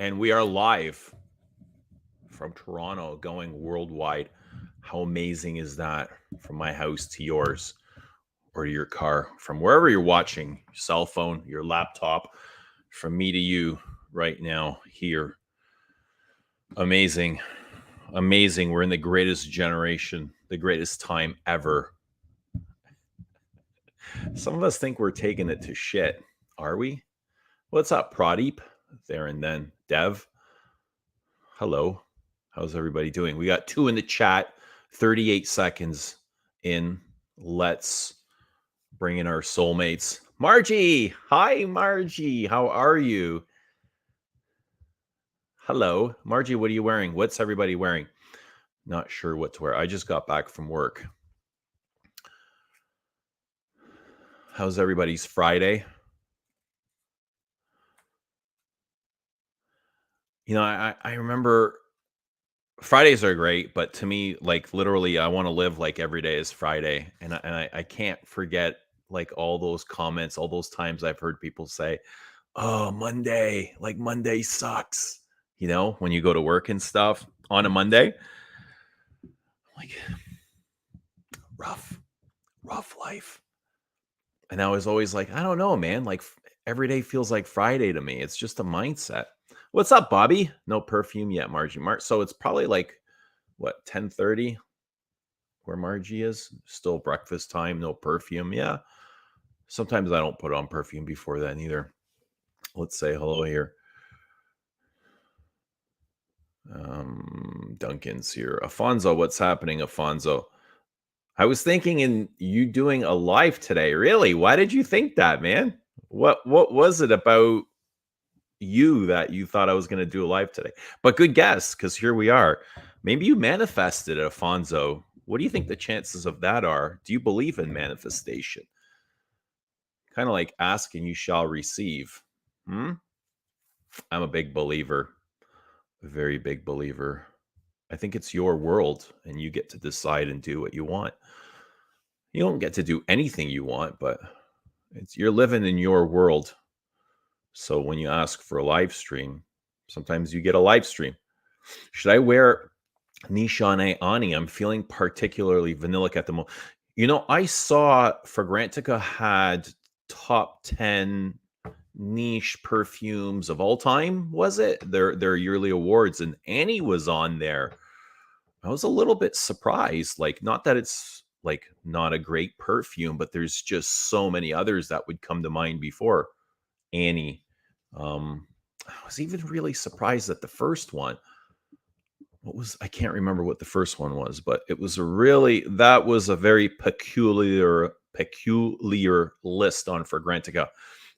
And we are live from Toronto, going worldwide. How amazing is that? From my house to yours or to your car, from wherever you're watching, your cell phone, your laptop, from me to you right now here. Amazing. Amazing. We're in the greatest generation, the greatest time ever. Some of us think we're taking it to shit. Are we? What's up, Pradeep? There and then. Dev, hello. How's everybody doing? We got 2 in the chat, 38 seconds in. Let's bring in our soulmates. Margie. Hi, Margie. How are you? Hello. Margie, what are you wearing? What's everybody wearing? Not sure what to wear. I just got back from work. How's everybody's Friday? You know, I remember Fridays are great, but to me, like literally, I want to live like every day is Friday, and I can't forget like all those comments, all those times I've heard people say, "Oh, Monday, like Monday sucks." You know, when you go to work and stuff on a Monday, like rough life. And I was always like, I don't know, man. Like every day feels like Friday to me. It's just a mindset. What's up, Bobby? No perfume yet, Margie. So it's probably like what 10:30 where Margie is. Still breakfast time, no perfume. Yeah. Sometimes I don't put on perfume before then either. Let's say hello here. Duncan's here. Afonso, what's happening, Afonso? I was thinking in you doing a live today. Really? Why did you think that, man? What was it about you that you thought I was going to do a live today? But good guess, because here we are. Maybe you manifested it, Afonso. What do you think the chances of that are? Do you believe in manifestation? Kind of like ask and you shall receive. I'm a big believer, a very big believer. I think it's your world and you get to decide and do what you want. You don't get to do anything you want, but you're living in your world. So when you ask for a live stream, sometimes you get a live stream. Should I wear Nishane Ani? I'm feeling particularly vanillic at the moment. You know, I saw Fragrantica had top 10 niche perfumes of all time, was it? Their yearly awards, and Annie was on there. I was a little bit surprised. Like, not that it's like not a great perfume, but there's just so many others that would come to mind before Annie. I was even really surprised at the first one. I can't remember what the first one was, but it was that was a very peculiar list on Fragrantica.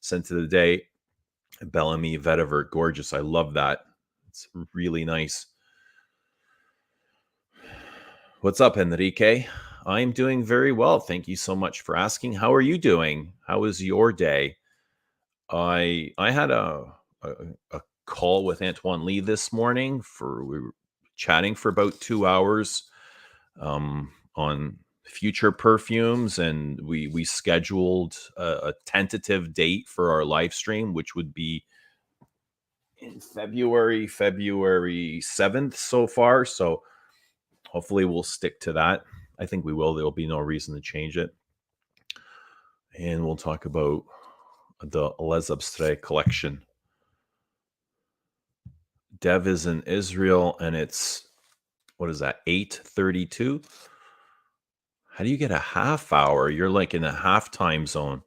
Scent of the Day, Bellamy Vetiver, gorgeous. I love that. It's really nice. What's up, Enrique? I'm doing very well. Thank you so much for asking. How are you doing? How was your day? I had a call with Antoine Lee this morning. We were chatting for about 2 hours on future perfumes, and we scheduled a tentative date for our live stream, which would be in February 7th so far. So hopefully we'll stick to that. I think we will. There'll be no reason to change it. And we'll talk about the Les Abstraits collection. Dev is in Israel, and it's, what is that, 8:32? How do you get a half hour? You're like in a half time zone.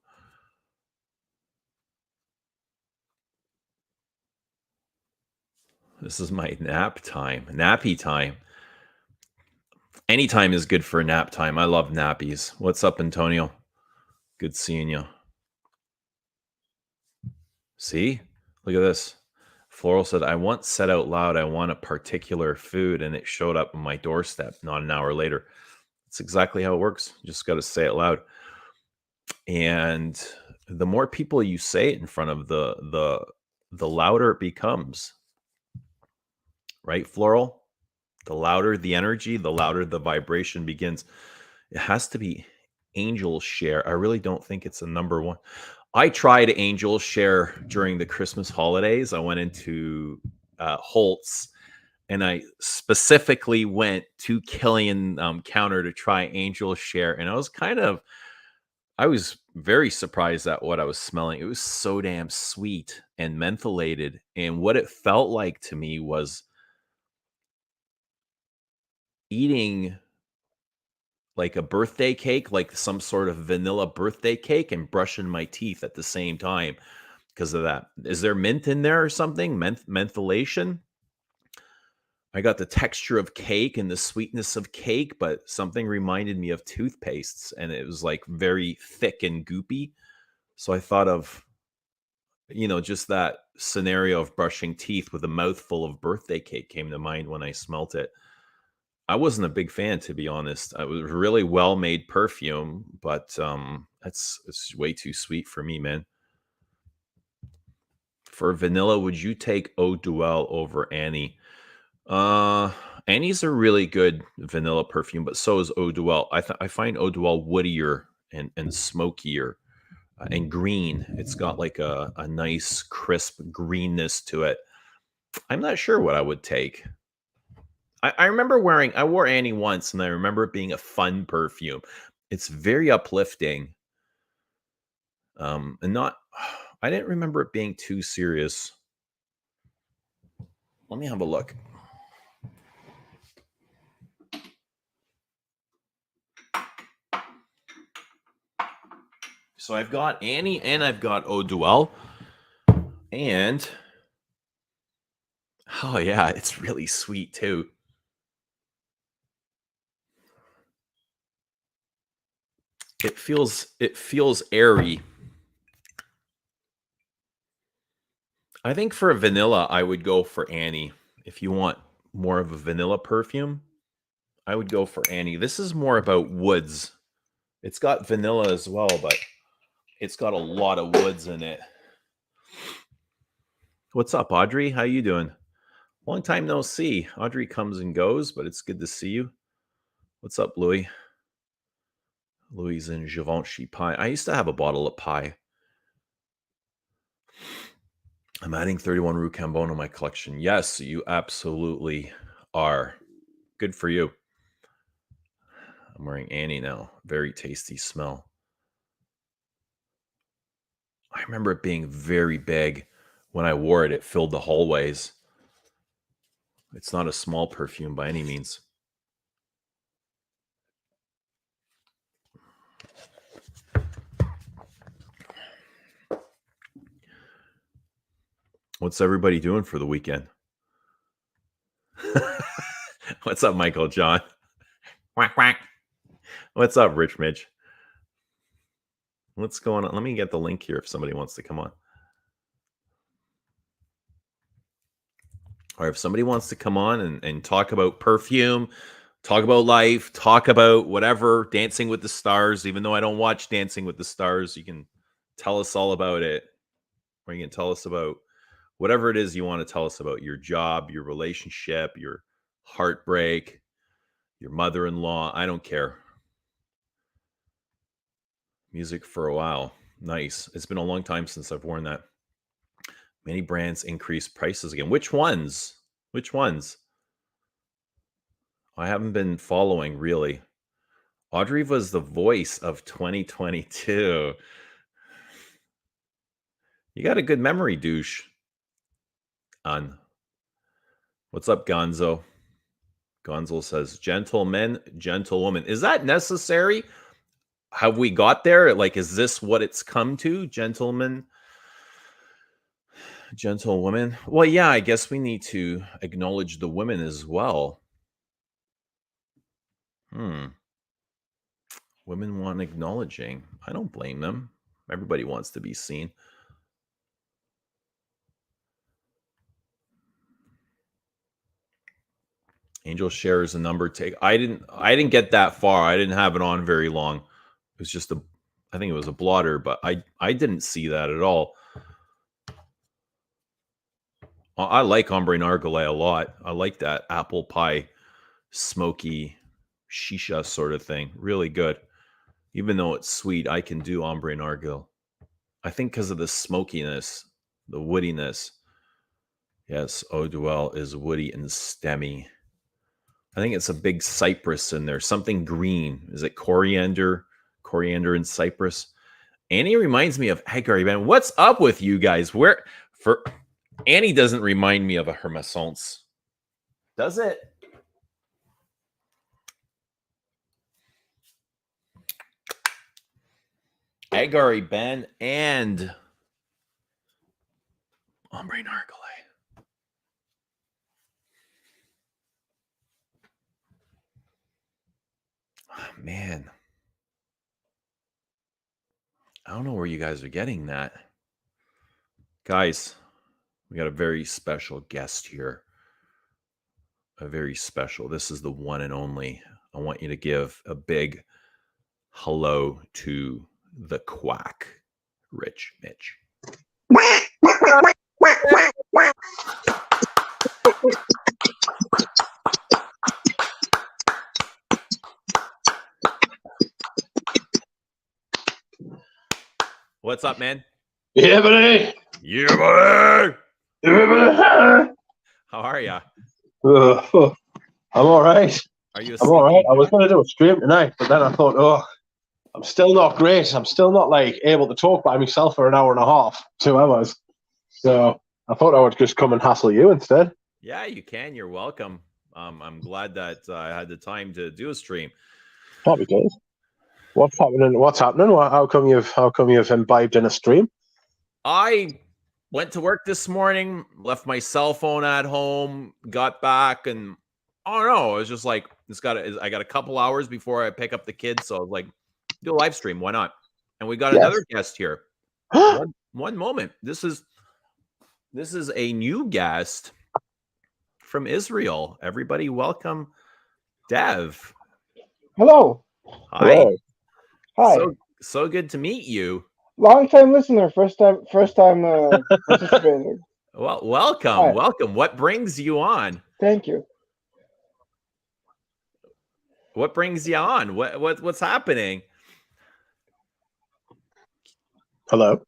This is my nap time. Nappy time. Anytime is good for a nap time. I love nappies. What's up, Antonio? Good seeing you. See? Look at this. Floral said, I once said out loud I want a particular food, and it showed up on my doorstep not an hour later. That's exactly how it works. You just got to say it loud. And the more people you say it in front of, the louder it becomes. Right, Floral? The louder the energy, the louder the vibration begins. It has to be Angel Share. I really don't think it's a number one. I tried Angel Share during the Christmas holidays. I went into Holtz, and I specifically went to Killian counter to try Angel Share, and I was very surprised at what I was smelling. It was so damn sweet and mentholated, and what it felt like to me was eating like a birthday cake, like some sort of vanilla birthday cake, and brushing my teeth at the same time because of that. Is there mint in there or something? Mentholation? I got the texture of cake and the sweetness of cake, but something reminded me of toothpastes, and it was like very thick and goopy. So I thought of, just that scenario of brushing teeth with a mouthful of birthday cake came to mind when I smelt it. I wasn't a big fan, to be honest. It was really well made perfume, but it's way too sweet for me, man. For vanilla, would you take Eau Duel over Annie? Uh, Annie's a really good vanilla perfume, but so is Eau Duel. I find Eau Duel woodier and smokier and green. It's got like a nice crisp greenness to it. I'm not sure what I would take. I remember I wore Annie once, and I remember it being a fun perfume. It's very uplifting. And not, I didn't remember it being too serious. Let me have a look. So I've got Annie and I've got Eau Duel. And, oh yeah, it's really sweet too. It feels airy. I think for a vanilla, I would go for Annie. If you want more of a vanilla perfume, I would go for Annie. This is more about woods. It's got vanilla as well, but it's got a lot of woods in it. What's up, Audrey? How you doing? Long time no see. Audrey comes and goes, but it's good to see you. What's up, Louis? Louis and Givenchy pie. I used to have a bottle of pie. I'm adding 31 Rue Cambon to my collection. Yes, you absolutely are. Good for you. I'm wearing Annie now. Very tasty smell. I remember it being very big. When I wore it, it filled the hallways. It's not a small perfume by any means. What's everybody doing for the weekend? What's up, Michael John? Quack, quack. What's up, Rich Midge? What's going on? Let me get the link here if somebody wants to come on. Or if somebody wants to come on and talk about perfume, talk about life, talk about whatever, Dancing with the Stars, even though I don't watch Dancing with the Stars, you can tell us all about it. Or you can tell us about whatever it is you want to tell us about your job, your relationship, your heartbreak, your mother-in-law. I don't care. Music for a while. Nice. It's been a long time since I've worn that. Many brands increase prices again. Which ones? Which ones? I haven't been following really. Audrey was the voice of 2022. You got a good memory, douche. On. What's up, Gonzo? Gonzo says, gentlemen, gentlewoman. Is that necessary? Have we got there? Like, is this what it's come to? Gentlemen, gentlewoman? Well, yeah, I guess we need to acknowledge the women as well. Women want acknowledging. I don't blame them. Everybody wants to be seen. Angel shares a number take. I didn't get that far. I didn't have it on very long. It was just I think it was a blotter, but I didn't see that at all. I like Ombre Nargile a lot. I like that apple pie, smoky shisha sort of thing. Really good. Even though it's sweet, I can do Ombre Nargile. I think because of the smokiness, the woodiness. Yes, eau d'huile is woody and stemmy. I think it's a big cypress in there. Something green. Is it coriander? Coriander and cypress. Annie reminds me of Agari, man. What's up with you guys? Where for Annie doesn't remind me of a Hermescence. Does it? Agari Ben and Ombre Narcolet. Oh, man. I don't know where you guys are getting that. Guys, we got a very special guest here. A very special. This is the one and only. I want you to give a big hello to the quack, Rich Mitch. What's up, man? Yeah, buddy. Yeah, buddy. Yeah, buddy. How are ya? I'm all right. Are you? I'm all right. I was going to do a stream tonight, but then I thought, I'm still not great. I'm still not like able to talk by myself for an hour and a half, 2 hours. So I thought I would just come and hassle you instead. Yeah, you can. You're welcome. I'm glad that I had the time to do a stream. Happy days. What's happening? How come you've imbibed in a stream? I went to work this morning, left my cell phone at home, got back, and I don't know. It was just like I got a couple hours before I pick up the kids, so I was like, do a live stream. Why not? And we got another guest here. One moment. This is a new guest from Israel. Everybody, welcome, Dev. Hello. Hi. Hello. Hi. So good to meet you. Long time listener, first time participating. Well, welcome. Hi. Welcome. What brings you on? Thank you. What brings you on? What's happening? Hello.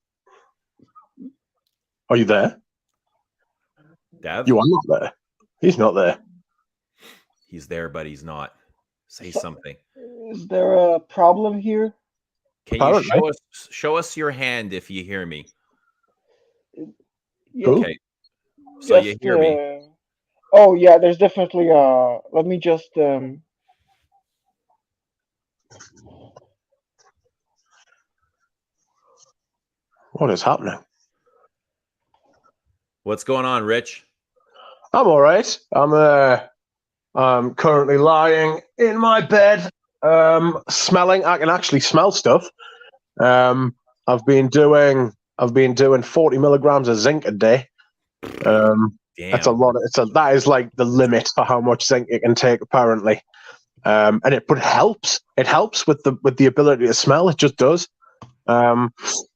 Are you there? Dev? You are not there. He's not there. He's there, but he's not. Say something. Is there a problem here? Can you show us your hand if you hear me? Yeah. Okay. So you hear me. Oh yeah, there's definitely let me just What is happening? What's going on, Rich? I'm all right. I'm currently lying in my bed, smelling. I can actually smell stuff. I've been doing 40 milligrams of zinc a day. Damn. That's a lot. That is like the limit for how much zinc it can take, apparently. But it helps. It helps with the ability to smell. It just does. So I'm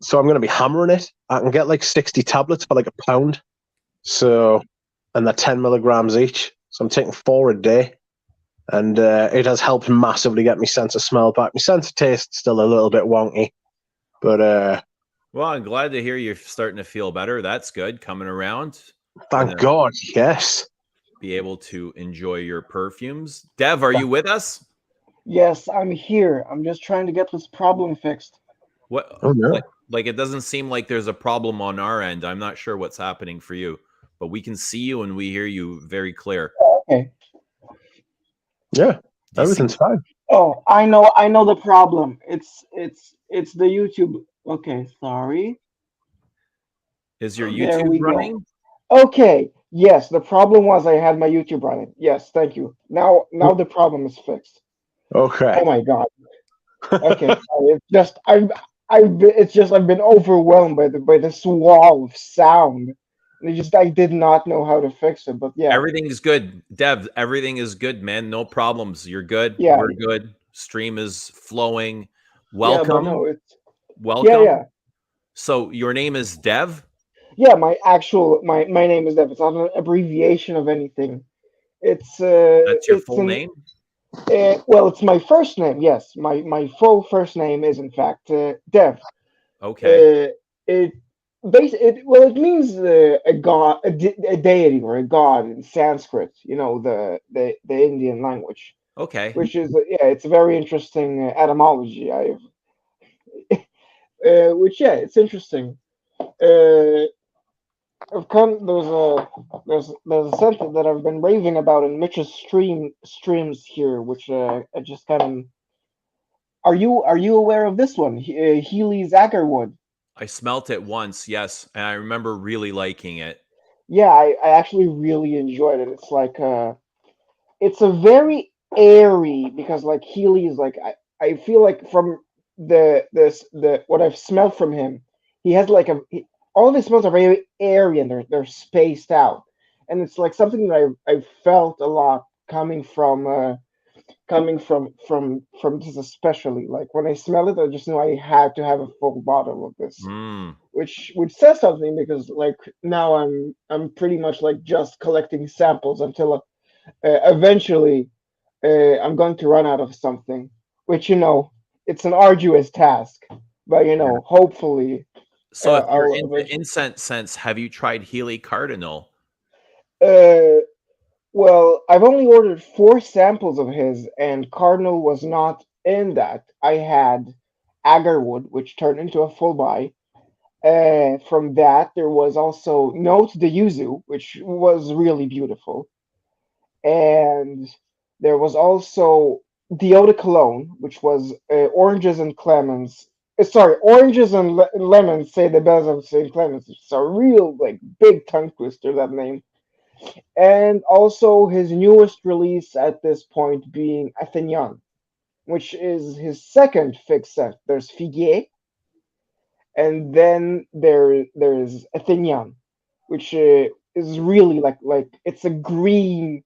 going to be hammering it. I can get like 60 tablets for like £1. So, and they're 10 milligrams each. So I'm taking 4 a day, and it has helped massively get my sense of smell back. My sense of taste still a little bit wonky, but well, I'm glad to hear you're starting to feel better. That's good. Coming around. Thank God. Yes. Be able to enjoy your perfumes. Dev, are you with us? Yes, I'm here. I'm just trying to get this problem fixed. What? Oh, no. Like it doesn't seem like there's a problem on our end. I'm not sure what's happening for you, but we can see you and we hear you very clear. Okay. Yeah, everything's fine. Oh, I know the problem. It's the YouTube. Okay, sorry. Is your There we YouTube running? Go. Okay. Yes, the problem was I had my YouTube running. Yes, thank you. Now the problem is fixed. Okay. Oh my God. Okay, sorry. It's just I've been overwhelmed by this wall of sound. And I did not know how to fix it, but yeah. Everything is good. Dev, everything is good, man. No problems. You're good. Yeah. We're good. Stream is flowing. Welcome. Yeah, but no, Welcome. Yeah. So your name is Dev? Yeah, my name is Dev. It's not an abbreviation of anything. It's That's your full name? Well, it's my first name. Yes, my full first name is in fact Dev. Okay. Well, it means a god, a deity or a god in Sanskrit. You know, the Indian language, Okay. which is yeah, it's a very interesting etymology. Which yeah, it's interesting. Uh, I've come there's a sentence that I've been raving about in Mitch's streams here, which I just kind of. Are you aware of this one? Heely's Agarwood. I smelt it once, yes, and I remember really liking it. Yeah, I actually really enjoyed it. It's like it's a very airy because like Healy is like I feel like from the what I've smelled from him, he has like all of his smells are very airy and they're spaced out, and it's like something that I felt a lot coming from this especially. Like when I smell it, I just know I had to have a full bottle of this, Mm. which says something because like now I'm pretty much like just collecting samples until eventually I'm going to run out of something, which it's an arduous task, but Yeah. hopefully So if you're I'll into eventually. incense scents, have you tried Healy Cardinal? Uh, well, I've only ordered 4 samples of his, and Cardinal was not in that. I had Agarwood, which turned into a full buy. From that, there was also Note de Yuzu, which was really beautiful. And there was also the Eau de Cologne, which was oranges and clemens. Sorry, oranges and lemons say the bells of St. Clemens. It's a real like big tongue twister, that name. And also his newest release at this point being Athenion, which is his second fig scent. There's Figuier, and then there's Athenion, which is really like it's a green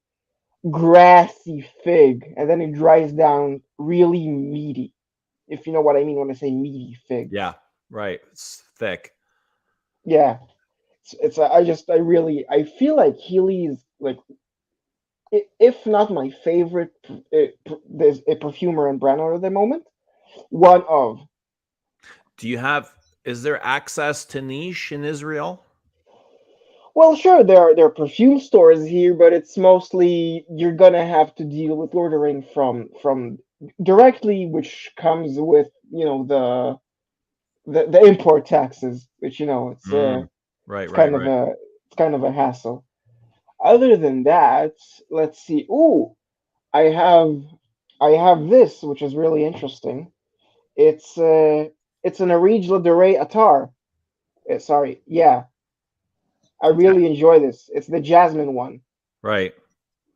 grassy fig, and then it dries down really meaty. If you know what I mean when I say meaty fig. Yeah, right. It's thick. Yeah, I feel like Healy's like if not my favorite there's a perfumer and brand at the moment, one of. Do you have is there access to niche in Israel? Well, sure, there are perfume stores here, but it's mostly you're gonna have to deal with ordering from directly, which comes with the import taxes, which Mm. Right, it's right, kind of right. a hassle. Other than that, let's see. Ooh, I have I have this, which is really interesting. It's uh it's an Arij de Rey Attar. Sorry, yeah, I Okay. really enjoy this. It's the jasmine one. Right.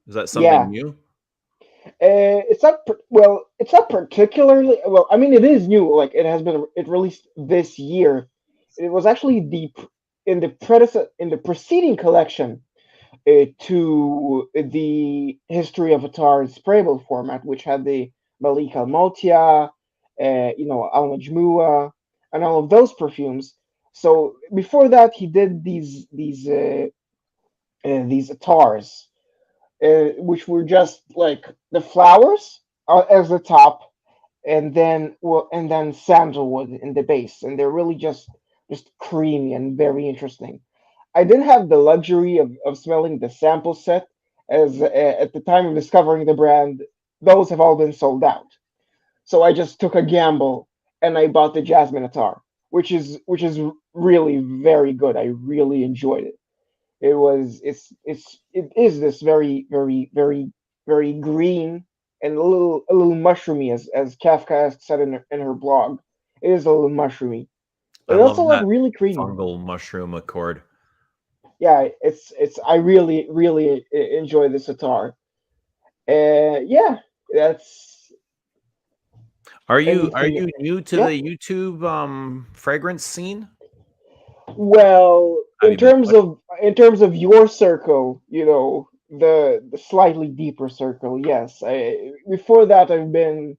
Is that something Yeah, new? it's not particularly well. I mean, it is new. Like it released this year. It was actually in the preceding collection to the History of Atar sprayable format, which had the Malik Al Motia, Al Majmua, and all of those perfumes. So before that, he did these Atars, which were just like the flowers as the top, and then sandalwood in the base, and they're really just creamy and very interesting. I didn't have the luxury of smelling the sample set, as at the time of discovering the brand, those have all been sold out. So I just took a gamble and I bought the Jasmine Attar, which is really very good. I really enjoyed it. It is this very very very very green and a little mushroomy, as Kafka said in her blog. It is a little mushroomy, I but love also like that really creamy. fungal mushroom accord. Yeah, it's I really really enjoy this Attar. Yeah, that's Are anything. you new to Yeah. the YouTube fragrance scene? Well, Have in you been terms pushing? of in terms of your circle, the slightly deeper circle, yes. Before that, I've been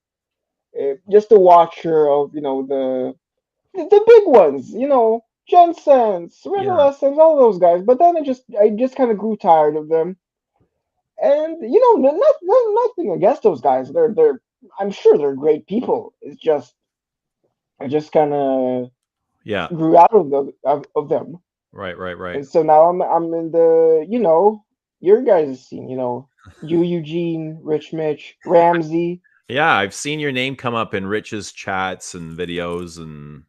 just a watcher of the big ones, Jensen's, Yeah. Revelations, all those guys. But then I just kind of grew tired of them, and nothing against those guys. I'm sure they're great people. It's just I just kind of Yeah. grew out of them. Right. And so now I'm in the, your guys' scene, you, Eugene, Rich Mitch, Ramsey. Yeah, I've seen your name come up in Rich's chats and videos, and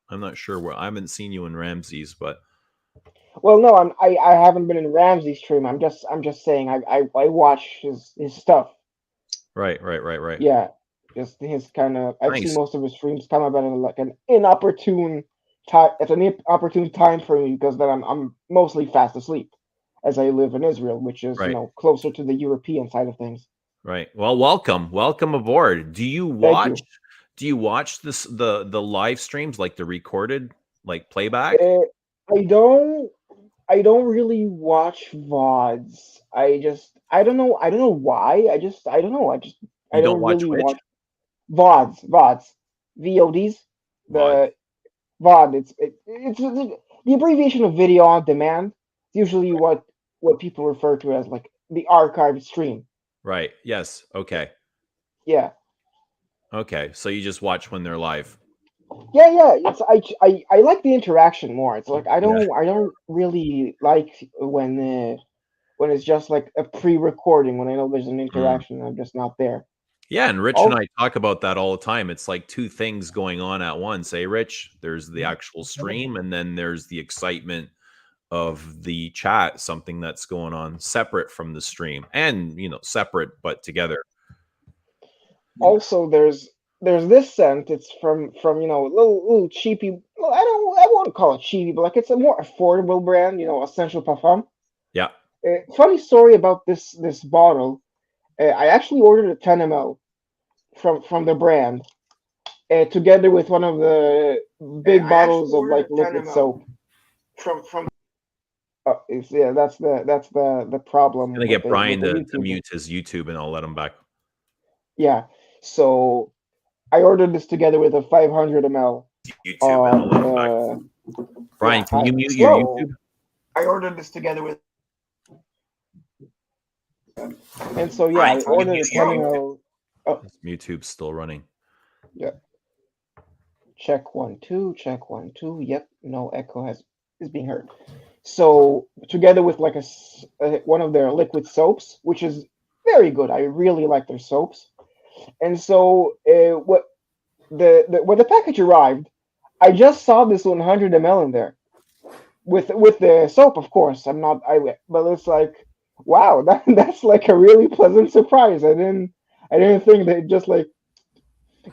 I'm not sure where. I haven't seen you in Ramsey's, but Well, no, I haven't been in Ramsey's stream. I'm just saying I watch his stuff. right. Yeah, just his kind of. I've seen Nice. most of his streams come up at an inopportune time, at an inopportune time for me, because then I'm mostly fast asleep, as I live in Israel, which is Right. closer to the European side of things. Right. Well, welcome aboard. Do you Thank you. watch the live streams, like the recorded, like playback? Uh, I don't really watch VODs. I don't know why. I don't know. I You don't don't watch really which? watch VODs, VODs. VOD. The VOD. It's the abbreviation of video on demand. It's usually what people refer to as like the archived stream. Right. Yes. Okay. Yeah. Okay. So you just watch when they're live. Yeah. It's I like the interaction more. It's like I Yeah. don't really like when it's just like a pre-recording, when I know there's an interaction and I'm just not there. Yeah, and Rich and Oh, I talk about that all the time. It's like two things going on at once. Hey, Rich, there's the actual stream, and then there's the excitement of the chat, something that's going on separate from the stream, and separate but together. also there's this scent. It's from a little cheapy. Well, I won't call it cheapy, but like it's a more affordable brand. Essential Parfum. Yeah. Funny story about this bottle. I actually ordered a 10 ml from the brand, together with one of the big bottles of like liquid soap. From yeah, that's the problem Gonna with get the Brian to YouTube. mute his YouTube, and I'll let him back. Yeah, so I ordered this together with a 500 ml. YouTube, and I'll let him back. Brian, can you mute your YouTube? I ordered this together with, and so yeah, I ordered a 10 ml. Oh, YouTube's still running. yeah. Check 1 2. Check 1 2. Yep, no echo is being heard. So together with like one of their liquid soaps, which is very good. I really like their soaps. And so when the package arrived, I just saw this 100 ml in there with the soap. Of course, but it's like, wow, that's like a really pleasant surprise. I didn't think they'd just like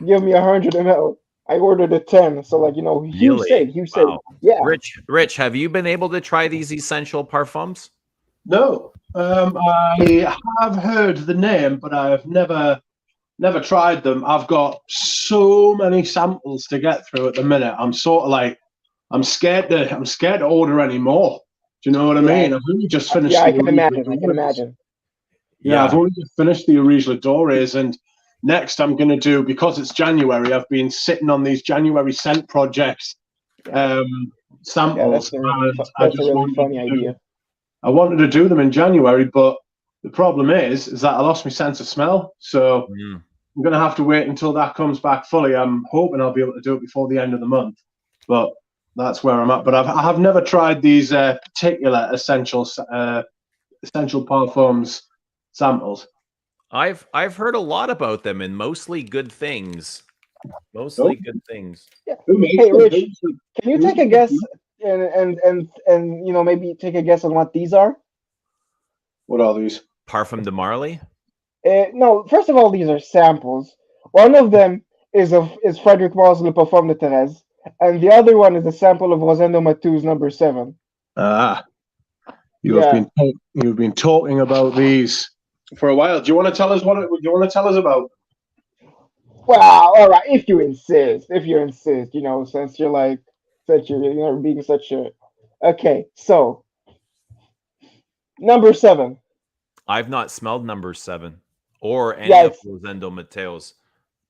give me 100 ml. I ordered a 10, so like huge Really? save, Wow. yeah. Rich, have you been able to try these essential parfums? No, I have heard the name, but I've never tried them. I've got so many samples to get through at the minute. I'm sort of like, I'm scared to order any more. Do you know what I mean? I've only just finished. Yeah, I can imagine. Yeah, I've only just finished the Original Dores, and next I'm going to do, because it's January, I've been sitting on these January scent projects samples. Yeah, that's a really funny idea. I wanted to do them in January, but the problem is that I lost my sense of smell. So I'm going to have to wait until that comes back fully. I'm hoping I'll be able to do it before the end of the month, but that's where I'm at. But I have never tried these particular essential parfums samples. I've heard a lot about them, and mostly good things. Good things. Yeah. Hey, Rich, can you take a guess and maybe take a guess on what these are? What are these? Parfum de Marly? No, first of all, these are samples. One of them is Frederic Malle's Le Parfum de Thérèse, and the other one is a sample of Rosendo Matou's number 7. You've been talking about these for a while. Do you want to tell us about? Well, all right, if you insist, since you're being such a. Okay, so number 7. I've not smelled number 7 or any of Rosendo Mateo's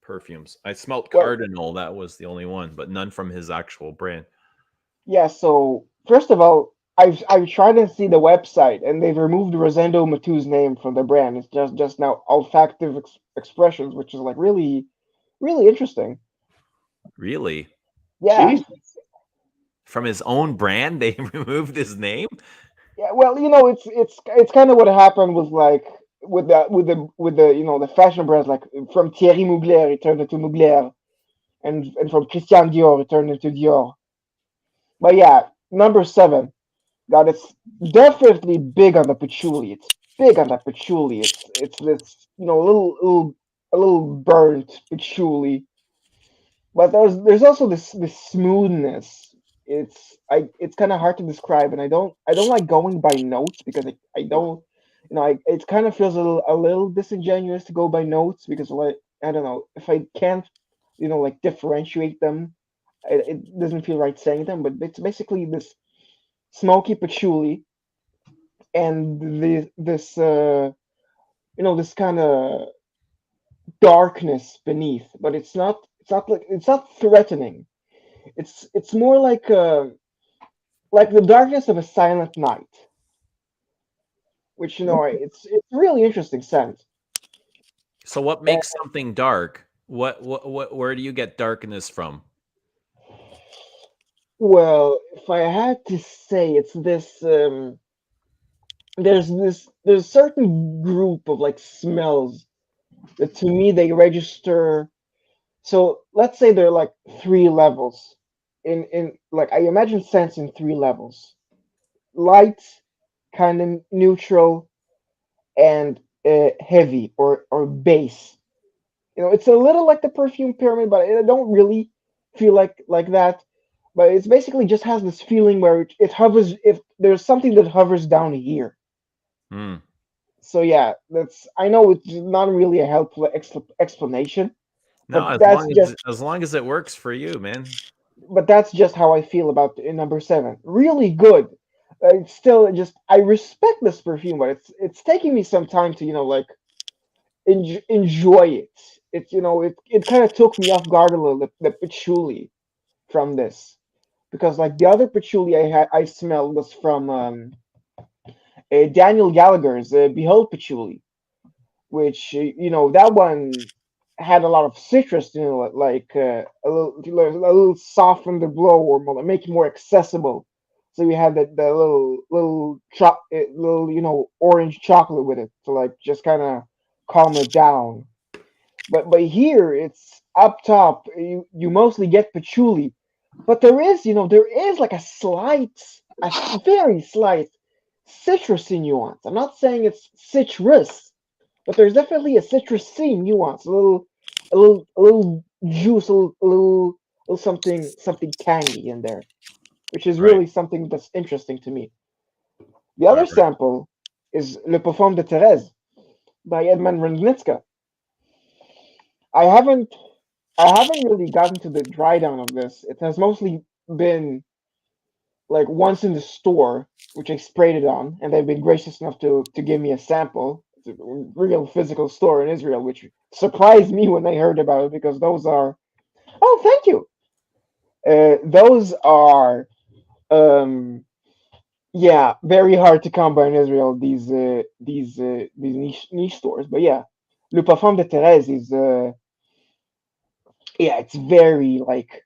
perfumes. I smelled Cardinal. That was the only one, but none from his actual brand. Yeah. So first of all, I've tried to see the website, and they've removed Rosendo Matou's name from the brand. It's just now Olfactive Expressions, which is like really, really interesting. Really? Yeah. From his own brand, they removed his name. Yeah, well, it's kind of what happened with like with the the fashion brands, like from Thierry Mugler it turned into Mugler, and from Christian Dior it turned into Dior. But yeah, number 7. God, it's definitely big on the patchouli. It's big on the patchouli. It's this a little burnt patchouli, but there's also this smoothness. It's kind of hard to describe, and I don't like going by notes because I don't it kind of feels a little disingenuous to go by notes because, like, I don't know, if I can't like differentiate them, it doesn't feel right saying them. But it's basically this smoky patchouli and this kind of darkness beneath, but it's not threatening. It's more like the darkness of a silent night, which it's really interesting scent. So, what And, makes something dark? What? Where do you get darkness from? well, if I had to say, it's this there's a certain group of like smells that to me they register. So let's say there are like 3 levels in like I imagine scents in 3 levels: light, kind of neutral, and heavy or base. It's a little like the perfume pyramid, but I don't really feel like that. But it's basically just has this feeling where it hovers. If there's something that hovers down here. Hmm. So yeah, that's I know it's not really a helpful explanation, No, but that's just as long as it works for you, man. but that's just how I feel about number 7. Really good. It's still just I respect this perfume, but it's taking me some time to like enjoy it. It kind of took me off guard a little, the patchouli from this, because like the other patchouli I smelled was from Daniel Gallagher's Behold Patchouli, which that one had a lot of citrus, like a little soften the blow or make it more accessible. So you had the little orange chocolate with it to like just kind of calm it down. But here it's up top. You mostly get patchouli, but there is like a very slight citrusy nuance. I'm not saying it's citrus, but there's definitely a citrusy nuance, a little juice, a little something tangy in there, which is Right. really something that's interesting to me. The Right. other Right. sample is Le Parfum de Thérèse by Edmund Rudnitska. I haven't I haven't really gotten to the dry down of this. It has mostly been like once in the store, which I sprayed it on, and they've been gracious enough to give me a sample. It's a real physical store in Israel, which surprised me when they heard about it because those are oh, thank you. Those are yeah, very hard to come by in Israel. These niche stores, but yeah, Le Parfum de Thérèse is yeah, it's very like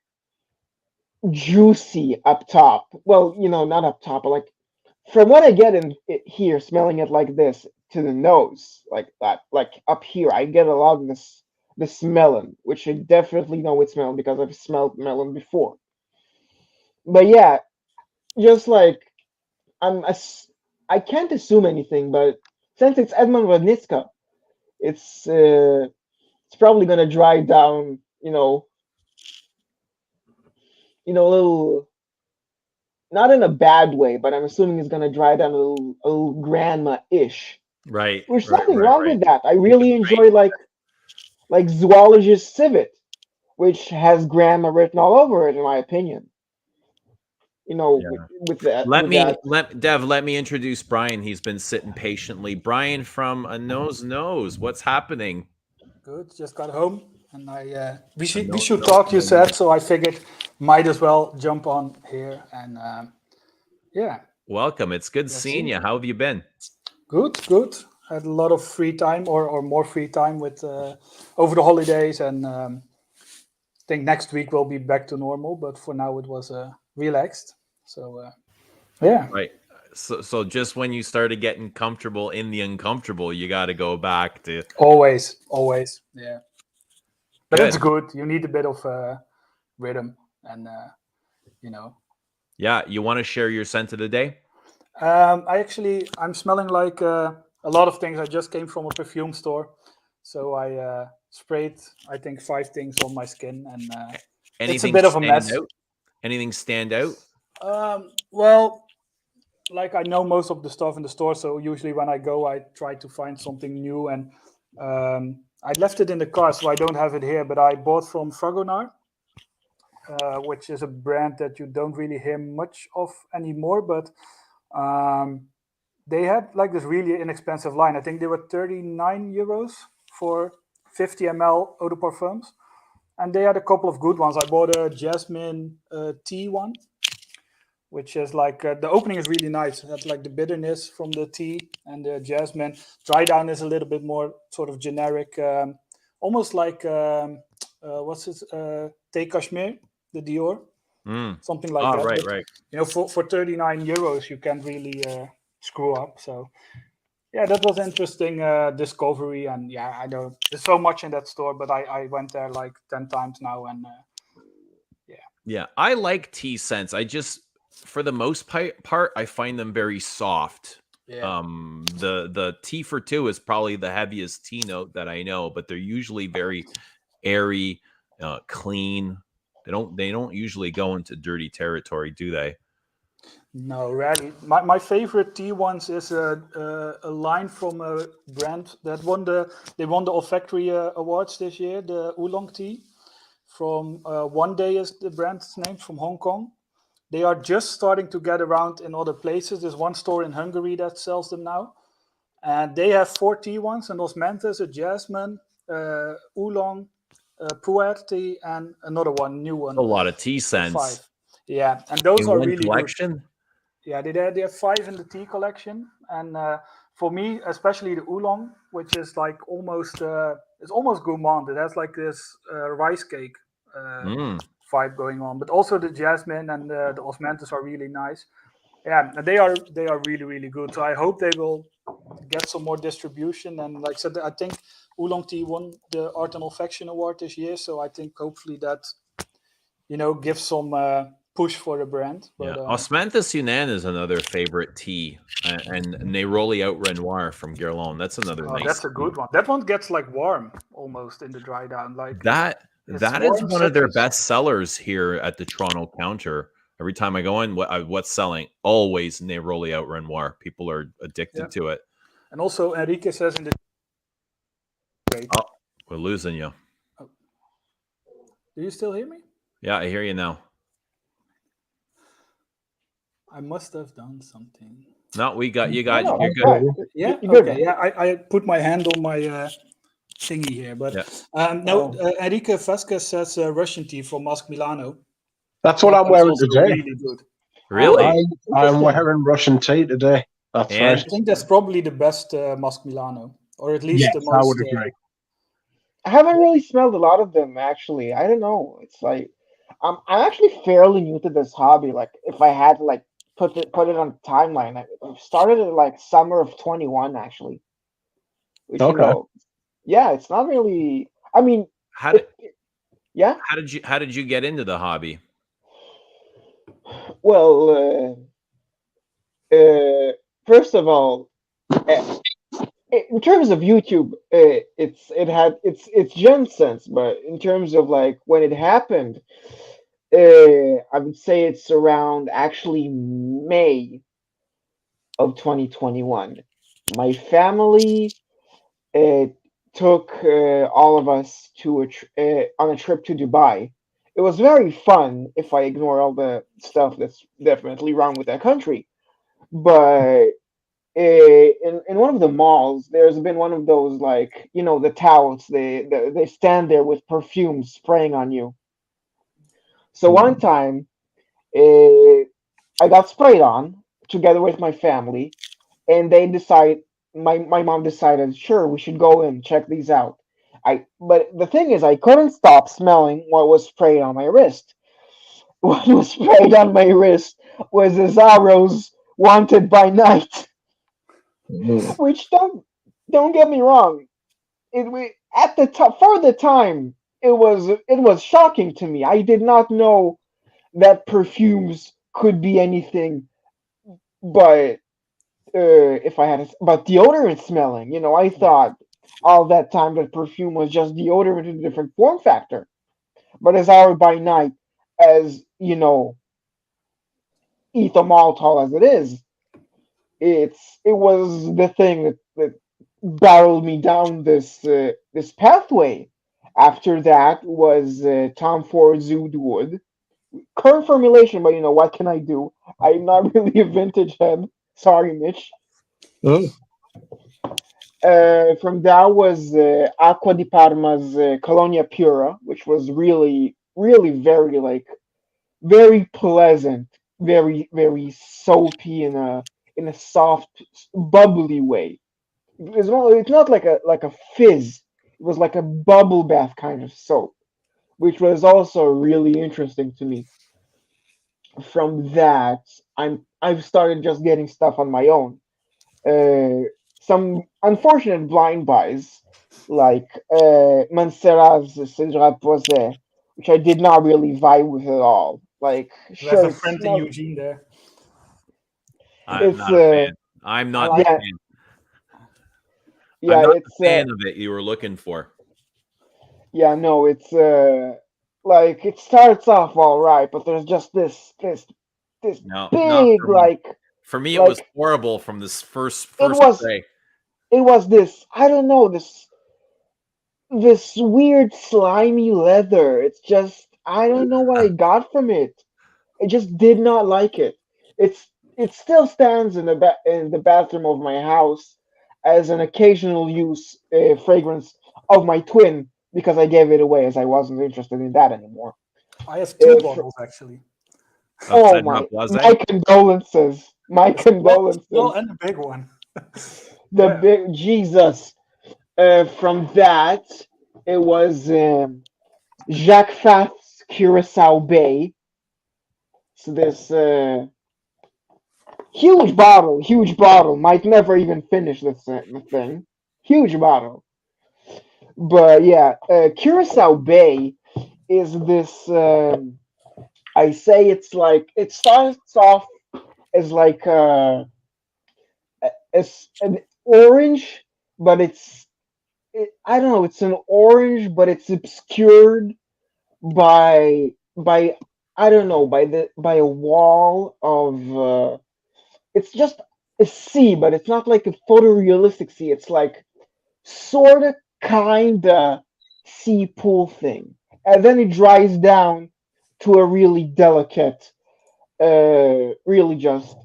juicy up top. Well, not up top, but like from what I get in it here, smelling it like this to the nose, like that, like up here, I get a lot of this melon, which I definitely know it's melon because I've smelled melon before. But yeah, just like I can't assume anything, but since it's Edmund Radnitska, it's uh, it's probably gonna dry down, a little, not in a bad way, but I'm assuming it's gonna dry down a little grandma-ish. Right. There's Right. nothing Right. wrong Right. with that. I Take a really break. enjoy like zoologist civet, which has grandma written all over it, in my opinion. Yeah. With that, with that. Let me introduce Brian. He's been sitting patiently. Brian from A Nose Knows. What's happening? Good. Just got home, and we A should we Nose should Knows. talk. You said so. I figured might as well jump on here, and yeah, Welcome. It's good let's seeing see. you. How have you been? Good. Had a lot of free time, or more free time with over the holidays, and I think next week we'll be back to normal. But for now, it was relaxed. So yeah, Right. So just when you started getting comfortable in the uncomfortable, you got to go back to always, yeah. But it's good. good. You need a bit of rhythm, and you know. Yeah, you want to share your scent of the day? I'm smelling like a lot of things. I just came from a perfume store, so I sprayed I think 5 things on my skin, and it's a Anything bit of a stand mess. out? Anything stand out? Well, like I know most of the stuff in the store, so usually when I go, I try to find something new. And I left it in the car, so I don't have it here. But I bought from Fragonard, which is a brand that you don't really hear much of anymore. But they had like this really inexpensive line. I think they were 39 euros for 50 ml eau de parfums. And they had a couple of good ones. I bought a jasmine tea one, which is like the opening is really nice. It has like the bitterness from the tea and the jasmine. Dry down is a little bit more sort of generic, almost like what's it? Thé Cashmere, the Dior, something like that. Right, But, right. you know, for 39 euros, you can't really screw up. So yeah, that was interesting discovery. And yeah, I know there's so much in that store, but I went there like 10 times now, and Yeah, I like tea scents. I just, for the most part, I find them very soft. yeah. The tea for two is probably the heaviest tea note that I know, but they're usually very airy, clean. They don't usually go into dirty territory, do they? No, rarely. My favorite tea ones is a line from a brand that won the olfactory awards this year. The oolong tea from One Day is the brand's name, from Hong Kong. They are just starting to get around in other places. There's one store in Hungary that sells them now, and they have 4 tea ones: an osmanthus, a jasmine, oolong, pu'er tea, and another one, new one. A lot of tea So 5. scents Yeah, and those in are one really good. collection. Yeah, they have 5 in the tea collection, and for me, especially the oolong, which is like almost it's almost gourmand. It has like this rice cake vibe going on, but also the jasmine and the osmanthus are really nice. Yeah, and they are really good. So I hope they will get some more distribution. And like I said, I think oolong tea won the Art and Olfaction Award this year, so I think hopefully that gives some push for the brand. Yeah, But Osmanthus Yunnan is another favorite tea, and Neroli Out Renoir from Guerlain. That's another oh, nice that's a tea. good one. That one gets like warm almost in the dry down. Like That it's that is warm one of their citrus. best sellers here at the Toronto counter. Every time I go in, what's selling? Always Neroli Out Renoir. People are addicted Yeah. to it. And also Enrique says in the Oh, we're losing you. do you still hear me? Yeah, I hear you now. I must have done something. No, we got you. No, You're it's good. fine. Yeah. You're good, Okay. man. Yeah. I put my hand on my thingy here, but Yeah. no. Enrique Vasquez says Russian tea from Musk Milano. That's what That I'm one is wearing also today. really good. Really? I'm wearing Russian tea today. That's And- right. I think that's probably the best Musk Milano, or at least Yes, the I most. would agree. I haven't really smelled a lot of them actually. I don't know. It's like I'm actually fairly new to this hobby. Like if I had to like put it on timeline, I started at like summer of 21 actually. Which Okay. yeah, it's not really. I mean, How did yeah. how did you get into the hobby? Well, first of all, uh, in terms of YouTube, it's Gen Sense, but in terms of like when it happened, I would say it's around actually May of 2021. My family uh, took all of us to on a trip to Dubai. It was very fun if I ignore all the stuff that's definitely wrong with that country. But in one of the malls, there's been one of those like the touts. They stand there with perfume spraying on you. So one time, I got sprayed on together with my family, and my mom decided, sure, we should go and check these out. But the thing is, I couldn't stop smelling what was sprayed on my wrist. what was sprayed on my wrist was Azaro's Wanted by Night, which don't get me wrong, at the time for the time it was shocking to me. I did not know that perfumes could be anything but if I had but deodorant smelling. I thought all that time that perfume was just deodorant in a different form factor. But as hour by night, as ethyl maltol as it is, it was the thing that barreled me down this pathway. After that was Tom Ford's Oud Wood. Current formulation, but what can I do? I'm not really a vintage head. Sorry, Mitch. Oh. From that was Acqua di Parma's Colonia Pura, which was really, really very pleasant, very, very soapy in a soft, bubbly way. It's not like a fizz. It was like a bubble bath kind of soap, which was also really interesting to me. From that, I've started just getting stuff on my own. Some unfortunate blind buys, like Mansera's Cedra Posé, which I did not really vibe with at all. Like, We have sure, a it's friend in Eugene there. I'm it's not a fan. I'm not the yeah, fan. yeah, I'm not it's the fan of it you were looking for. yeah, no, it's like it starts off all right, but there's just this No, not big for me. like For me, it was like horrible from this first it was spray. it was this, I don't know, this weird slimy leather. It's just, I don't know what I got from it. I just did not like it. It still stands in the bathroom of my house as an occasional use fragrance of my twin, because I gave it away as I wasn't interested in that anymore. I have two Uh, fr- bottles actually. oh Upside down my blase. condolences. My The small condolences. and the big one. The Yeah. big Jesus. From that, it was Jacques Fath's Curacao Bay. So this huge bottle. Might never even finish the thing. Huge bottle. But yeah, Curacao Bay is this. I say it's like it starts off as like as an orange, but I don't know. It's an orange, but it's obscured by I don't know, by a wall of it's just a sea, but it's not like a photorealistic sea. It's like sort of kind of sea pool thing, and then it dries down to a really delicate, really just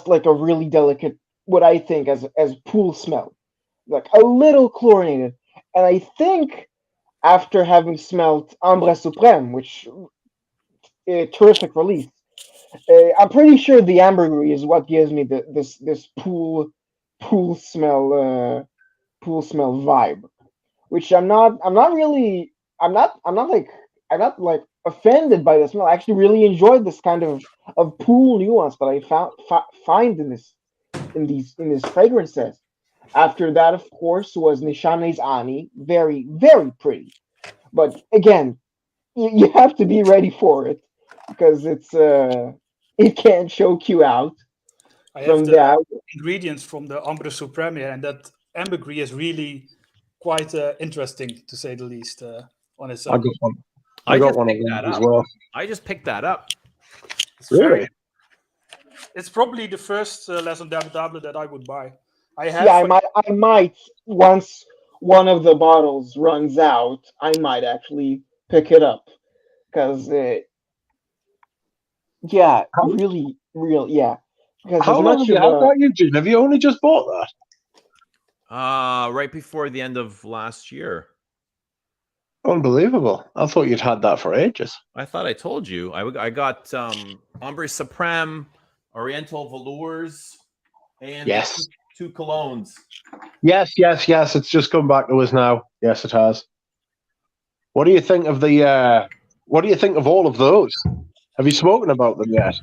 like a really delicate, what I think as pool smell, like a little chlorinated. And I think after having smelt Ambre Supreme, which a terrific release, I'm pretty sure the ambergris is what gives me this pool smell pool smell vibe, which I'm not really I'm not like offended by the smell. I actually really enjoyed this kind of pool nuance that I find in these fragrances. After that, of course, was Nishane's Ani, very very pretty, but again, you have to be ready for it because it can choke you out. I have From the that, ingredients from the Ambre Supreme here, and that ambergris is really quite interesting, to say the least, on its I own. got one. I got just one of picked those that as up. well. I just picked that up. It's Really? It's probably the first Les Indémodables that I would buy. I have. yeah, I might once one of the bottles runs out, I might actually pick it up because yeah, How, really, real, yeah. Because how as long much have you of had a that, Eugene? Have you only just bought that? Right before the end of last year. Unbelievable. I thought you'd had that for ages. I thought I told you. I got Ombre Supreme, Oriental Velours, and Yes. two colognes. Yes. It's just come back to us now. Yes, it has. What do you think of the What do you think of all of those? Have you spoken about them yet?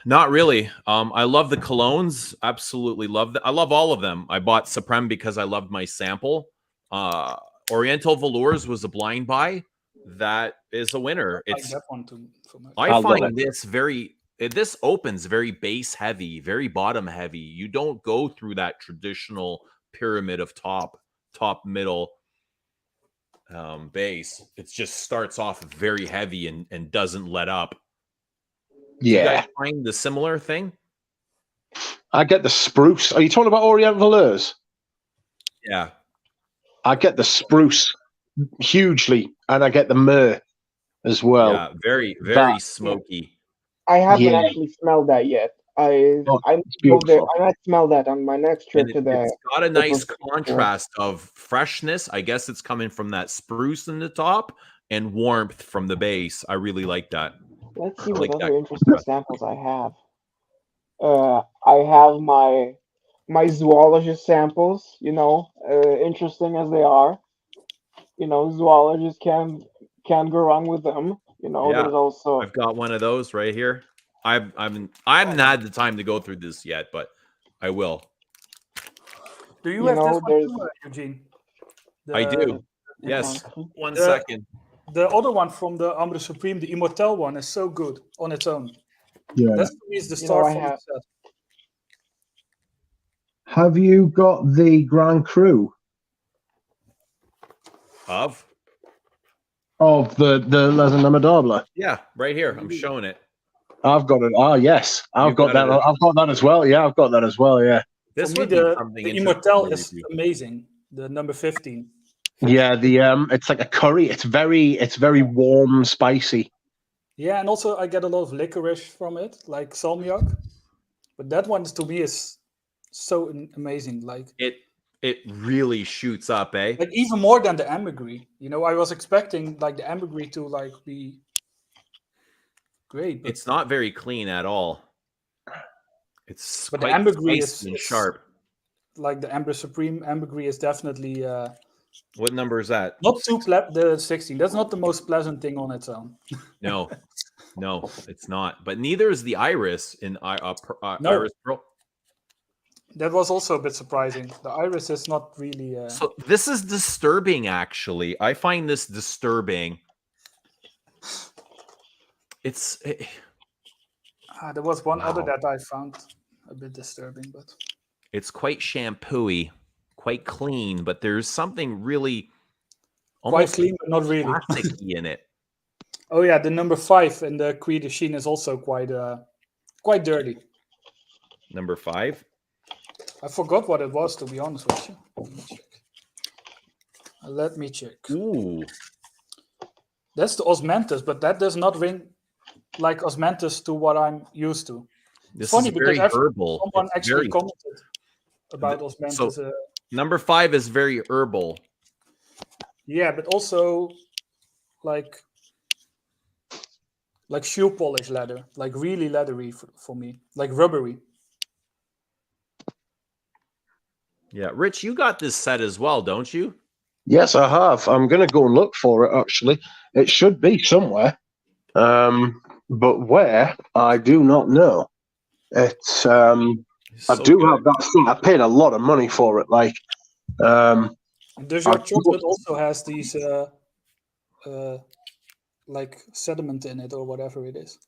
Not really. I love the colognes. Absolutely love them. I love all of them. I bought Supreme because I loved my sample. Oriental Velours was a blind buy. That is a winner. I like that one too. I find this this opens very base heavy, very bottom heavy. You don't go through that traditional pyramid of top, middle, base. It just starts off very heavy and doesn't let up. Yeah. Do you guys find the similar thing? I get the spruce. Are you talking about Orient Velours? Yeah. I get the spruce hugely, and I get the myrrh as well. Yeah, very, very smoky. I haven't actually smelled that yet. I might smell that on my next trip to the. It's got a nice contrast of freshness. I guess it's coming from that spruce in the top and warmth from the base. I really like that. Let's see what other interesting samples I have. I have my zoologist samples. Interesting as they are. Zoologists can go wrong with them. There's also. I've got one of those right here. I haven't had the time to go through this yet, but I will. Do you have this one too, Eugene? I do. Yes. One second. The other one from the Ambre Supreme, the Immortel one, is so good on its own. Yeah. That's for me is the star from the set. Have you got the Grand Cru? Of the Les Inimitables? Yeah, right here. I'm showing it. I've got it. Oh, yes. I've got that. I've got that as well. Yeah, I've got that as well. Yeah. This would be the Immortel is amazing. The number 15. Yeah, it's like a curry. It's very warm, spicy. Yeah, and also I get a lot of licorice from it, like salmiak. But that one to me is so amazing. Like it really shoots up, eh? Like even more than the ambergris. I was expecting like the ambergris to like be great. But it's not very clean at all. It's but the ambergris is sharp. Like the Ambre Supreme ambergris is definitely. What number is that? Not too the 16. That's not the most pleasant thing on its own. No, it's not. But neither is the Iris in Iris Pearl. That was also a bit surprising. The Iris is not really. So this is disturbing, actually. I find this disturbing. There was one other that I found a bit disturbing, but it's quite shampooey, quite clean, but there's something really quite clean, but not really plasticky in it. Oh yeah, the number 5 in the Cuir de Chine is also quite dirty. Number 5. I forgot what it was, to be honest with you. Let me check. Ooh. That's the Osmanthus, but that does not ring like Osmanthus to what I'm used to. This funny is very because herbal. Someone actually commented about Osmanthus. So, number 5 is very herbal. Yeah, but also like shoe polish leather, like really leathery for me, like rubbery. Yeah, Rich, you got this set as well, don't you? Yes, I have. I'm going to go and look for it, actually. It should be somewhere. But where, I do not know. It's I do have that set. I paid a lot of money for it. Like, does your chocolate also has these like sediment in it or whatever it is?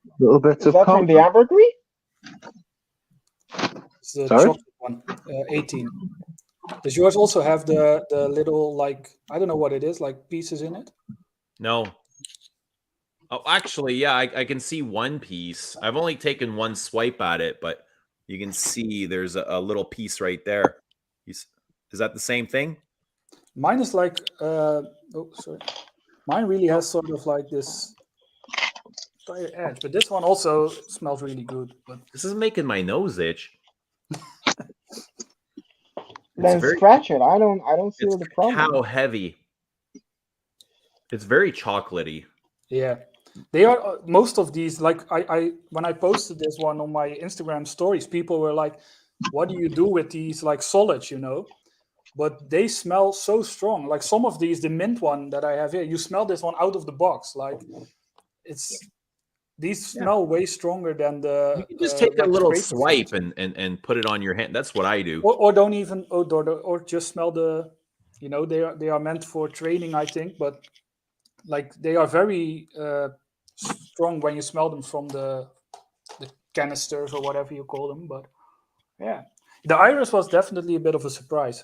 A little bit of that from the ambergris? It's the chocolate one, 18. Does yours also have the little, like, I don't know what it is, like pieces in it? No. Oh, actually, yeah, I can see one piece. I've only taken one swipe at it, but you can see there's a little piece right there. Is that the same thing? Mine is like, mine really has sort of like this entire edge, but this one also smells really good. But this is making my nose itch. Then scratch it. I don't see what the problem. How heavy? It's very chocolatey. Yeah, they are. Most of these, like I when I posted this one on my Instagram stories, people were like, "What do you do with these like solids?" but they smell so strong. Like some of these, the mint one that I have here, you smell this one out of the box. Like these smell way stronger than the. You can just take a like little spray swipe perfumes. and put it on your hand. That's what I do. Or don't even or just smell the, they are meant for training, I think, but like they are very strong when you smell them from the canisters or whatever you call them. But yeah, the Iris was definitely a bit of a surprise.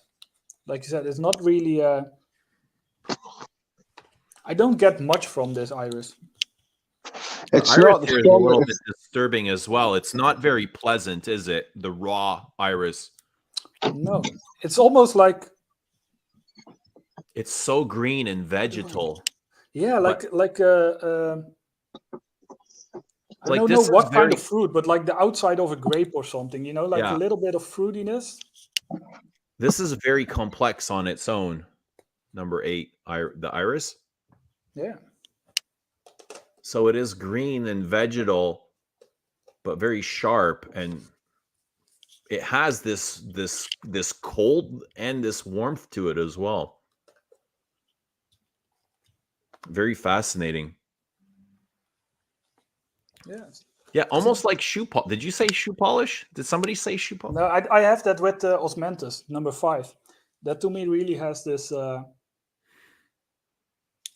Like you said, it's not really. I don't get much from this Iris. It's The not iris the here is a little strongest. bit disturbing as well. It's not very pleasant, is it? The raw iris. No, it's almost like. It's so green and vegetal. Yeah, But- I Like don't this know is what kind very- of fruit, but like the outside of a grape or something, like Yeah. a little bit of fruitiness. This is very complex on its own. Number 8, the iris. Yeah. So it is green and vegetal, but very sharp, and it has this cold and this warmth to it as well. Very fascinating. Yeah. Yeah, almost like shoe polish. Did you say shoe polish? Did somebody say shoe polish? No, I have that with Osmanthus, number 5. That to me really has this.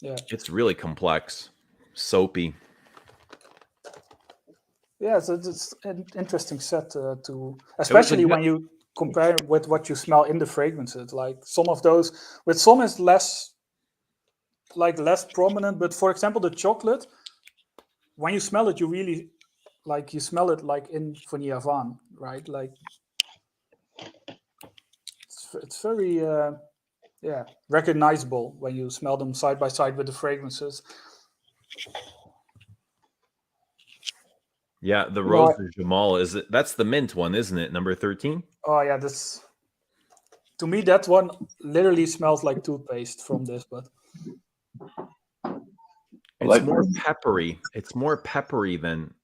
Yeah. It's really complex, soapy. Yeah, so it's an interesting set to, especially when you compare with what you smell in the fragrances. Like some of those, with some is less prominent. But for example, the chocolate, when you smell it, you really you smell it like in Vanilla Van, right? Like it's very recognizable when you smell them side by side with the fragrances. Yeah, the Rose de Jamal that's the mint one, isn't it? Number 13? Oh yeah, this to me that one literally smells like toothpaste from this, but it's more peppery. It's more peppery than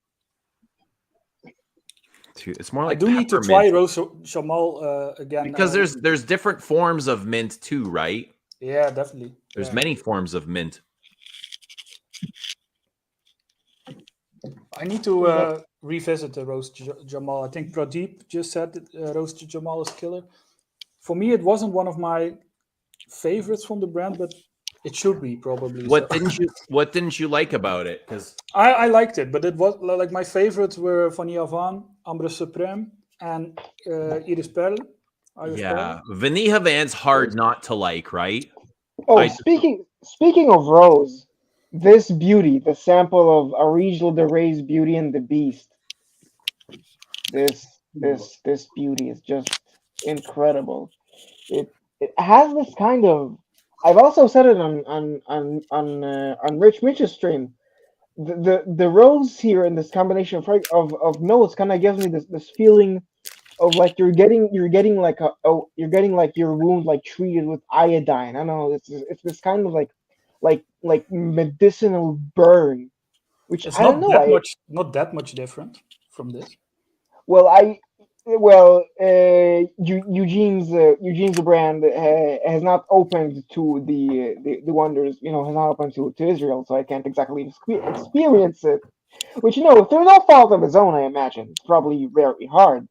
it's more like I do need to try Rose Jamal again because there's different forms of mint too, right? Yeah, definitely. There's many forms of mint. I need to revisit the Rose Jamal. I think Pradeep just said that Rose Jamal is killer. For me, it wasn't one of my favorites from the brand, but it should be probably. What didn't you like about it? Because I liked it, but it was like my favorites were Vanilla Van, Ambre Supreme, and Iris Perle. Yeah, Vanilla Van's hard not to like, right? Oh, speaking of Rose, this beauty, the sample of Ariel de Rey's Beauty and the Beast. This beauty is just incredible. It has this kind of. I've also said it on Rich Mitch's stream. The rose here in this combination of notes kind of gives me this feeling of like you're getting like your wound like treated with iodine. I don't know. It's this kind of like medicinal burn, which it's I don't know. Not that much different from this. Eugene's brand has not opened to the wonders, has not opened to Israel, so I can't exactly experience it. Which through no fault of his own, I imagine it's probably very hard.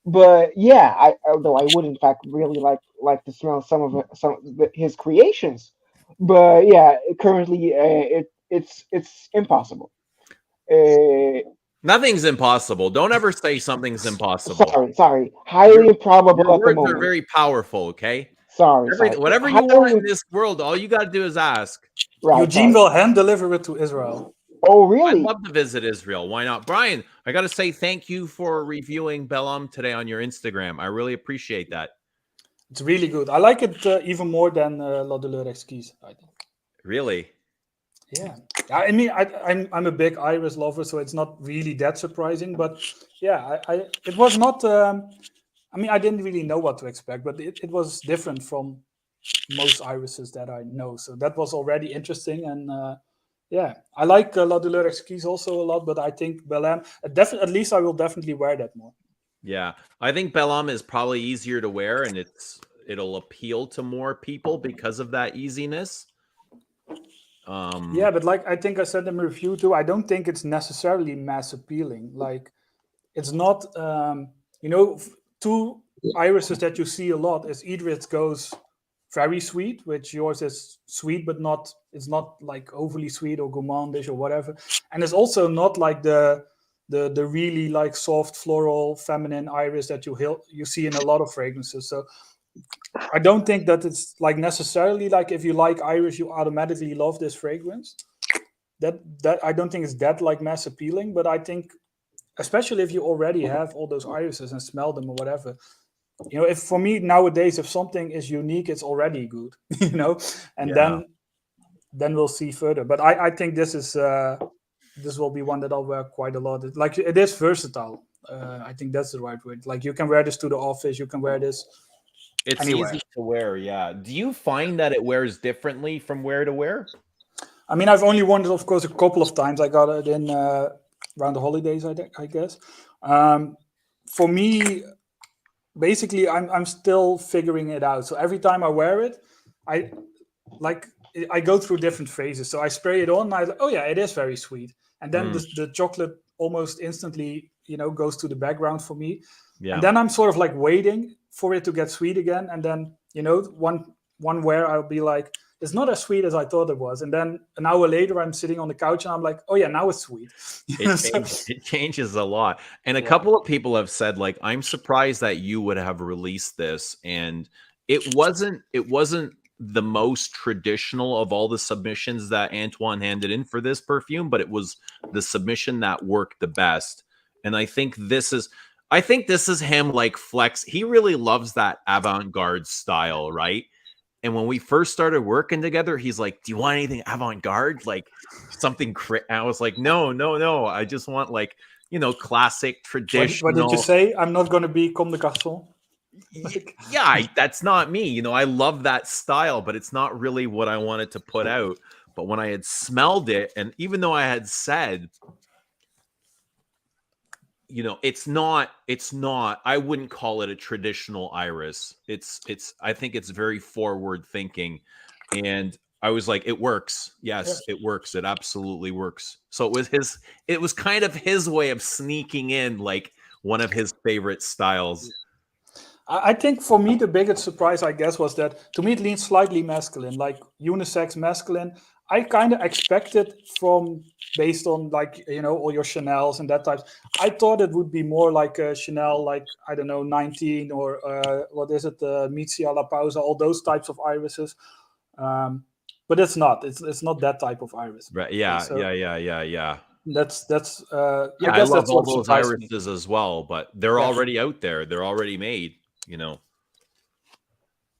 But yeah, although I would in fact really like to smell some of his creations, but yeah, currently it's impossible. Nothing's impossible. Don't ever say something's impossible. Sorry. Highly improbable Your at the words moment. are very powerful, okay? Sorry. Whatever you want in this world, all you got to do is ask. Right, Eugene will hand deliver it to Israel. Oh, really? I'd love to visit Israel. Why not? Brian, I got to say thank you for reviewing Bel today on your Instagram. I really appreciate that. It's really good. I like it even more than La Douleur Exquise, I think. Really? Yeah. I mean, I'm a big Iris lover, so it's not really that surprising. But yeah, it was not. I didn't really know what to expect, but it was different from most irises that I know. So that was already interesting, and yeah, I like La Douleur Exquise also a lot. But I think Bel at least I will definitely wear that more. Yeah, I think Bel is probably easier to wear, and it'll appeal to more people because of that easiness. Yeah, but like I think I said in the review too, I don't think it's necessarily mass appealing. Like it's not, two irises that you see a lot is either it goes very sweet, which yours is sweet, but it's not like overly sweet or gourmandish or whatever. And it's also not like the really like soft floral feminine iris that you see in a lot of fragrances. So I don't think that it's like necessarily like if you like iris, you automatically love this fragrance. That I don't think it's that like mass appealing, but I think especially if you already have all those irises and smell them or whatever, if for me nowadays, if something is unique, it's already good, and then we'll see further. But I think this will be one that I'll wear quite a lot. Like it is versatile. I think that's the right word. Like you can wear this to the office, you can wear this. It's anywhere. Easy to wear, yeah. Do you find that it wears differently from wear to wear? I mean, I've only worn it, of course, a couple of times. I got it in around the holidays, I guess. For me, basically, I'm still figuring it out. So every time I wear it, I go through different phases. So I spray it on, and oh yeah, it is very sweet. And then the chocolate almost instantly, goes to the background for me. Yeah. And then I'm sort of like waiting for it to get sweet again. And then, one wear I'll be like, it's not as sweet as I thought it was. And then an hour later, I'm sitting on the couch and I'm like, oh yeah, now it's sweet. It changes a lot. And a couple of people have said, like, I'm surprised that you would have released this. And it wasn't the most traditional of all the submissions that Antoine handed in for this perfume, but it was the submission that worked the best. And I think this is him like flex. He really loves that avant-garde style, right? And when we first started working together, he's like, do you want anything avant-garde? Like something I was like, no. I just want like, classic, traditional. What did you say? I'm not going to be comme des garçons. Yeah, that's not me. I love that style, but it's not really what I wanted to put out. But when I had smelled it, and even though I had said, it's not, I wouldn't call it a traditional iris. I think it's very forward thinking. And I was like, it works. Yes, it works. It absolutely works. So it was kind of his way of sneaking in like one of his favorite styles. I think for me, the biggest surprise, I guess, was that to me, it leans slightly masculine, like unisex masculine. I kind of expected based on like, all your Chanels and that type. I thought it would be more like a Chanel, like, I don't know, 19 or what is it? Mizia La Pausa, all those types of irises. But it's not. It's not that type of iris. Right. Yeah. So yeah. That's I guess love all those irises as well, but they're already out there. They're already made,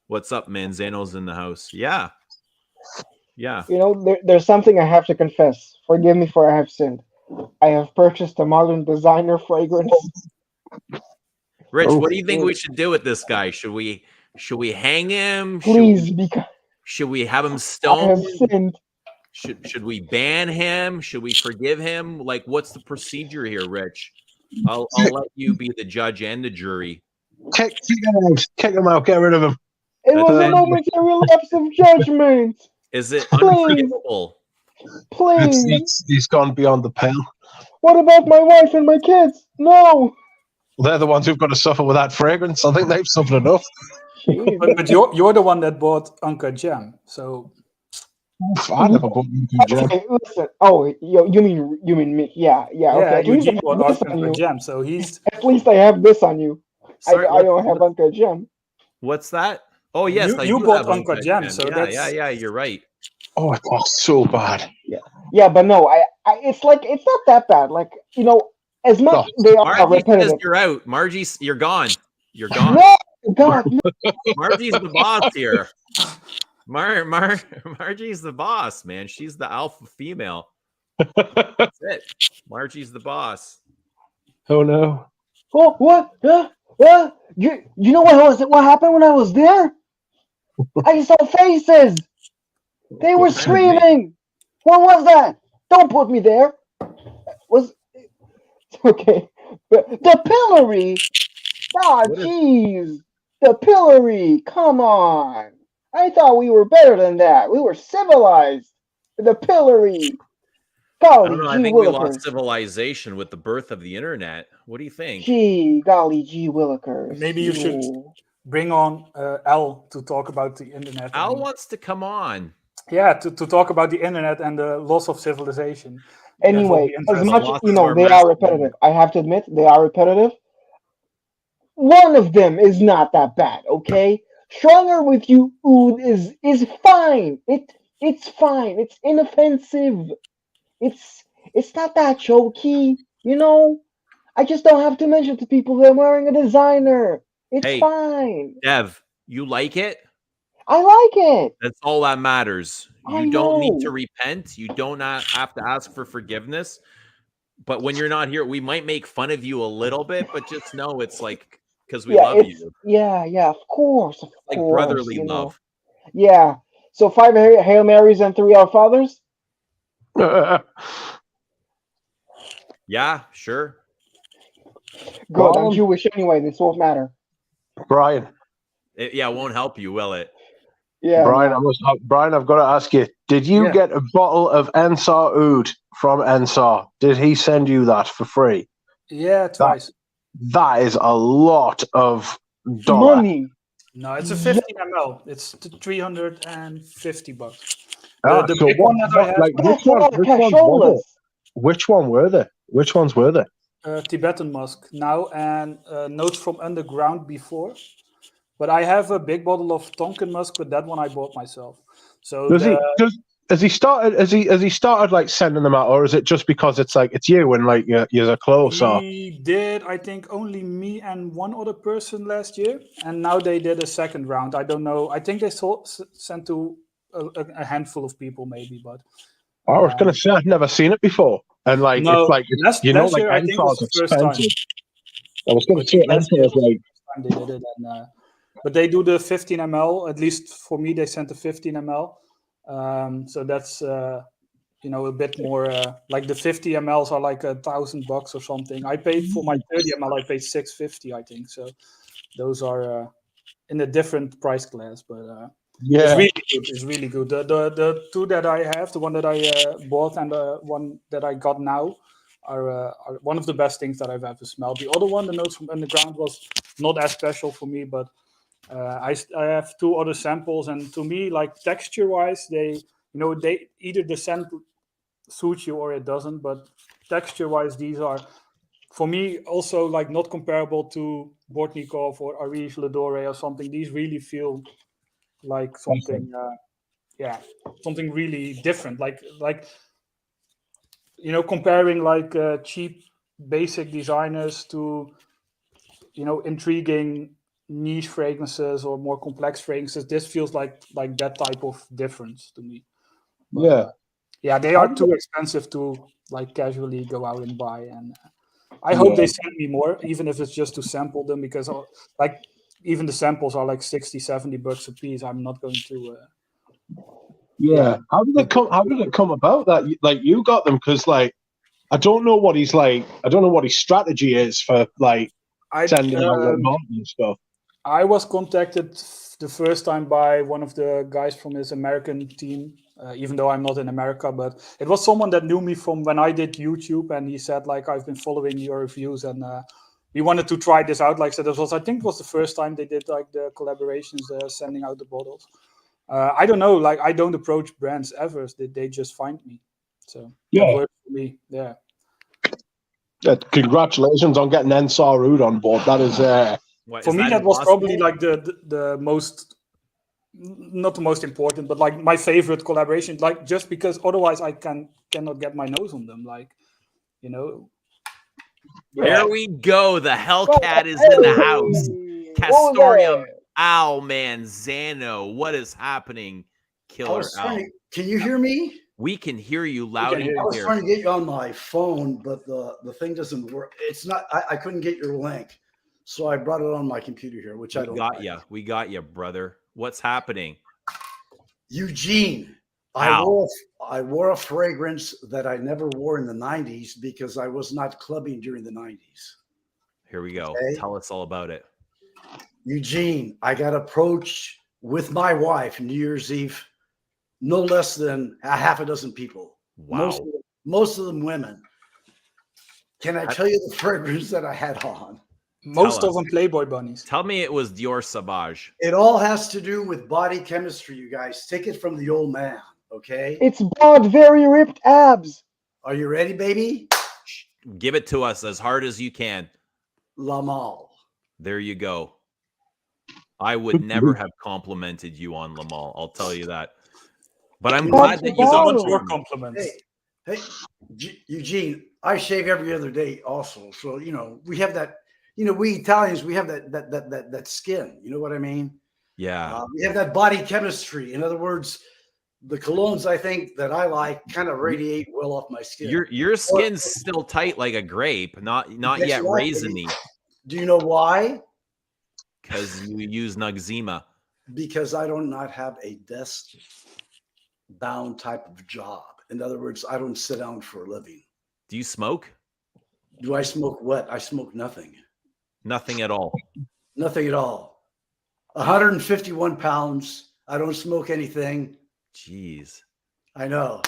What's up, Manzano's in the house? Yeah. There's something I have to confess. Forgive me for I have sinned. I have purchased a modern designer fragrance. Rich, what do you think we should do with this guy? Should we hang him? Please, should we have him stoned? I have sinned. Should we ban him? Should we forgive him? Like, what's the procedure here, Rich? I'll let you be the judge and the jury. Kick him out. Get rid of him. It was a momentary lapse of judgment. Is it unforgivable? Please. He's gone beyond the pale. What about my wife and my kids? No. Well, they're the ones who've got to suffer with that fragrance. I think they've suffered enough. But you're the one that bought Uncut Gem, so. I never bought Uncut Gem. Okay, listen. Oh, you mean me? Yeah. Okay. Eugene bought Uncut Gem, so he's. At least I have this on you. Sorry, I don't have Uncut Gem. What's that? Oh yes, you bought Uncut Gem, so yeah. You're right. Oh, it was so bad. Yeah, but no, it's not that bad. Like as much they are repetitive. Says you're out, Margie. You're gone. You're gone. No, God, no. Margie's the boss here. Margie's the boss, man. She's the alpha female. That's it. Margie's the boss. Oh no. Oh, what? You know what happened when I was there? I saw faces. They were screaming. What was that? Don't put me there. Okay. The pillory. Ah, jeez. The pillory. Come on. I thought we were better than that. We were civilized. The pillory. I don't Golly know. I gee think we lost willikers. civilization with the birth of the internet. What do you think? Golly gee willikers. Maybe you should bring on Al to talk about the internet. Al and, wants to come on. yeah, to talk about the internet and the loss of civilization. Anyway, as much Lots you of know, our they are massive repetitive. moment. I have to admit, they are repetitive. One of them is not that bad, okay? Stronger with you oud is fine. It's fine. It's inoffensive. It's not that choky, you know? I just don't have to mention to people that I'm wearing a designer. It's Hey, fine. Dev, you like it? I like it. That's all that matters. I You don't need to know. repent. You don't have to ask for forgiveness. But when you're not here, we might make fun of you a little bit, but just know it's like because we love you. Yeah, of course, Like brotherly you know. love. Yeah. So 5 Hail Marys and 3 Our Fathers? Yeah, sure. Good. I'm Well, Jewish anyway. This won't matter. Brian, It won't help you, will it? Yeah. Brian, no. Brian, I've got to ask you: did you Yeah. get a bottle of Ensar Oud from Ensar? Did he send you that for free? Yeah, twice. That is a lot of dollar. Money. No, it's a 15 ml. It's $350. Ah, The so big one that I have, like, That's a lot of casholas. Which one were they? Which ones were they? Tibetan musk now and notes from underground before. But I have a big bottle of Tonkin musk, but that one I bought myself. So Has he started like sending them out, or is it just because it's like it's you and like you're close? he did, I think, only me and one other person last year, and now they did a second round. I don't know. I think they sent to a handful of people, maybe. But I was gonna say I've never seen it before, and like no, it's like last you know, last like year I think was Ensar's the first time. expensive. I was gonna say Last year Ensar's was like. the first time they did it, and but they do the 15 ml. At least for me, they sent the 15 ml. So that's a bit more. Like the 50 mls are like $1,000 or something. I paid for my 30 ml. I paid $650, I think. So those are in a different price class, but it's really good. It's really good. The two that I have, the one that I bought and the one that I got now, are one of the best things that I've ever smelled. The other one, the notes from underground, was not as special for me, but I have two other samples, and to me, like texture-wise, they either the scent suits you or it doesn't. But texture-wise, these are, for me, also like not comparable to Bortnikov or Arish Ledore or something. These really feel like something, something really different. Like comparing like cheap, basic designers to intriguing niche fragrances or more complex fragrances. This feels like that type of difference to me. But, they are too expensive to like casually go out and buy, and I hope they send me more, even if it's just to sample them, because like even the samples are like $60-$70 a piece. I'm not going to How did it come about that like you got them? Because like I don't know what his strategy is for like sending out like bottles and stuff. I was contacted the first time by one of the guys from his American team, even though I'm not in America, but it was someone that knew me from when I did YouTube, and he said like, I've been following your reviews, and we wanted to try this out. Like, so I think it was the first time they did like the collaborations, sending out the bottles. I don't know, like I don't approach brands ever. They just find me, so that worked for me. Yeah. Congratulations on getting Ensar Oud on board. That is for me, that was probably like the most, not the most important, but like my favorite collaboration. Like just because otherwise I cannot get my nose on them. Like, There we go. The Hellcat is in the house. Castorium Al Manzano. What is happening, Killer Al? Can you hear me? We can hear you loud and clear. I was trying to get you on my phone, but the thing doesn't work. It's not. I couldn't get your link, so I brought it on my computer here, which I don't. We got you, brother. What's happening? Eugene, I wore a fragrance that I never wore in the 90s because I was not clubbing during the 90s. Here we go. Okay. Tell us all about it. Eugene, I got approached with my wife New Year's Eve, no less than a half a dozen people. Wow. Most of them women. Can I tell you the fragrance that I had on? Most Tell of them Playboy bunnies. Tell me it was Dior Sauvage. It all has to do with body chemistry, you guys. Take it from the old man, okay? It's broad, very ripped abs. Are you ready, baby? Give it to us as hard as you can. La Malle. There you go. I would never have complimented you on Lamal. I'll tell you that. But I'm glad that you I got want one. your compliments. Hey, Eugene, I shave every other day also. So, we have that, we Italians, we have that skin. You know what I mean? Yeah. We have that body chemistry. In other words, the colognes I think that I like kind of radiate well off my skin. Your skin's still tight like a grape, not yet raisiny. Do you know why? Because you use Noxzema. Because I do not have a desk-bound type of job. In other words, I don't sit down for a living. Do you smoke? Do I smoke what? I smoke nothing. Nothing at all. Nothing at all. 151 pounds. I don't smoke anything. Jeez. I know.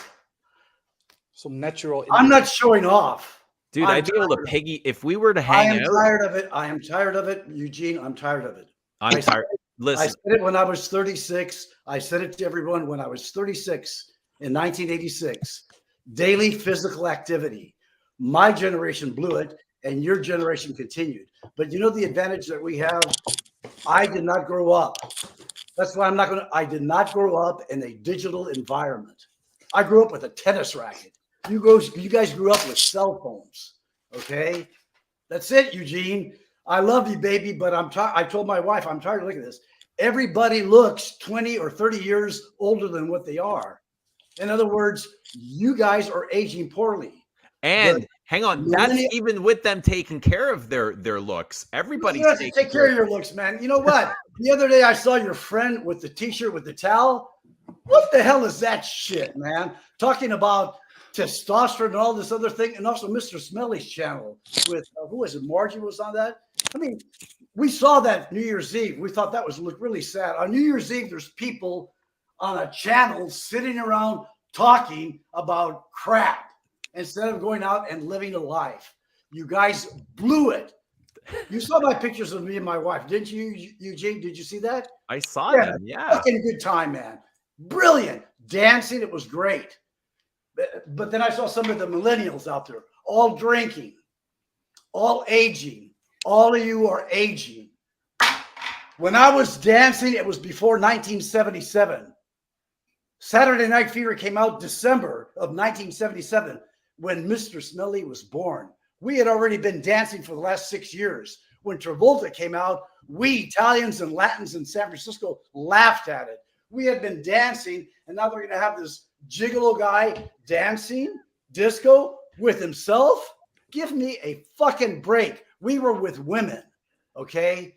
Some natural. I'm not showing off. Dude, I'd be able to piggy if we were to hang out. I am tired of it. I am tired of it, Eugene. I'm tired of it. I'm tired. Listen. I said it when I was 36. I said it to everyone when I was 36 in 1986. Daily physical activity. My generation blew it, and your generation continued. But you know the advantage that we have? I did not grow up. That's why I did not grow up in a digital environment. I grew up with a tennis racket. You guys grew up with cell phones, okay? That's it, Eugene. I love you, baby, but I told my wife, I'm tired of looking at this. Everybody looks 20 or 30 years older than what they are. In other words, you guys are aging poorly. And hang on, that's even with them taking care of their looks. Everybody's taking take care of your looks, man. You know what? The other day I saw your friend with the t-shirt with the towel. What the hell is that shit, man? Talking about testosterone and all this other thing, and also Mr. Smelly's channel with who was it? Margie was on that. I mean, we saw that New Year's Eve. We thought that was really sad. On New Year's Eve, there's people on a channel sitting around talking about crap instead of going out and living a life. You guys blew it. You saw my pictures of me and my wife, didn't you, Eugene? Did you see that? I saw them. Yeah. Fucking good time, man. Brilliant. Dancing. It was great. But then I saw some of the millennials out there, all drinking, all aging. All of you are aging. When I was dancing, it was before 1977. Saturday Night Fever came out December of 1977 when Mr. Smelly was born. We had already been dancing for the last 6 years. When Travolta came out, we Italians and Latins in San Francisco laughed at it. We had been dancing, and now they're going to have this gigolo guy dancing disco with himself. Give me a fucking break. We were with women, okay?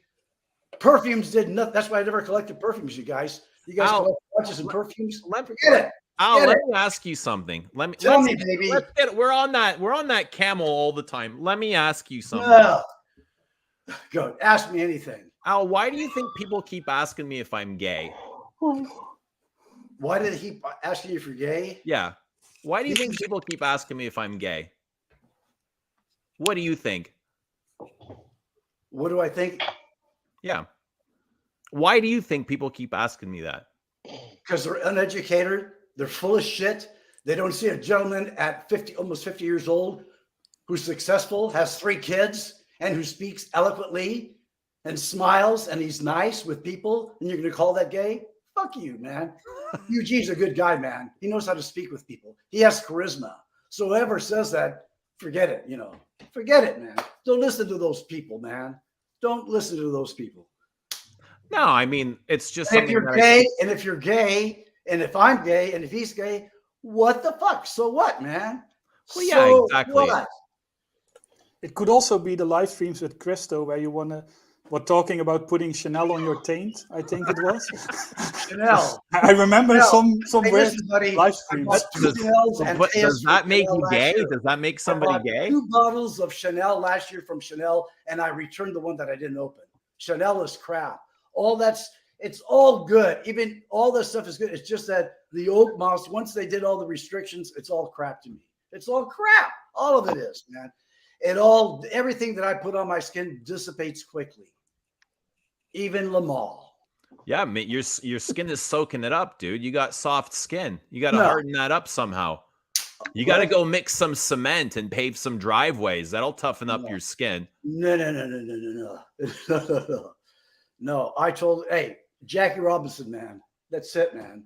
Perfumes did nothing. That's why I never collected perfumes, you guys. You guys collect watches and perfumes. Forget it. Let me ask you something. Tell me, baby. We're on that camel all the time. Let me ask you something. Go. Ask me anything. Al, why do you think people keep asking me if I'm gay? Why did he keep asking you if you're gay? Yeah. Why do you think people keep asking me if I'm gay? What do you think? What do I think? Yeah. Why do you think people keep asking me that? Because they're uneducated. They're full of shit. They don't see a gentleman at 50, almost 50 years old, who's successful, has 3 kids, and who speaks eloquently and smiles, and he's nice with people, and you're going to call that gay? Fuck you, man. Eugene's a good guy, man. He knows how to speak with people. He has charisma. So whoever says that, forget it, Forget it, man. Don't listen to those people, man. Don't listen to those people. No, I mean, it's just if you're gay, and if you're gay, and if I'm gay, and if he's gay, what the fuck? So what, man? Well, yeah, exactly. What? It could also be the live streams with Christo where you were talking about putting Chanel on your taint, I think it was. Chanel. I remember some weird buddy, live streams. Does that make you gay? Does that make somebody gay? 2 bottles of Chanel last year from Chanel, and I returned the one that I didn't open. Chanel is crap. It's all good. Even all this stuff is good. It's just that the oak moss, once they did all the restrictions, it's all crap to me. It's all crap. All of it is, man. Everything that I put on my skin dissipates quickly. Even Lamal. Yeah, mate, your skin is soaking it up, dude. You got soft skin. You got to harden that up somehow. You got to go mix some cement and pave some driveways. That'll toughen up your skin. No. No, I told, hey, Jackie Robinson, man. That's it, man.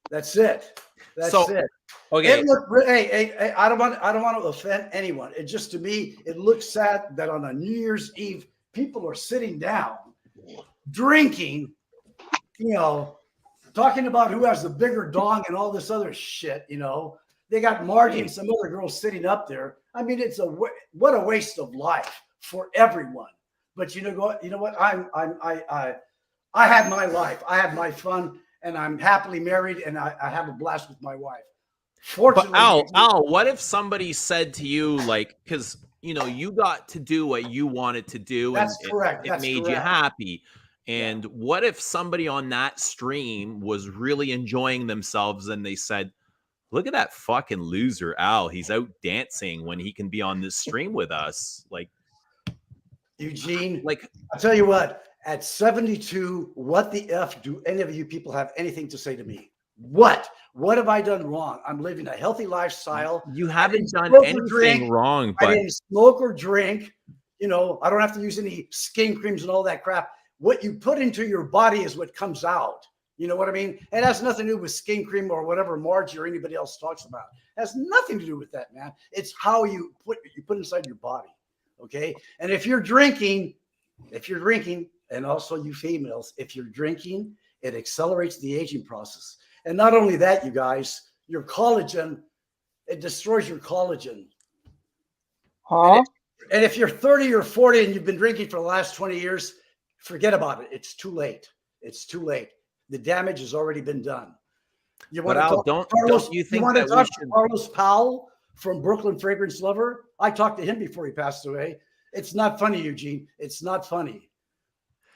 That's it. That's it. Okay. Hey, I don't want to offend anyone. It just, to me, it looks sad that on a New Year's Eve, people are sitting down, drinking, talking about who has the bigger dong and all this other shit, They got Marty and some other girls sitting up there. I mean, what a waste of life for everyone. But you know what? I had my life. I had my fun, and I'm happily married, and I have a blast with my wife. Fortunately, but Al, what if somebody said to you, like, because you got to do what you wanted to do, that's and correct. It made you happy. And what if somebody on that stream was really enjoying themselves and they said, look at that fucking loser, Al. He's out dancing when he can be on this stream with us. Like, Eugene, I'll tell you what, at 72, what the F do any of you people have anything to say to me? What have I done wrong? I'm living a healthy lifestyle. You haven't done anything wrong, but I didn't smoke or drink. I don't have to use any skin creams and all that crap. What you put into your body is what comes out. You know what I mean? It has nothing to do with skin cream or whatever Margie or anybody else talks about. It has nothing to do with that, man. It's how you put inside your body. Okay. And if you're drinking, and also you females, if you're drinking, it accelerates the aging process. And not only that, you guys, your collagen, it destroys your collagen. Huh? And if you're 30 or 40 and you've been drinking for the last 20 years, forget about it. It's too late. It's too late. The damage has already been done. You want to talk don't you think you that to talk to Carlos Powell from Brooklyn Fragrance Lover? I talked to him before he passed away. It's not funny, Eugene. It's not funny.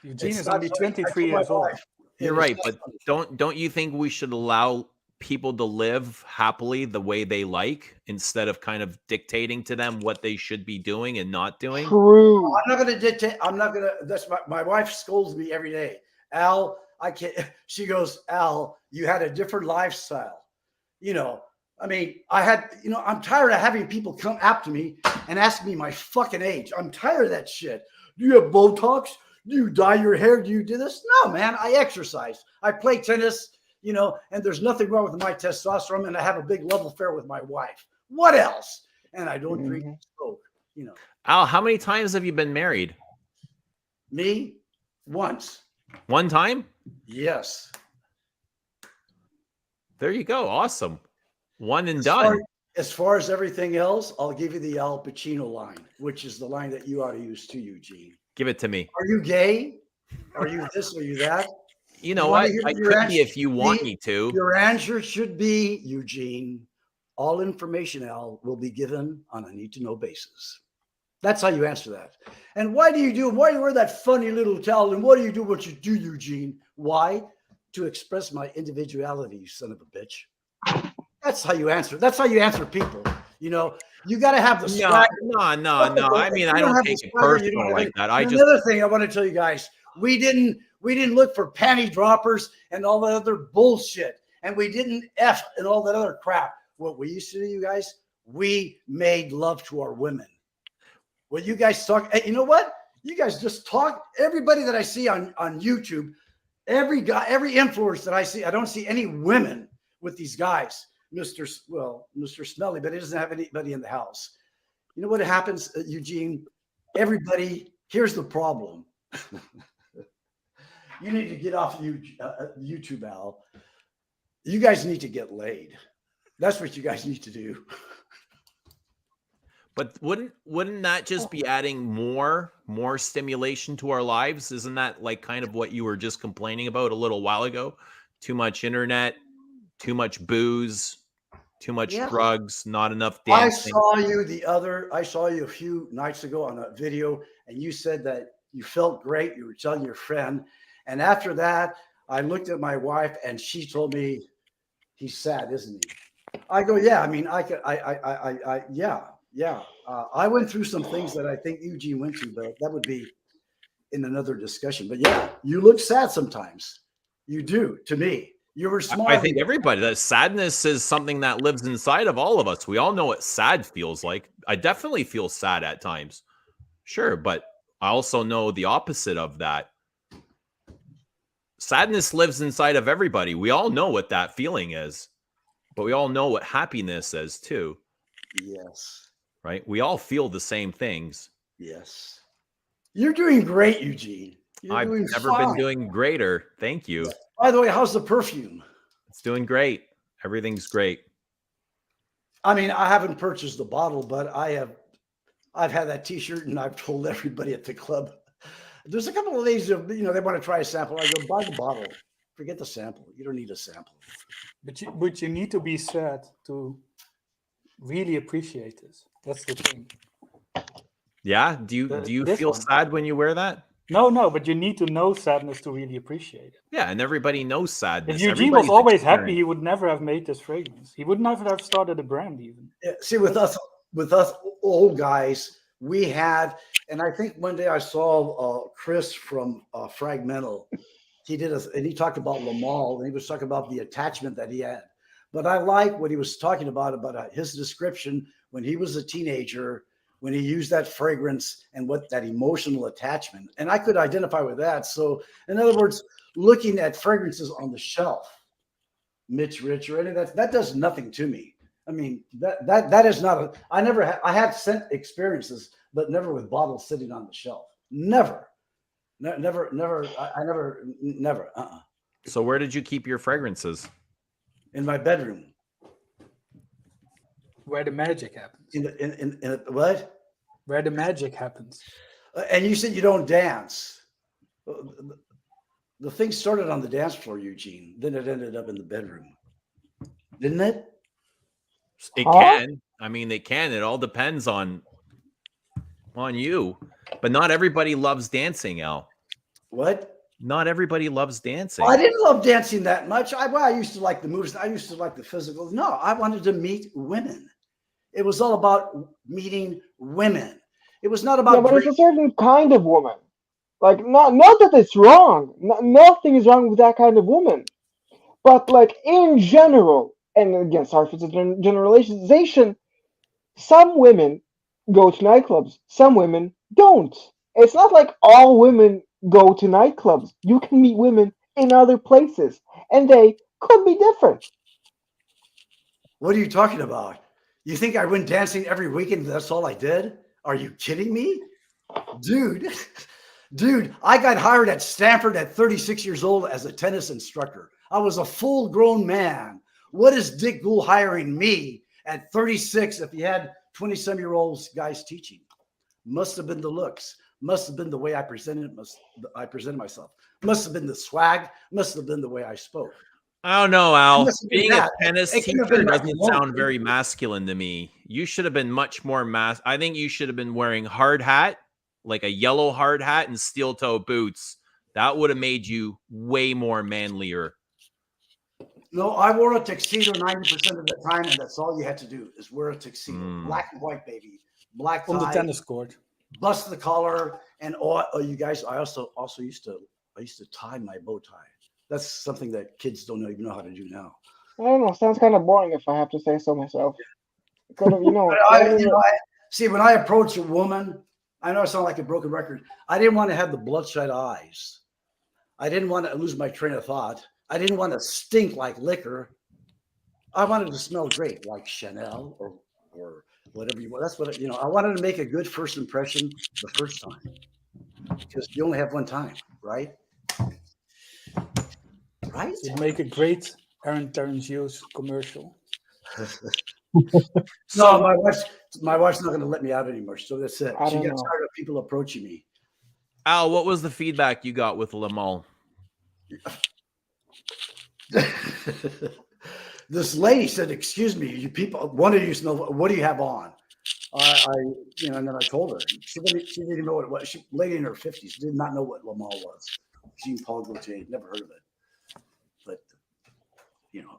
Eugene is only 23 years old. You're right, but don't you think we should allow people to live happily the way they like instead of kind of dictating to them what they should be doing and not doing? True. I'm not going to dictate. I'm not going to. That's my wife scolds me every day. Al, I can't. She goes, Al, you had a different lifestyle. I mean, I'm tired of having people come up to me and ask me my fucking age. I'm tired of that shit. Do you have Botox? Do you dye your hair? Do you do this? No, man. I exercise. I play tennis, and there's nothing wrong with my testosterone, and I have a big love affair with my wife. What else? And I don't drink and smoke, Al, how many times have you been married? Me? Once. One time? Yes. There you go. Awesome. One and done. As far as everything else, I'll give you the Al Pacino line, which is the line that you ought to use too, Eugene. Give it to me. Are you gay? Are you this? Are you that? You know what? I could be if you want me to. Your answer should be, Eugene, all information, Al, will be given on a need-to-know basis. That's how you answer that. And why do you wear that funny little towel? And why do you do what you do, Eugene? Why? To express my individuality, you son of a bitch. That's how you answer. That's how you answer people. You got to have the swag. No. I mean, I don't take it personal like that. Another thing I want to tell you guys, we didn't look for panty droppers and all that other bullshit. And we didn't F and all that other crap. What we used to do, you guys, we made love to our women. Well, you guys talk, you know what? You guys just talk. Everybody that I see on YouTube, every influencer that I see, I don't see any women with these guys. Mr. Smelly, but he doesn't have anybody in the house. You know what happens, Eugene? Here's the problem. You need to get off YouTube, Al. You guys need to get laid. That's what you guys need to do. But wouldn't that just be adding more stimulation to our lives? Isn't that like kind of what you were just complaining about a little while ago? Too much internet, too much booze, too much drugs, not enough dancing. I saw you a few nights ago on a video, and you said that You felt great. You were telling your friend. And after that, I looked at my wife and she told me, he's sad, isn't he? I go, yeah. I mean, yeah. I went through some things that I think Eugene went through, but that would be in another discussion. But yeah, you look sad sometimes. You do, to me. You were smart. I think everybody, that sadness is something that lives inside of all of us. We all know what sad feels like. I definitely feel sad at times. Sure, but I also know the opposite of that. Sadness lives inside of everybody. We all know what that feeling is, but we all know what happiness is too. Yes. Right? We all feel the same things. Yes. You're doing great, Eugene. I've never been doing greater. Thank you. By the way, how's the perfume? It's doing great. Everything's great. I mean, I haven't purchased the bottle, but I've had that T-shirt, and I've told everybody at the club. There's a couple of ladies who, they want to try a sample. I go, buy the bottle. Forget the sample. You don't need a sample. But you need to be sad to really appreciate this. That's the thing. Yeah. Do you feel sad when you wear that? No, but you need to know sadness to really appreciate it. Yeah, and everybody knows sadness. If Eugene was always happy, he would never have made this fragrance. He would never have started a brand even. Yeah, see, with us old guys, we had, and I think one day I saw Chris from Fragmental. He did and he talked about Lamal, and he was talking about the attachment that he had. But I like what he was talking about his description when he was a teenager, when he used that fragrance and what that emotional attachment. And I could identify with that. So in other words, looking at fragrances on the shelf, Mitch Rich or any of that does nothing to me. I mean, that is not I had scent experiences, but never with bottles sitting on the shelf. Never. So where did you keep your fragrances? In my bedroom. Where the magic happens. In what? Where the magic happens. And you said you don't dance. The thing started on the dance floor, Eugene. Then it ended up in the bedroom. Didn't it? It can. I mean, it can. It all depends on you. But not everybody loves dancing, Al. What? Not everybody loves dancing. I didn't love dancing that much. I used to like the moves. I used to like the physical. No, I wanted to meet women. It was all about meeting women. It was not about. Yeah, but it's a certain kind of woman. Like, not that it's wrong. Nothing is wrong with that kind of woman. But like in general, and again, sorry for the generalization, some women go to nightclubs. Some women don't. It's not like all women go to nightclubs. You can meet women in other places, and they could be different. What are you talking about? You think I went dancing every weekend? That's all I did? Are you kidding me? Dude, I got hired at Stanford at 36 years old as a tennis instructor. I was a full grown man. What is Dick Gould hiring me at 36 if he had 20-some-year-olds guys teaching? Must have been the looks. Must have been the way I presented myself. Must have been the swag. Must have been the way I spoke. I don't know, Al. Being a tennis teacher doesn't sound very masculine to me. You should have been much more I think you should have been wearing hard hat, like a yellow hard hat and steel toe boots. That would have made you way more manlier. No, I wore a tuxedo 90% of the time, and that's all you had to do is wear a tuxedo. Black and white, baby. Black tie. On the tennis court. Bust the collar, and you guys, I also used to tie my bow tie. That's something that kids don't even know how to do now. I don't know. Sounds kind of boring if I have to say so myself. Kind of, See, when I approach a woman, I know I sound like a broken record. I didn't want to have the bloodshot eyes. I didn't want to lose my train of thought. I didn't want to stink like liquor. I wanted to smell great, like Chanel or whatever you want. That's what I wanted to make a good first impression the first time, because you only have one time, right? Right? You'd make a great Aaron Terrence Hughes commercial. No, my wife's not going to let me out anymore. So that's it. She gets tired of people approaching me. Al, what was the feedback you got with Lamal? This lady said, "Excuse me, you people. One of you know what do you have on?" and then I told her. She didn't even know what it was. She, lady in her 50s, did not know what Le Male was. Jean Paul Gaultier, never heard of it. But,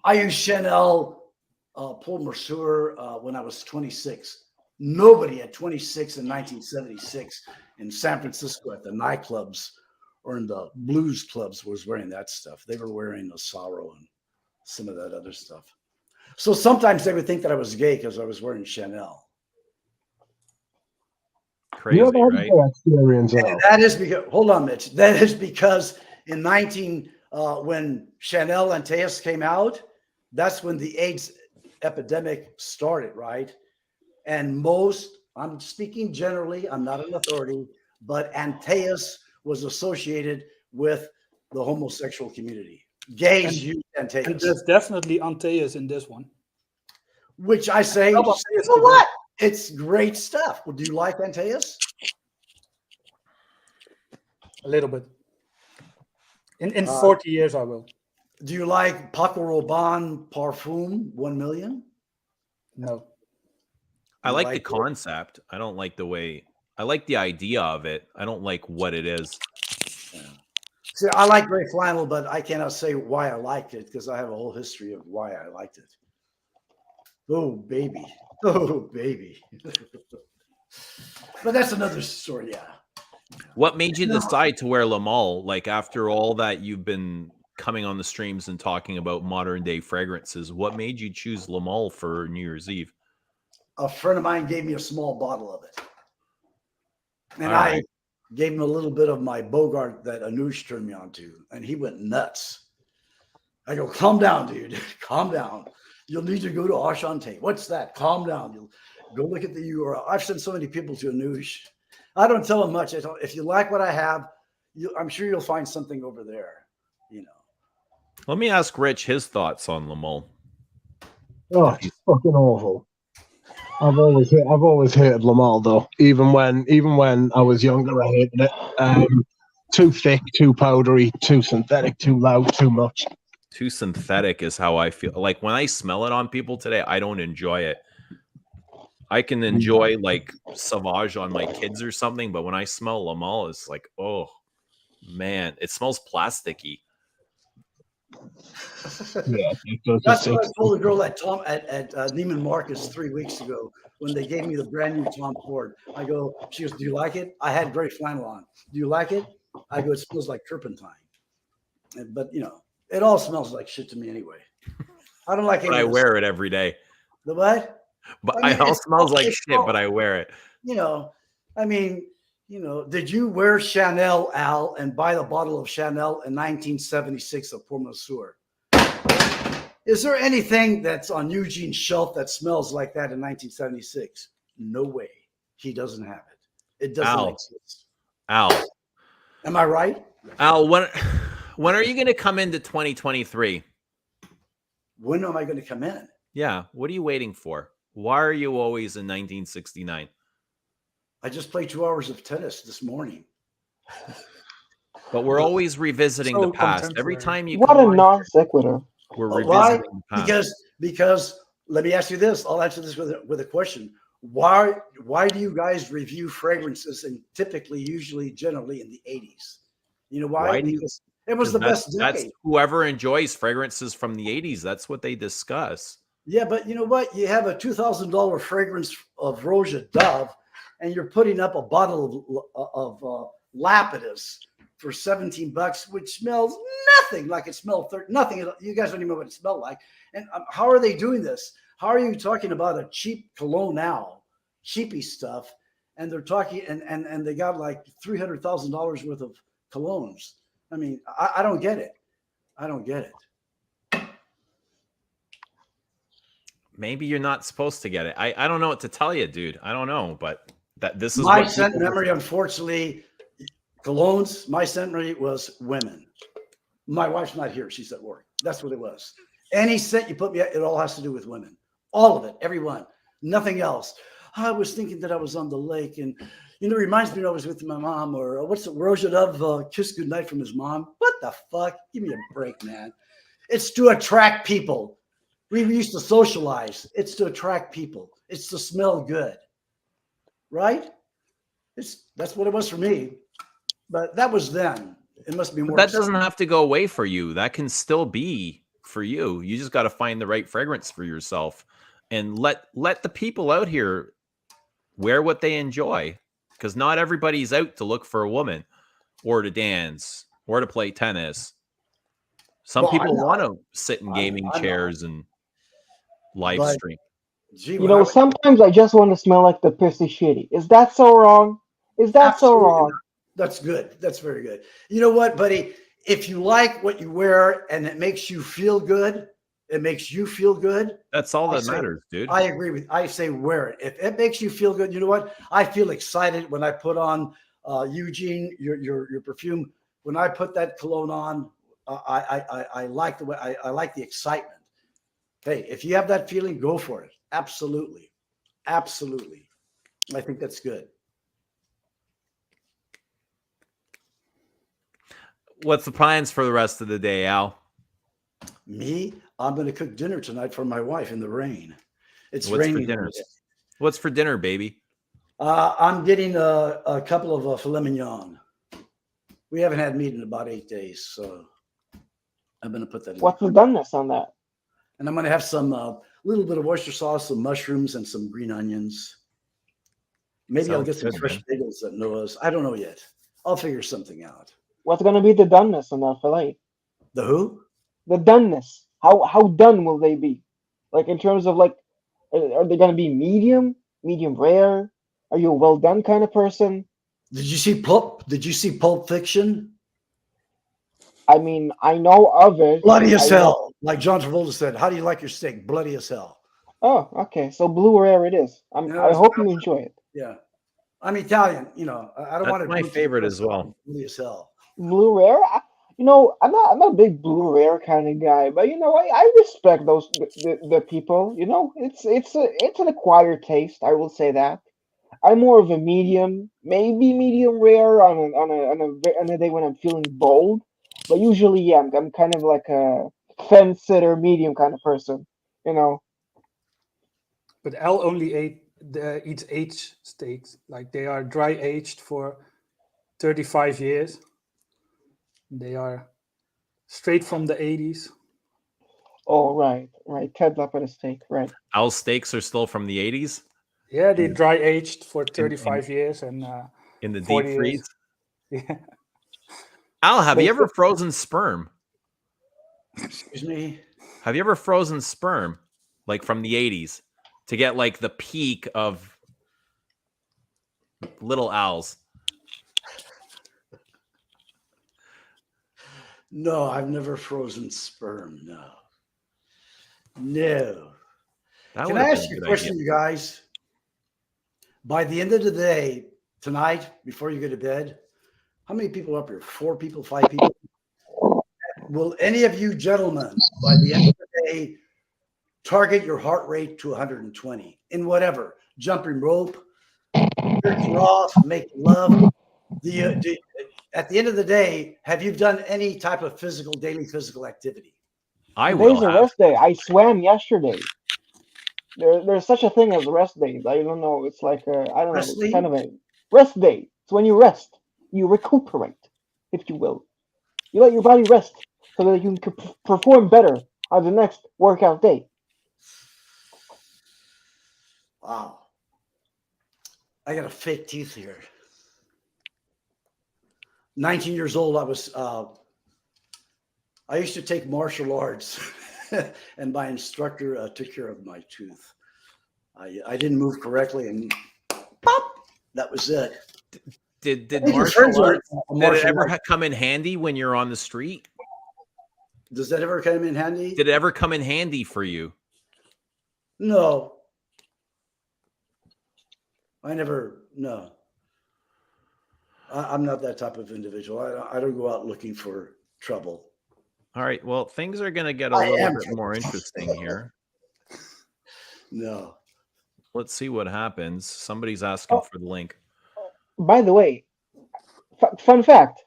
I used Chanel Paul Mercier when I was 26. Nobody at 26 in 1976 in San Francisco at the nightclubs or in the blues clubs was wearing that stuff. They were wearing the Sorrow and some of that other stuff. So sometimes they would think that I was gay because I was wearing Chanel. Crazy, right? Experience And that is because, hold on, Mitch. That is because in when Chanel and Antaeus came out, that's when the AIDS epidemic started, right? And I'm speaking generally, I'm not an authority, but Antaeus was associated with the homosexual community. Gays use Antaeus. And there's definitely Antaeus in this one. Which I say, you know what? It's great stuff. Well, do you like Antaeus? A little bit. In 40 years, I will. Do you like Paco Rabanne Perfume 1 million? No. I like the concept. I don't like the way. I like the idea of it. I don't like what it is. Yeah. See, I like gray flannel, but I cannot say why I liked it because I have a whole history of why I liked it. Oh, baby. Oh, baby. But that's another story, yeah. What made you decide to wear Le Male? Like, after all that you've been coming on the streams and talking about modern day fragrances, what made you choose Le Male for New Year's Eve? A friend of mine gave me a small bottle of it. And I gave him a little bit of my Bogart that Anush turned me on to, and he went nuts. I go, calm down, dude. Calm down. You'll need to go to Ashante. What's that? Calm down. You'll go look at the URL. I've sent so many people to Anush. I don't tell them much. I tell, if you like what I have, I'm sure you'll find something over there. Let me ask Rich his thoughts on Le Male. Oh, it's fucking awful. I've always hated Le Male though. Even when I was younger, I hated it. Too thick, too powdery, too synthetic, too loud, too much. Too synthetic is how I feel. Like, when I smell it on people today, I don't enjoy it. I can enjoy like Sauvage on my kids or something, but when I smell Le Male, it's like, oh man, it smells plasticky. Yeah, it does. That's what I told the girl at Neiman Marcus 3 weeks ago when they gave me the brand new Tom Ford. I go, she goes, do you like it? I had gray flannel on. Do you like it? I go, it smells like turpentine. But it all smells like shit to me anyway. I don't like it. But I wear it every day. The what? But it all smells like shit, but I wear it. Did you wear Chanel, Al, and buy the bottle of Chanel in 1976 of Pour Monsieur? Is there anything that's on Eugene's shelf that smells like that in 1976? No way. He doesn't have it. It doesn't exist. Al. Am I right? Al, when are you going to come into 2023? When am I going to come in? Yeah. What are you waiting for? Why are you always in 1969? I just played 2 hours of tennis this morning. But we're always revisiting the past. Every time you What a non sequitur. We're revisiting the past. Because let me ask you this. I'll answer this with a question. Why do you guys review fragrances and usually generally in the 80s? You know why? Because it was the best decade. That's whoever enjoys fragrances from the 80s. That's what they discuss. Yeah, but you know what? You have a $2,000 fragrance of Roja Dove, and you're putting up a bottle of Lapidus for $17, which smells nothing like it smelled. Nothing. You guys don't even know what it smelled like. And how are they doing this? How are you talking about a cheap cologne now, cheapy stuff, and they're talking and they got like $300,000 worth of colognes? I mean, I don't get it. I don't get it. Maybe you're not supposed to get it. I don't know what to tell you, dude. I don't know, but this is my scent memory. Unfortunately, colognes. My scent memory was women. My wife's not here; she's at work. That's what it was. Any scent you put me at, it all has to do with women. All of it, everyone, nothing else. I was thinking that I was on the lake, and it reminds me when I was with my mom, or what's the Roja Dove kiss goodnight from his mom. What the fuck? Give me a break, man. It's to attract people. We used to socialize. It's to attract people. It's to smell good. right? That's what it was for me. But that was then. It must be more. But that doesn't have to go away for you. That can still be for you. You just got to find the right fragrance for yourself, and let the people out here wear what they enjoy. Because not everybody's out to look for a woman, or to dance, or to play tennis. Some people want to sit in gaming chairs and live stream. Gee, You know, sometimes I just want to smell like the pissy shitty. Is that so wrong? Is that so wrong? not. That's good. That's very good. You know what, buddy? If you like what you wear and it makes you feel good, it makes you feel good. That's all that matters, dude. I agree with. I say wear it. If it makes you feel good, you know what? I feel excited when I put on Eugene, your perfume. When I put that cologne on, I like the way I like the excitement. Hey, if you have that feeling, go for it. Absolutely, absolutely. I think that's good. What's the plans for the rest of the day, Al? Me, I'm going to cook dinner tonight for my wife in the rain. It's What's raining. for dinner? What's for dinner, baby? I'm getting a couple of filet mignon. We haven't had meat in about 8 days, so I'm going to put that in. What's the doneness on that? And I'm going to have some little bit of oyster sauce, some mushrooms, and some green onions. Maybe I'll get some fresh bagels at Noah's. I don't know yet. I'll figure something out. What's going to be the doneness on that filet? The who? The doneness. How done will they be? Like in terms of like, are they going to be medium rare? Are you a well done kind of person? Did you see Pulp Fiction? I mean, I know of it. Bloody as hell. Like John Travolta said, how do you like your steak? Bloody as hell. Oh, okay. So blue rare it is. I hope you enjoy it. Yeah. I'm Italian, you know. I don't want to. That's my favorite as well. Bloody as hell. Blue rare? I'm not a big blue rare kind of guy, but I respect those the people. It's an acquired taste. I will say that. I'm more of a medium, maybe medium rare on a day when I'm feeling bold. But usually, yeah, I'm kind of like a fence sitter, medium kind of person. But Al only eats aged steaks. Like they are dry aged for 35 years. They are straight from the 80s. Oh, right. Ted up at a steak, right. Al's steaks are still from the 80s? Yeah, they dry aged for 35 years and in the deep freeze. Yeah. Al, have you ever frozen sperm? Excuse me? Have you ever frozen sperm, like from the 80s, to get like the peak of little Al's? No, I've never frozen sperm. No. Can I ask you a question, you guys? By the end of the day, tonight, before you go to bed, how many people are up here? 4 people, 5 people? Will any of you gentlemen, by the end of the day, target your heart rate to 120 in whatever? Jumping rope, jerking off, making love? At the end of the day, have you done any type of daily physical activity? Today's a rest day. I swam yesterday. There's such a thing as rest days. I don't know. It's like I don't know. It's kind of a rest day. It's when you rest, you recuperate, if you will. You let your body rest so that you can perform better on the next workout day. Wow. I got a fake teeth here. 19 years old, I used to take martial arts, and my instructor took care of my tooth. I didn't move correctly, and pop, that was it. Did martial arts ever come in handy when you're on the street? Does that ever come in handy? Did it ever come in handy for you? No. No. I'm not that type of individual. I don't go out looking for trouble. All right. Well, things are going to get a little bit more interesting here. No. Let's see what happens. Somebody's asking for the link. By the way, fun fact,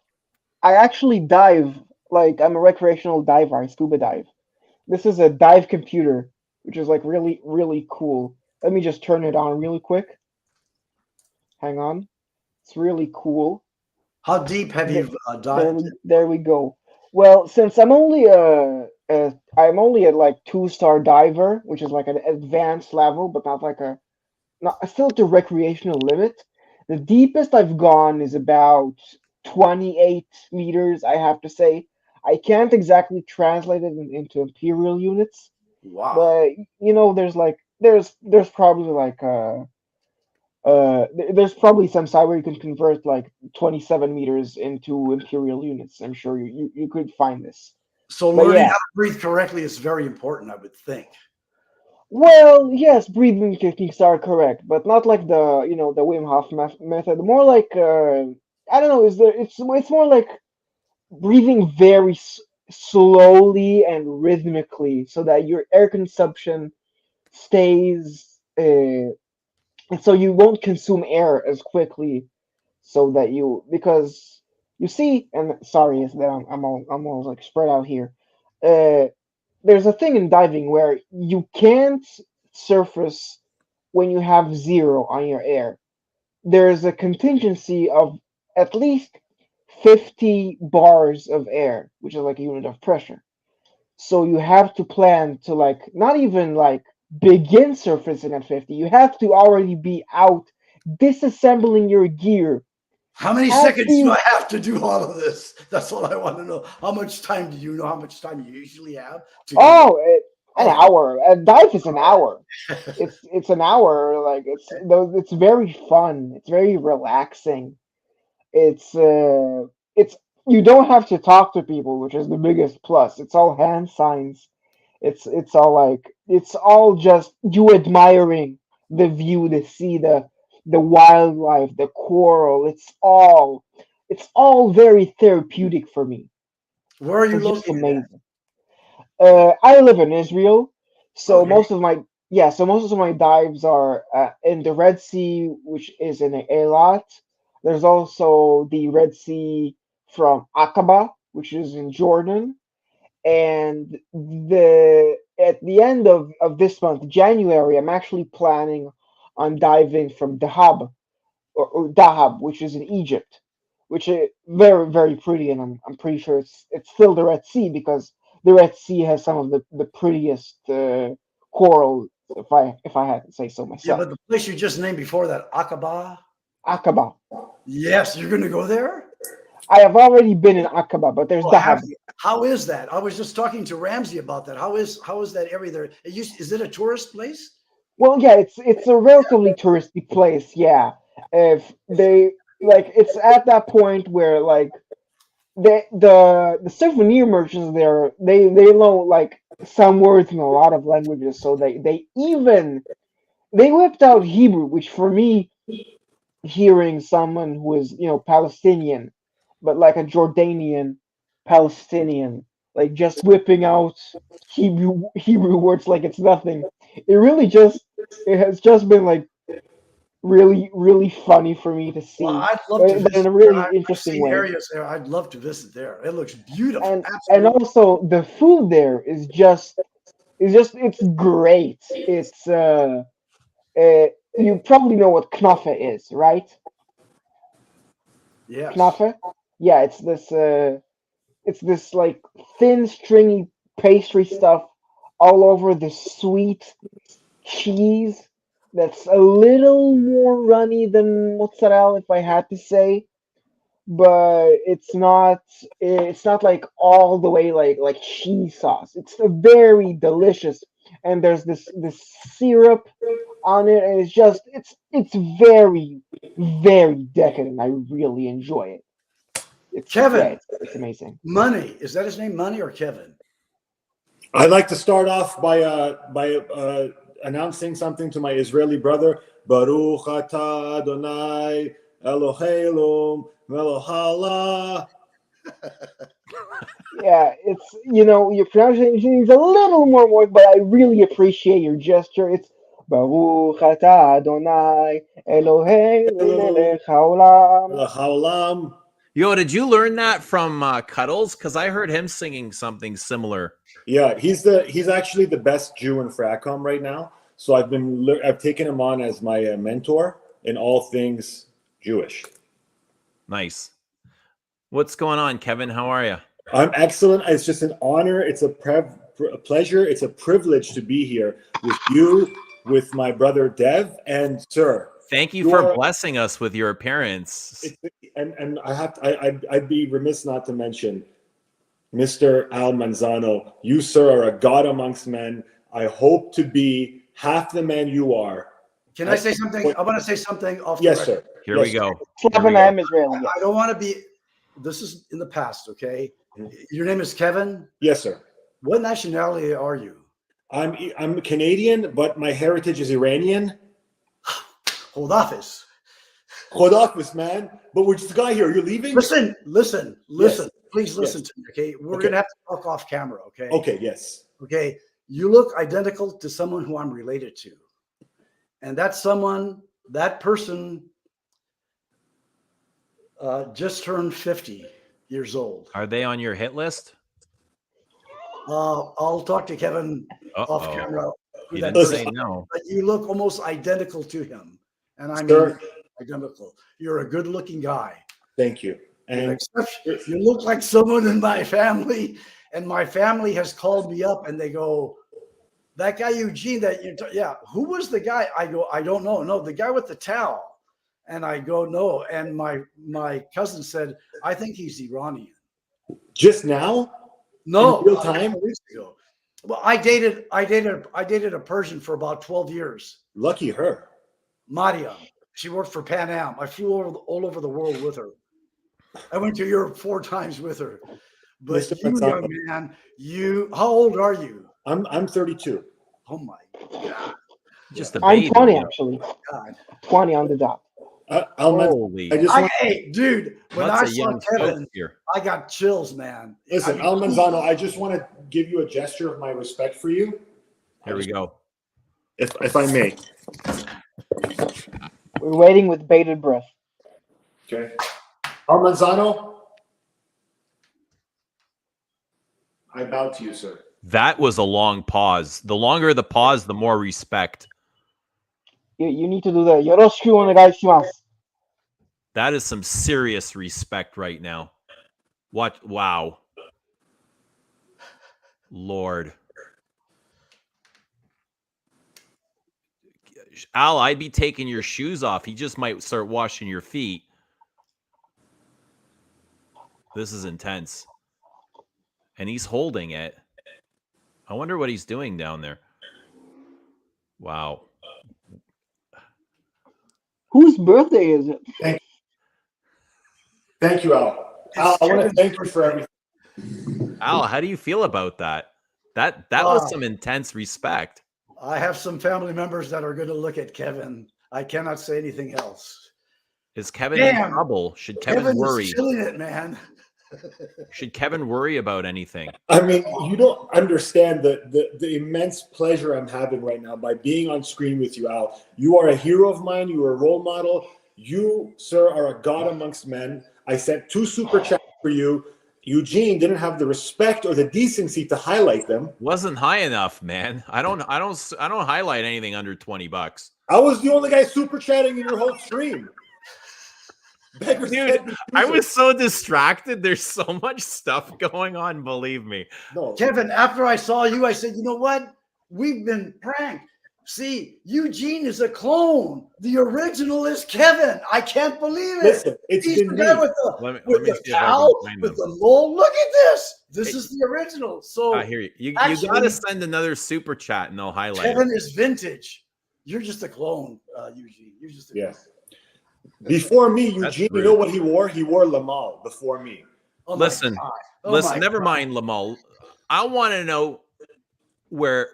I actually dive, like I'm a recreational diver. I scuba dive. This is a dive computer, which is like really, really cool. Let me just turn it on really quick. Hang on. It's really cool. How deep have you dived? There we go. Well, since I'm only I'm only a like 2-star diver, which is like an advanced level, but not like a not still at the recreational limit. The deepest I've gone is about 28 meters, I have to say. I can't exactly translate it into imperial units, Wow. but you know, there's probably like there's probably some site where you can convert like 27 meters into imperial units. I'm sure you could find this. So But learning yeah, how to breathe correctly is very important, I would think. well, yes, breathing techniques are correct, but not like the the Wim Hof method. More like I don't know. Is there? It's more like breathing very slowly and rhythmically, so that your air consumption stays, and so you won't consume air as quickly. So that because you see, and sorry, is that I'm all like spread out here. Uh, there's a thing in diving where you can't surface when you have zero on your air. There's a contingency of at least 50 bars of air, which is like a unit of pressure. So you have to plan to like not even like begin surfacing at 50. You have to already be out disassembling your gear. How many After seconds do you I have to do all of this? That's what I want to know. How much time do you know? How much time you usually have to do this? Oh, an hour. A dive is an hour. It's an hour. Like it's very fun. It's very relaxing. It's you don't have to talk to people, which is the biggest plus. It's all hand signs. It's all like it's all just you admiring the view, the sea, the wildlife, the coral. It's all very therapeutic for me. Where are you It's just located at? amazing. I live in Israel, so Okay. most of my dives are in the Red Sea, which is in Eilat. There's also the Red Sea from Aqaba, which is in Jordan, and the at the end of this month, January, I'm actually planning on diving from Dahab or Dahab, which is in Egypt, which is very very pretty, and I'm pretty sure it's still the Red Sea because the Red Sea has some of the prettiest coral, if I had to say so Yeah, myself. but the place you just named before that, Aqaba. Aqaba. Yes, you're going to go there? I have already been in Aqaba, but there's Oh, have Dahab. you? How is that? I was just talking to Ramsey about that. How is that area there? Is it a tourist place? Well, yeah, it's a relatively touristy place. Yeah, if they like, it's at that point where like the souvenir merchants there, they know like some words in a lot of languages, so they whipped out Hebrew, which for me, hearing someone who is Palestinian, but like a Jordanian Palestinian, like just whipping out Hebrew words like it's nothing. It has just been like really really funny for me to Well, see, I'd love to but in visit a there. really I've interesting seen way. areas there. I'd love to visit there. It looks beautiful. And Absolutely. also the food there it's great. You probably know what knafe is, right? Yes. Knafe? Yeah, it's this like thin stringy pastry stuff all over the sweet cheese that's a little more runny than mozzarella, if I had to say, but it's not like all the way like cheese sauce. It's very delicious, and there's this syrup on it, and it's very very decadent. I really enjoy it. Kevin, It's amazing. Money. Is that his name, Money or Kevin? I'd like to start off by announcing something to my Israeli brother. Baruch atah Adonai Eloheinu melech haolam. Yeah, it's your pronunciation is a little more work, but I really appreciate your gesture. It's Baruch atah Adonai Eloheinu melech haolam. Melech haolam. Yo, did you learn that from Cuddles? Because I heard him singing something similar. Yeah, he's actually the best Jew in Fracom right now. So I've taken him on as my mentor in all things Jewish. Nice. What's going on, Kevin? How are you? I'm excellent. It's just an honor. It's a pleasure. It's a privilege to be here with you, with my brother Dev, and sir. Thank you for blessing us with your appearance. And I'd be remiss not to mention Mr. Al Manzano. You, sir, are a god amongst men. I hope to be half the man you are. Can I say something? I want to say something off the Yes, record. sir. Here we go. I'm Israeli. I don't want to be. This is in the past, okay? Your name is Kevin? Yes, sir. What nationality are you? I'm Canadian, but my heritage is Iranian. Hold office. Hold office, man. But we're just a guy here. You're leaving? Listen. Yes. Please listen to me, okay? We're going to have to talk off camera, okay? Okay, yes. Okay. You look identical to someone who I'm related to. And that person just turned 50 years old. Are they on your hit list? I'll talk to Kevin off camera. You didn't say no. But you look almost identical to him. And I mean identical. You're a good-looking guy. Thank you. And you look like someone in my family, and my family has called me up and they go, that guy Eugene who was the guy? I go, I don't know. No, the guy with the towel. And I go, no. And my cousin said, I think he's Iranian. Just now? No, in real time? Weeks ago. Well, I dated a Persian for about 12 years. Lucky her. Mariam. She worked for Pan Am. I flew all over the world with her. I went to Europe 4 times with her. But Mr. you, young man, how old are you? I'm 32. Oh my God. Just a I'm baby. 20 actually. God. 20 on the dot. Holy. Hey, dude, when I saw Kevin, I got chills, man. Listen, Al Manzano, I just want to give you a gesture of my respect for you. Here we go. If I may. We're waiting with bated breath. Okay. Al Manzano, I bow to you, sir. That was a long pause. The longer the pause, the more respect. You need to do the yoroshiku onegai. That is some serious respect right now. What? Wow. Lord. Al, I'd be taking your shoes off. He just might start washing your feet. This is intense. And he's holding it. I wonder what he's doing down there. Wow. Whose birthday is it? Thank you, Al. Al, I want to thank you for everything. Al, how do you feel about that? That was some intense respect. I have some family members that are going to look at Kevin. I cannot say anything else. Is Kevin in trouble? Should Kevin worry? Is killing it, man. Should Kevin worry about anything? I mean, you don't understand the immense pleasure I'm having right now by being on screen with you, Al. You are a hero of mine. You are a role model. You, sir, are a god amongst men. I sent 2 super chats for you. Eugene didn't have the respect or the decency to highlight them. Wasn't high enough, man. I don't highlight anything under $20. I was the only guy super chatting in your whole stream. Dude, I was so distracted. There's so much stuff going on, believe me. No. Kevin, after I saw you, I said, you know what? We've been pranked. See, Eugene is a clone. The original is Kevin. I can't believe it. Listen, it's He's been the me. guy with the cow, with the mole. Look at this. This is the original. So I hear you. You got to send another super chat and they'll highlight Kevin it. is vintage. You're just a clone, Eugene. You're just a clone. Before me, Eugene, you know what he wore? He wore Lamal before me. Oh listen, never mind Lamal. I want to know where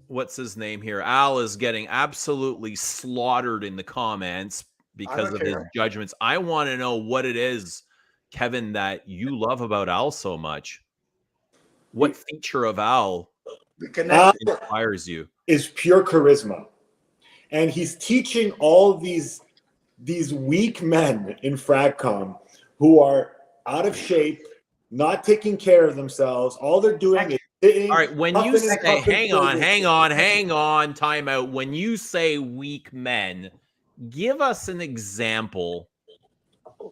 what's his name here? Al is getting absolutely slaughtered in the comments because of his judgments. I want to know what it is, Kevin, that you love about Al so much. What feature of Al inspires you? Is pure charisma. And he's teaching all these weak men in Fragcom who are out of shape, not taking care of themselves. All they're doing is sitting, All right, when you puffing and say, puffing hang flavors. on, time out. When you say weak men, give us an example.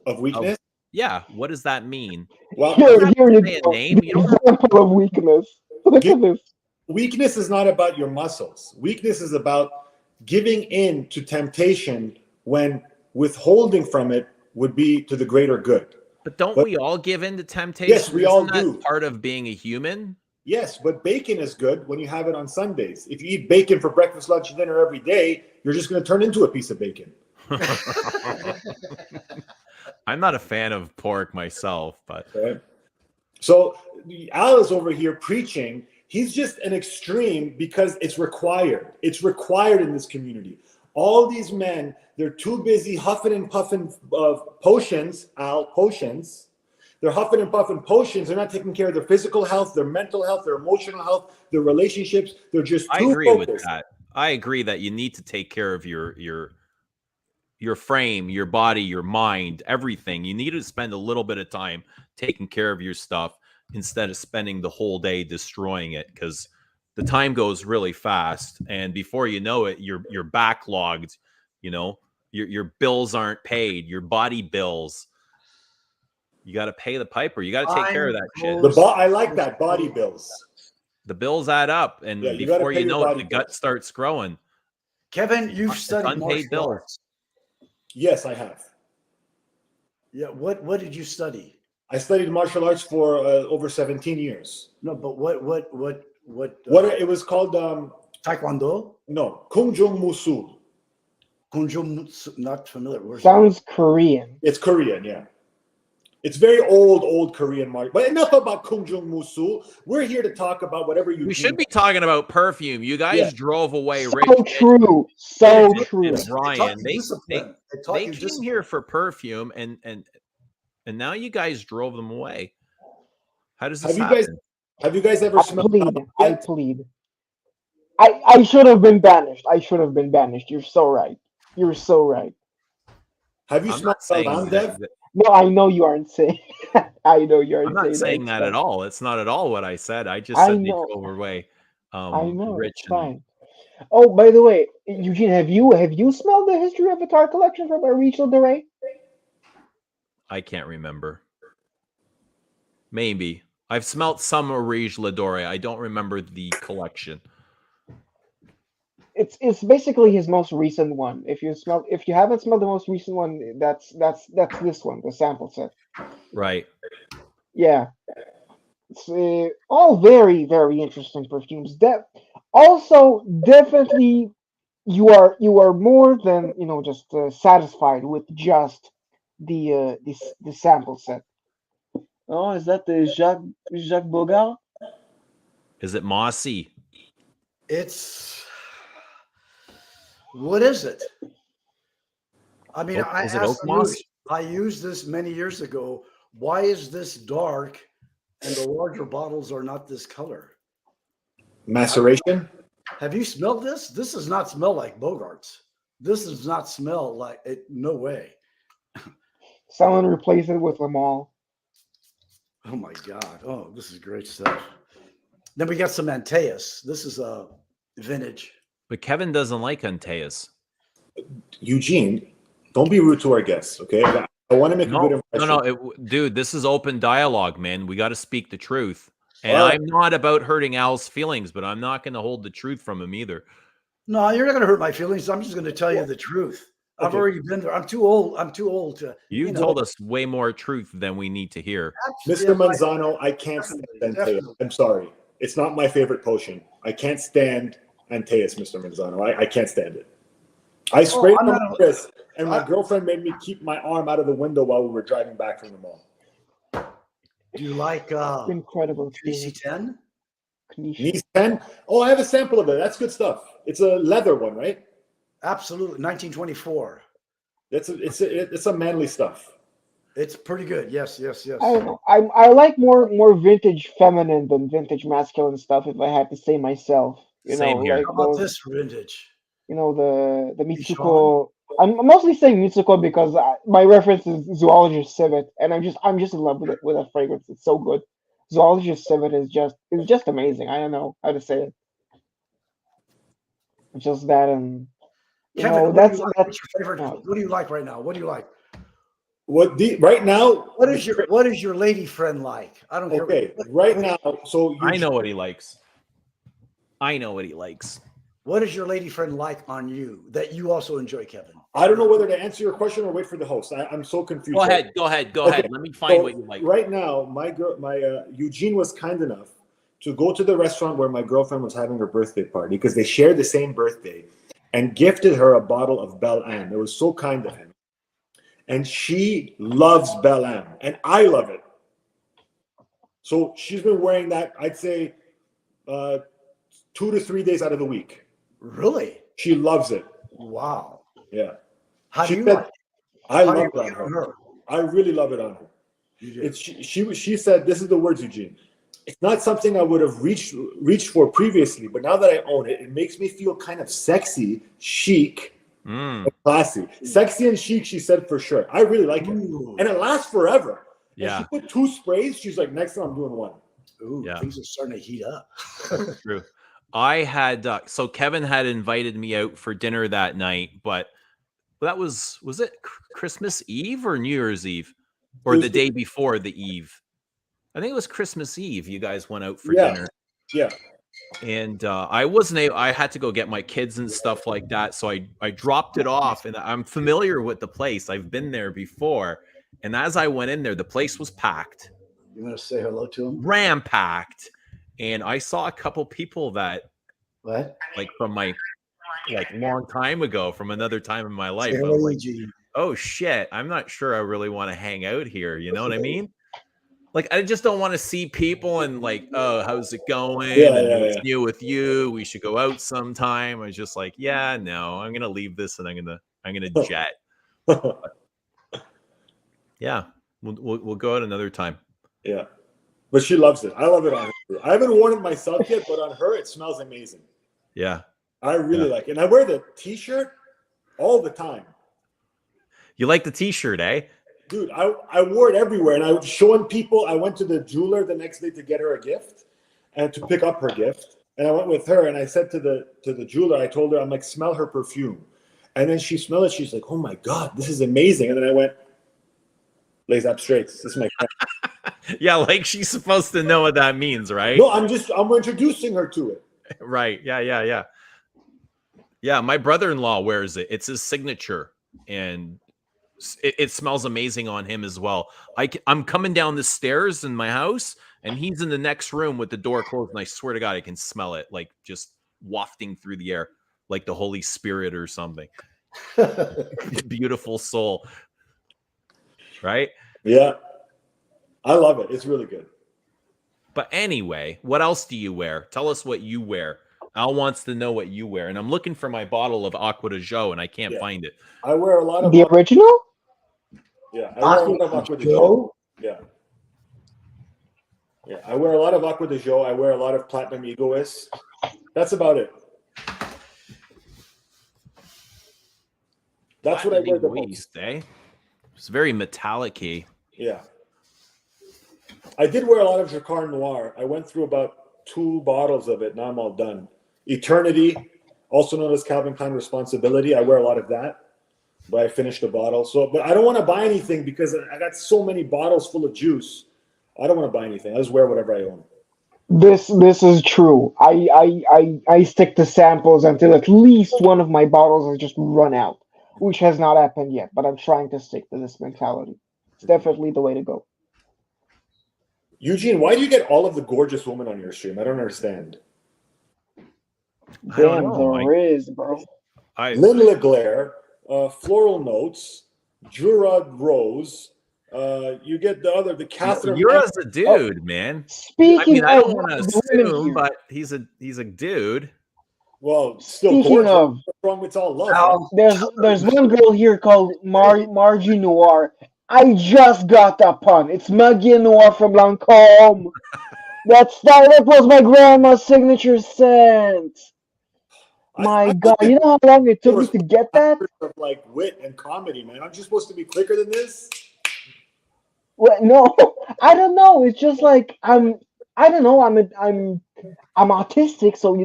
Of weakness. Yeah, what does that mean? Well, You don't have Here to you say a go. name. The You don't example of weakness. Look Give- at this. weakness is not about your muscles. Weakness is about giving in to temptation when withholding from it would be to the greater good. But don't But- we all give in to temptation? Yes, we all Isn't that do. part of being a human? Yes, but bacon is good when you have it on Sundays. If you eat bacon for breakfast, lunch, and dinner every day, you're just going to turn into a piece of bacon. I'm not a fan of pork myself, but Okay? So Al is over here preaching. He's just an extreme because it's required. It's required in this community. All these men, they're too busy huffing and puffing potions, Al, potions. They're huffing and puffing potions. They're not taking care of their physical health, their mental health, their emotional health, their relationships. They're just I too agree focused. with that. I agree that you need to take care of your frame, your body, your mind, everything. You need to spend a little bit of time taking care of your stuff instead of spending the whole day destroying it, because the time goes really fast, and before you know it, you're backlogged. You know, your bills aren't paid, your body bills. You got to pay the piper. You got to take care of that shit. I like that, body bills. The bills add up, and Yeah, you gotta before pay you your know it, body the gut bills. starts growing. Kevin, you've It's studied unpaid martial bills. arts. Yes, I have. Yeah. What did you study? I studied martial arts for over 17 years. No, but what? What it was called? Taekwondo? No, Kung Jung Musul. Kunjum, not familiar. Where's Sounds Korean. It's Korean, yeah. It's very old Korean martial. But enough about Kung Jung Musul. We're here to talk about whatever you. We should be talking about Perfume. You guys Yeah. drove away So Rich true. So and true. Brian. you They discipline. They taught you came discipline. here for Perfume, and now you guys drove them away. How does this happen? Have you guys ever I smelled? plead. I plead. I should have been banished. I should have been banished. You're so right. You're so right. Have you I'm smelled not saying Dev? No, I know you aren't saying. I know you aren't I'm not saying that. that at all. It's not at all what I said. I just I said they know. drove away. I know. Rich It's fine. Oh, by the way, Eugene, have you smelled the history of Guitar Collection from Rachel DeRay? I can't remember. Maybe I've smelt some Orige Ladore. I don't remember the collection. It's basically his most recent one. If you haven't smelled the most recent one, that's this one, the sample set. Right. Yeah, it's all very very interesting perfumes. That also definitely you are more than just satisfied with just the sample set. Oh, is that the Jacques Bogart? Is it mossy? What is it? I mean, Is it oak moss? I used this many years ago. Why is this dark and the larger bottles are not this color? Maceration? Have you smelled this? This does not smell like Bogart's. This does not smell like it. No way. Someone replace it with them all. Oh my God. Oh, this is great stuff. Then we got some Antaeus. This is a vintage. But Kevin doesn't like Antaeus. Eugene, don't be rude to our guests, okay? I want to make a good impression. No, dude, this is open dialogue, man. We got to speak the truth. And All right. I'm not about hurting Al's feelings, but I'm not going to hold the truth from him either. No, you're not going to hurt my feelings. I'm just going to tell you the truth. I've Okay. already been there. I'm too old. I'm too old to. You told us way more truth than we need to hear. Mr. Manzano, I can't stand Antaeus. Definitely. I'm sorry. It's not my favorite potion. I can't stand Antaeus, Mr. Manzano. I can't stand it. I sprayed it on Chris, and my girlfriend made me keep my arm out of the window while we were driving back from the mall. Do you like Incredible. DC10? Nice 10? Oh, I have a sample of it. That's good stuff. It's a leather one, right? Absolutely. 1924. It's a manly stuff. It's pretty good. Yes. I don't know. I like more vintage feminine than vintage masculine stuff. If I had to say myself, Same here. like How about those, this vintage? the Mitsuko. I'm mostly saying Mitsuko because my reference is Zoologist Civet, and I'm just in love with it with that fragrance. It's so good. zoologist of it is just amazing. I don't know how to say it. It's just that, and you Kevin, know, what that's do you like? that. What's your favorite? No. What do you like right now? What do you like? Right now? What is your lady friend like? I don't care. Okay, right now. So I know what he likes. I know what he likes. What is your lady friend like on you that you also enjoy, Kevin? I don't know whether to answer your question or wait for the host. I'm so confused. Go ahead. Let me find what you like. Right now, Eugene was kind enough to go to the restaurant where my girlfriend was having her birthday party because they shared the same birthday, and gifted her a bottle of Bel Am. It was so kind of him. And she loves Bel Am, and I love it. So she's been wearing that, I'd say, 2 to 3 days out of the week. Really? She loves it. Wow. Yeah. How do you said, like it? I How do love you it like on it her. I really love it on her. You do. She said, this is the words, Eugene. It's not something I would have reached for previously, but now that I own it, it makes me feel kind of sexy, chic, and classy. Sexy and chic, she said for sure. I really like it. Ooh. And it lasts forever. Yeah. And she put 2 sprays. She's like, next time I'm doing 1. Ooh, Yeah. things are starting to heat up. True. I had so Kevin had invited me out for dinner that night, but that was it Christmas Eve or New Year's Eve or the day before the Eve? I think it was Christmas Eve. You guys went out for dinner. Yeah. And I wasn't able, I had to go get my kids and stuff like that. So I dropped it off, and I'm familiar with the place. I've been there before. And as I went in there, the place was packed. You want to say hello to him? Ram-packed. And I saw a couple people that, What? like from my, like long time ago, from another time in my life. Say I was hello, like, Eugene. oh shit, I'm not sure I really want to hang out here. You know what I mean? Like, I just don't want to see people and like, oh, how's it going? What's new with you? We should go out sometime. I was just like, yeah, no, I'm gonna leave this and I'm gonna jet. Yeah, we'll go out another time. Yeah, but she loves it. I love it on her. I haven't worn it myself yet, but on her, it smells amazing. Yeah, I really like it. And I wear the T-shirt all the time. You like the T-shirt, eh? Dude, I wore it everywhere, and I was showing people. I went to the jeweler the next day to get her a gift and to pick up her gift. And I went with her, and I said to the jeweler, I told her, I'm like, smell her perfume. And then she smelled it. She's like, oh my God, this is amazing. And then I went, lays up straight. This is my friend. Yeah, like she's supposed to know what that means, right? No, I'm introducing her to it. Right. Yeah. Yeah, my brother-in-law wears it. It's his signature, and it smells amazing on him as well. I'm coming down the stairs in my house, and he's in the next room with the door closed, and I swear to God, I can smell it, like just wafting through the air, like the Holy Spirit or something. Beautiful soul. Right? Yeah. I love it. It's really good. But anyway, what else do you wear? Tell us what you wear. Al wants to know what you wear, and I'm looking for my bottle of Aqua de Jo, and I can't find it. I wear a lot of the original. Yeah, I wear a lot of Aqua de Jo. Yeah, I wear a lot of Aqua de Jo. I wear a lot of Platinum Egoist. That's about it. That's what I wear the most. Eh? It's very metallic-y. Yeah. I did wear a lot of Jacquard Noir. I went through about 2 bottles of it. Now I'm all done. Eternity, also known as Calvin Klein Responsibility. I wear a lot of that, but I finished the bottle. But I don't want to buy anything because I got so many bottles full of juice. I don't want to buy anything. I just wear whatever I own. This is true. I stick to samples until at least one of my bottles has just run out, which has not happened yet. But I'm trying to stick to this mentality. It's definitely the way to go. Eugene, why do you get all of the gorgeous women on your stream? I don't understand. Damn, there is, bro. Lynn LeGlaire, Floral Notes, Jurad Rose. You get the Catherine. You're a dude, man. Speaking I don't of want to assume, but he's a dude. Well, still Speaking gorgeous. of, what's wrong with all love? there's one girl here called Margie Noir. I just got that pun. It's Maggie Noir from Lancôme. That was my grandma's signature scent. My God, you know how long it took me to get that? Of like wit and comedy, man. Aren't you supposed to be quicker than this? What? No, I don't know. It's just like I don't know. I'm autistic, so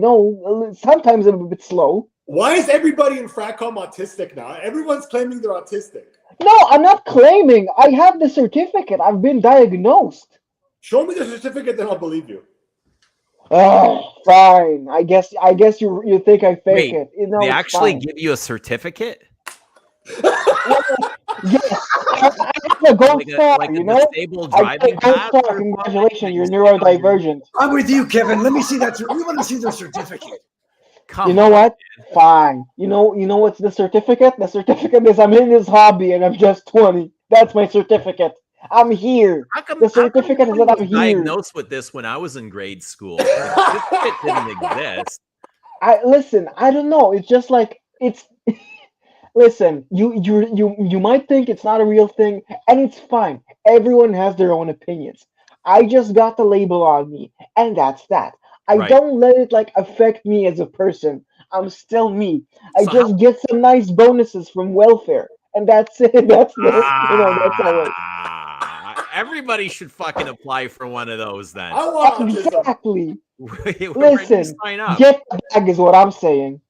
sometimes I'm a bit slow. Why is everybody in Fracom autistic now? Everyone's claiming they're autistic. No, I'm not claiming. I have the certificate. I've been diagnosed. Show me the certificate, then I'll believe you. Oh, fine. I guess you think I fake Wait, it. they It's actually fine. give you a certificate? Yes, I have a gold star. Like a disabled I get driving a gold pass star. or something Congratulations, that you're you stick on your- neurodivergent. I'm with you, Kevin. Let me see that. We want to see the certificate. Come You know on. what? Fine. You know what's the certificate? The certificate is I'm in this hobby and I'm just 20. That's my certificate. I'm here. The certificate is that I'm here. Diagnosed with this when I was in grade school. The certificate didn't exist. Listen. I don't know. It's just like it's. Listen, you might think it's not a real thing, and it's fine. Everyone has their own opinions. I just got the label on me, and that's that. I Right. don't let it like affect me as a person. I'm still me. I So just get some nice bonuses from welfare, and that's it. That's that's all right. Everybody should fucking apply for one of those then. I want autism. Exactly. We're ready to Listen, sign up. get the bag is what I'm saying.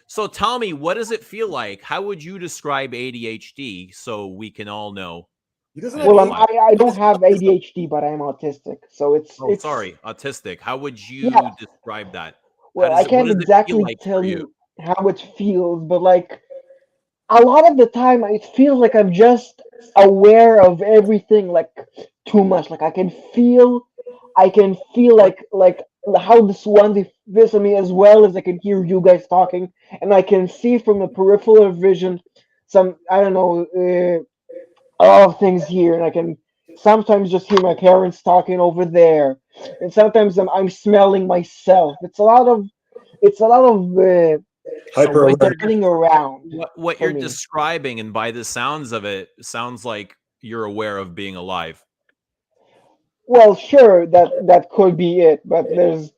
So tell me, what does it feel like? How would you describe ADHD so we can all know? He doesn't have Well, ADHD. I don't have ADHD, but I'm autistic, so it's Sorry, autistic. How would you Yeah. describe that? Well, What I can't does it feel exactly like tell for you how it feels, but like a lot of the time, it feels like I'm just aware of everything, like too much. Like I can feel like how this on me as well as I can hear you guys talking, and I can see from the peripheral vision some I don't know a lot of things here, and I can sometimes just hear my parents talking over there, and sometimes I'm smelling myself. It's a lot of Hyper what alert. running around. what for you're me. describing, and by the sounds of it, sounds like you're aware of being alive. Well, sure, that could be it, but there's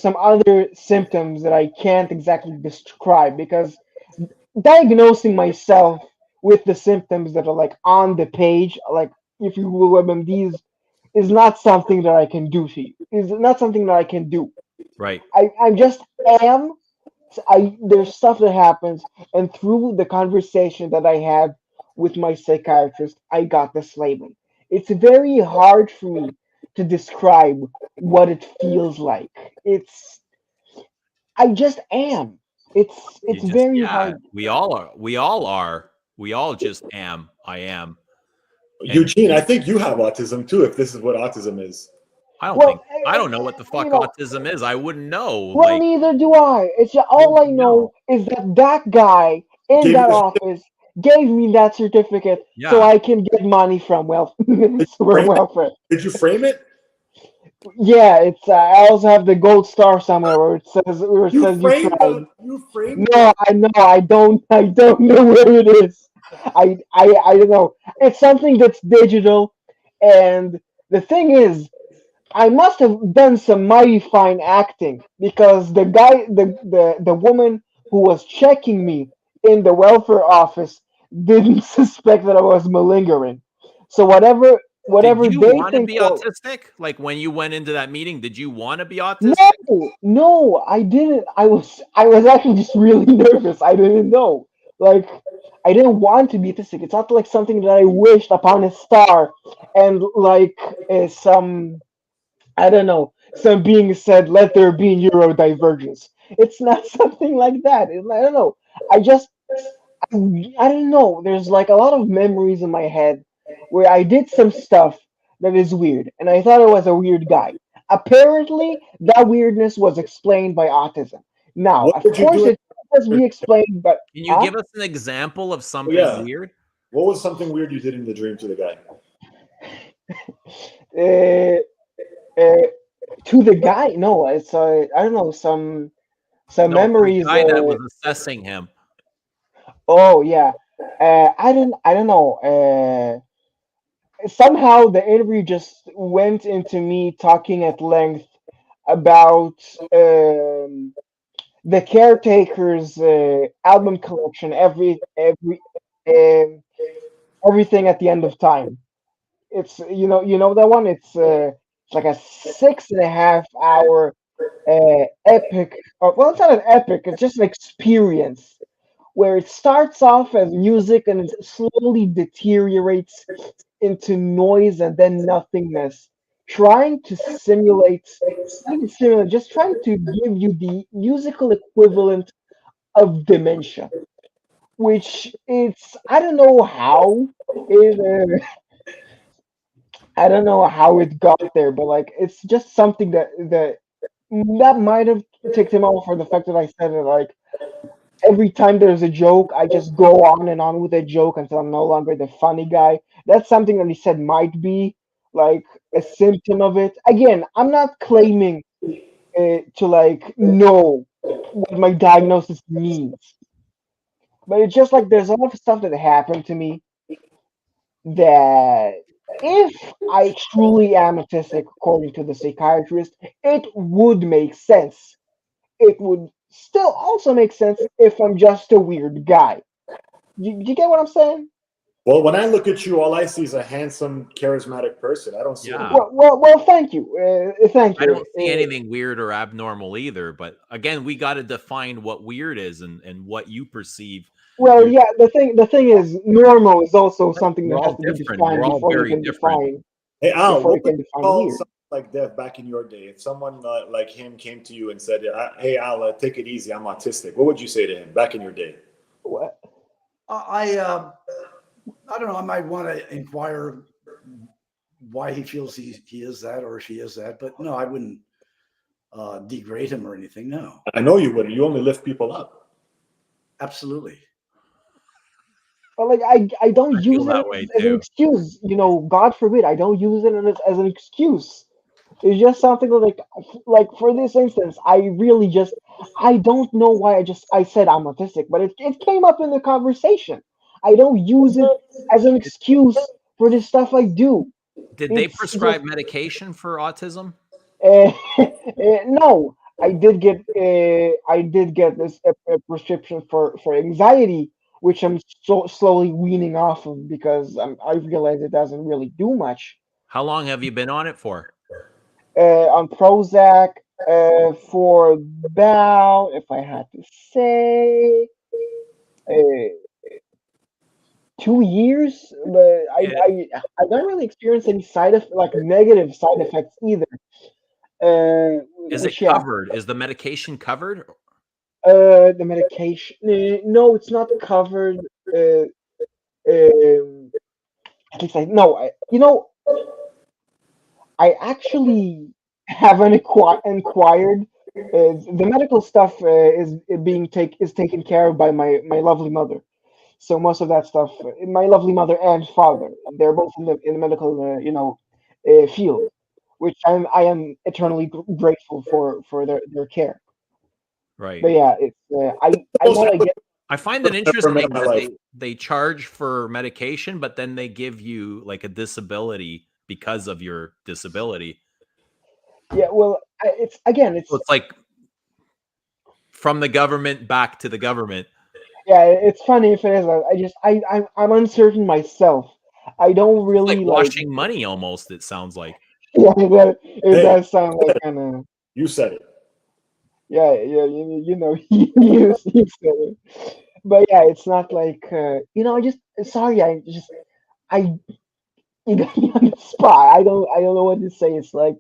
some other symptoms that I can't exactly describe because diagnosing myself with the symptoms that are like on the page, like if you will remember these, is not something that I can do to you. Is not something that I can do. Right. I just am. There's stuff that happens, and through the conversation that I had with my psychiatrist, I got this label. It's very hard for me to describe what it feels like. I just am. It's very hard. We all are. We all are. We all just am. I am. Eugene, I think you have autism too, if this is what autism is. I don't know what the fuck you know, autism is. I wouldn't know. Well, Like, neither do I. It's all I know is that guy in Gave that you the- office gave me that certificate Yeah. so I can get money from welfare. Did you frame it? Yeah, it's. I also have the gold star somewhere where it says You framed tried. You framed No, I know. I don't know where it is. I don't know. It's something that's digital, and the thing is, I must have done some mighty fine acting because the woman who was checking me in the welfare office didn't suspect that I was malingering. So whatever did you they want to think. be autistic? Like when you went into that meeting, did you want to be autistic? No, I didn't. I was actually just really nervous. I didn't know. Like I didn't want to be autistic. It's not like something that I wished upon a star and like some I don't know, some being said, let there be neurodivergence. It's not something like that. I don't know. I just, I don't know. There's like a lot of memories in my head where I did some stuff that is weird, and I thought I was a weird guy. Apparently, that weirdness was explained by autism. Now, What of did you course, do? it must be explained, but Can you give us an example of something Yeah. weird? What was something weird you did in the dream to the guy? To the guy, no, it's I don't know some No, memories. the guy that was assessing him. Oh yeah, I don't know. Somehow the interview just went into me talking at length about the Caretaker's album collection. Everything at the end of time. It's that one. It's like a 6.5 hour epic. Well, it's not an epic. It's just an experience where it starts off as music and it slowly deteriorates into noise and then nothingness, trying to simulate, not even simulate, just trying to give you the musical equivalent of dementia, which it's I don't know how it I don't know how it got there, but like it's just something that might have ticked him off for the fact that I said it like every time there's a joke, I just go on and on with a joke until I'm no longer the funny guy. That's something that he said might be like a symptom of it. Again, I'm not claiming to like know what my diagnosis means, but it's just like there's a lot of stuff that happened to me that if I truly am autistic, according to the psychiatrist, it would make sense. It would still also make sense if I'm just a weird guy. You get what I'm saying? Well, when I look at you, all I see is a handsome, charismatic person. I don't see Yeah. anything. Well, thank you. Thank you. I don't see anything weird or abnormal either. But again, we got to define what weird is and what you perceive. Well, You're- yeah. The thing is, normal is also something We're that has all to be different. defined We're all before we very can different. define Hey, Al, before we what can would you define call weird. someone like Dev back in your day? If someone like him came to you and said, "Hey, Al, take it easy. I'm autistic," what would you say to him back in your day? What? I don't know. I might want to inquire why he feels he is that or she is that, but no, I wouldn't degrade him or anything. No, I know you wouldn't. You only lift people up. absolutely. But like I don't I feel use it that way as an too. excuse. God forbid, I don't use it as an excuse. It's just something that, like for this instance, I don't know why I said I'm autistic, but it came up in the conversation. I don't use it as an excuse for the stuff I do. Did they It's prescribe just medication for autism? no. I did get this a prescription for anxiety, which I'm slowly weaning off of because I realize it doesn't really do much. How long have you been on it for? On Prozac for about, if I had to say, uh, 2 years. But I, Yeah. I I don't really experience any negative side effects either. Is it Which yeah, covered? Is the medication covered? the medication. No, it's not covered. Um, at least I no. I actually haven't inquired. The medical stuff is taken care of by my lovely mother. So most of that stuff, my lovely mother and father, they're both in the medical field, which I am eternally grateful for their care. Right. But yeah, it's I know I get. I find it I've never met in interesting my that life. they charge for medication, but then they give you like a disability because of your disability. Yeah, well, it's again, So it's like from the government back to the government. yeah, it's funny if it is. I'm uncertain myself. I don't It's like really like. washing money almost, it sounds like. Yeah, it Hey, does sound like kind of. you said it. Yeah, yeah, you said it. But yeah, it's not like I just sorry, I you got me on the spot. I don't know what to say. It's like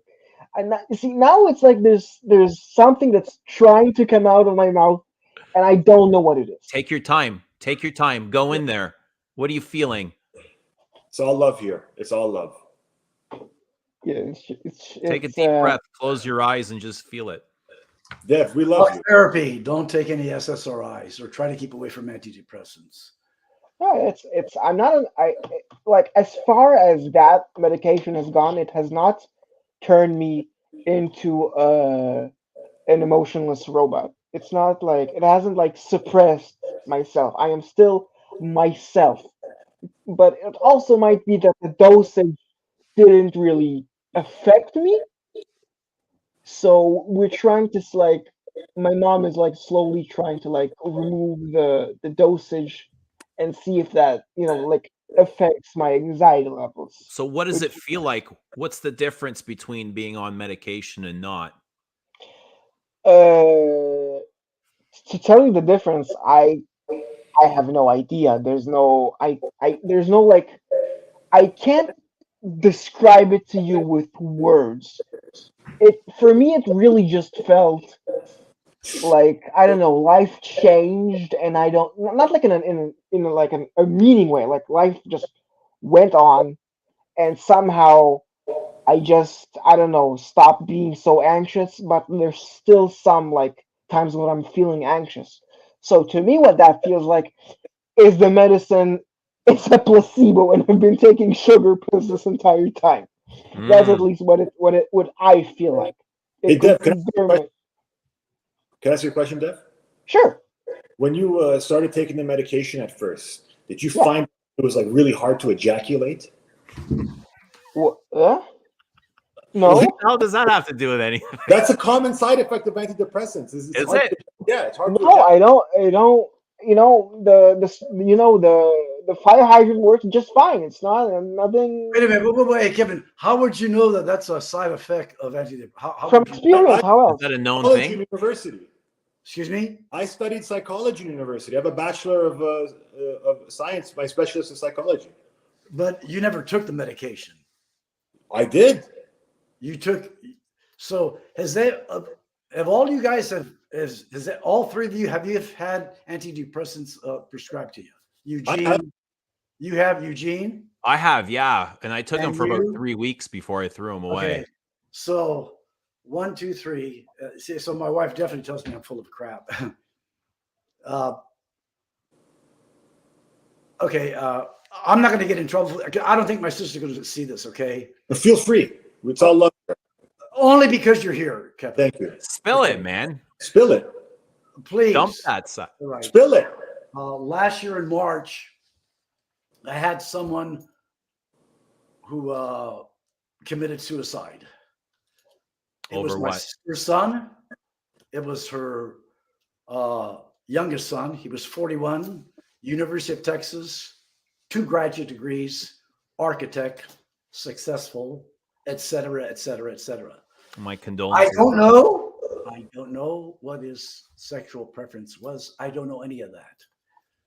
I'm not see now it's like there's something that's trying to come out of my mouth and I don't know what it is. Take your time. Take your time. Go in there. What are you feeling? It's all love here. It's all love. Yeah, Take a it's deep breath. Close your eyes and just feel it. Dev, we love you. Therapy. Don't take any SSRIs or try to keep away from antidepressants. yeah, it's I'm not an I like as far as that medication has gone, it has not turned me into an emotionless robot. It's not like it hasn't like suppressed myself. I am still myself. But it also might be that the dosage didn't really affect me. So we're trying to my mom is like slowly trying to like remove the dosage and see if that affects my anxiety levels. So what does it feel like? What's the difference between being on medication and not? To tell you the difference, I have no idea. There's no there's no like I can't describe it to you with words. It for me it really just felt like I don't know, life changed, and I don't not like a meaning way. Like life just went on, and somehow I just I don't know stopped being so anxious. But there's still some like times when I'm feeling anxious. So to me, what that feels like is the medicine. It's a placebo, and I've been taking sugar pills this entire time. That's at Mm. least what I feel like. Hey, It Dev, could very much. can I ask you a question, Dev? Sure. When you started taking the medication at first, did you Yeah. find it was like really hard to ejaculate? No. What the hell does that have to do with anything? That's a common side effect of antidepressants. It's Is hard it? yeah, it's hard to No, I don't. You know the fire hydrant works just fine. It's not nothing Wait a minute, wait, Kevin. How would you know that that's a side effect of antidepressants? How from would you, experience. How Is else? that a known Psychology thing? University. excuse me? I studied psychology in university. I have a bachelor of science. My specialist in psychology. But you never took the medication. I did. You took. So have all you guys has that all three of you have you had antidepressants prescribed to you? Eugene, you have Eugene. I have, yeah. And I took them And for about you? 3 weeks before I threw them away. Okay, so 1, 2, 3. See, so my wife definitely tells me I'm full of crap. Okay, I'm not going to get in trouble. I don't think my sister's going to see this. Okay, But feel free. It's all love. only because you're here, Kevin. Thank you. Spill it, man. Spill it. Please Dump that side. All right. Spill it. Last year in March, I had someone who committed suicide. It was Over my what? sister's son. It was her youngest son. He was 41, University of Texas, 2 graduate degrees, architect, successful, etc., etc., etc. My I condolences. don't know. I don't know what his sexual preference was. I don't know any of that.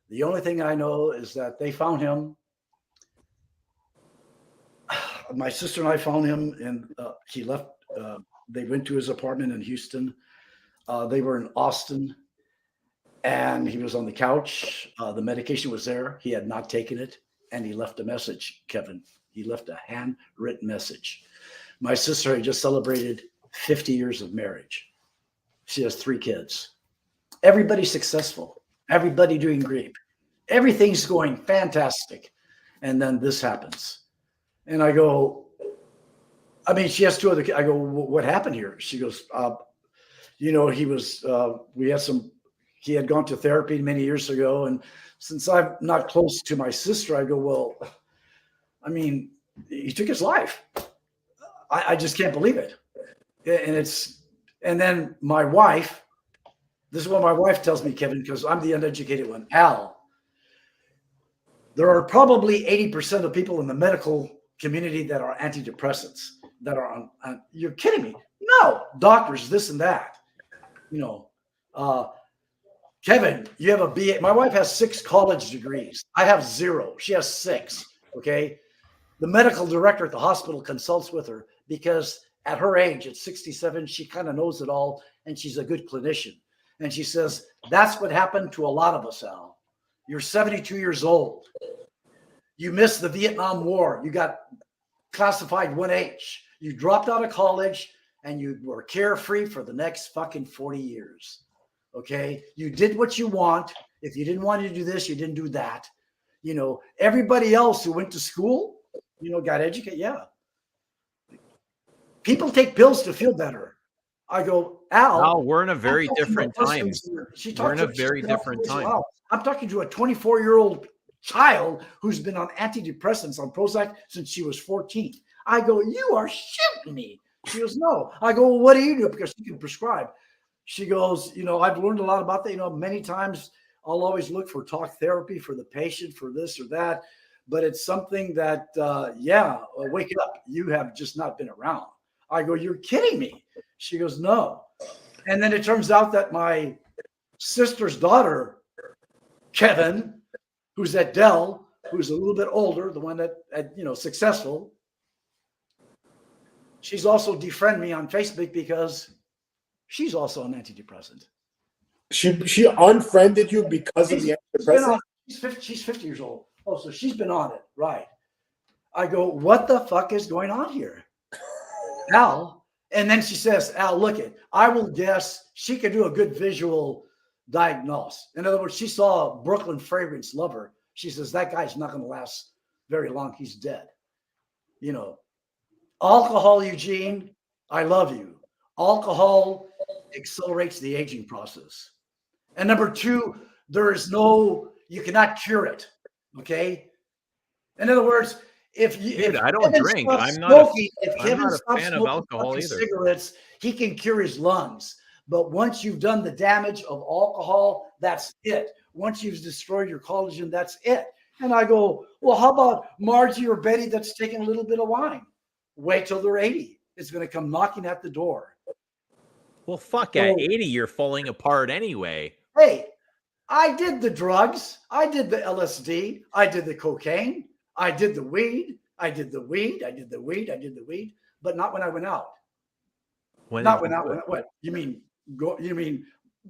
The only thing I know is that they found him. My sister and I found him, and he left. They went to his apartment in Houston. They were in Austin, and he was on the couch. The medication was there. He had not taken it, and he left a message, Kevin. He left a handwritten message. My sister had just celebrated 50 years of marriage. She has 3 kids. Everybody's successful. Everybody doing great. Everything's going fantastic. And then this happens. And I go, I mean, she has 2 other kids. I go, what happened here? She goes, he was, he had gone to therapy many years ago. And since I'm not close to my sister, I go, well, I mean, he took his life. I just can't believe it. And then my wife, this is what my wife tells me, Kevin, because I'm the uneducated one. Al, there are probably 80% of people in the medical community that are antidepressants, that are on you're kidding me. No, doctors, this and that. Kevin, you have a BA. My wife has 6 college degrees. I have 0. She has 6. Okay. The medical director at the hospital consults with her because at her age, at 67, she kind of knows it all, and she's a good clinician. And she says, that's what happened to a lot of us, Al. You're 72 years old. You missed the Vietnam War. You got classified 1H. You dropped out of college, and you were carefree for the next fucking 40 years. Okay? You did what you want. If you didn't want to do this, you didn't do that. Everybody else who went to school, got educated. Yeah. People take pills to feel better. I go, Al, we're in a very different time. We're in a very different time. I'm talking to a 24-year-old child who's been on antidepressants, on Prozac, since she was 14. I go, you are shitting me. She goes, no. I go, well, what do you do? Because she can prescribe. She goes, I've learned a lot about that. Many times I'll always look for talk therapy for the patient, for this or that. but it's something that, wake up. You have just not been around. I go, you're kidding me. She goes, no. And then it turns out that my sister's daughter, Kevin, who's at Dell, who's a little bit older, the one that, successful, she's also defriended me on Facebook because she's also an antidepressant. She unfriended you because of the antidepressant? She's 50 years old. Oh, so she's been on it. Right. I go, what the fuck is going on here? Al. And then she says, Al, look it. I will guess she could do a good visual diagnose. In other words, she saw Brooklyn Fragrance Lover. She says, that guy's not going to last very long. He's dead. Alcohol, Eugene, I love you. Alcohol accelerates the aging process. And number two, you cannot cure it. Okay. In other words, if I don't drink. I'm not a fan of alcohol either. Cigarettes, he can cure his lungs. But once you've done the damage of alcohol, that's it. Once you've destroyed your collagen, that's it. And I go, well, how about Margie or Betty that's taking a little bit of wine? Wait till they're 80. It's going to come knocking at the door. Well, fuck, at 80, you're falling apart anyway. Hey, I did the drugs. I did the LSD. I did the cocaine. I did the weed. I did the weed. I did the weed. I did the weed. But not when I went out. What? You mean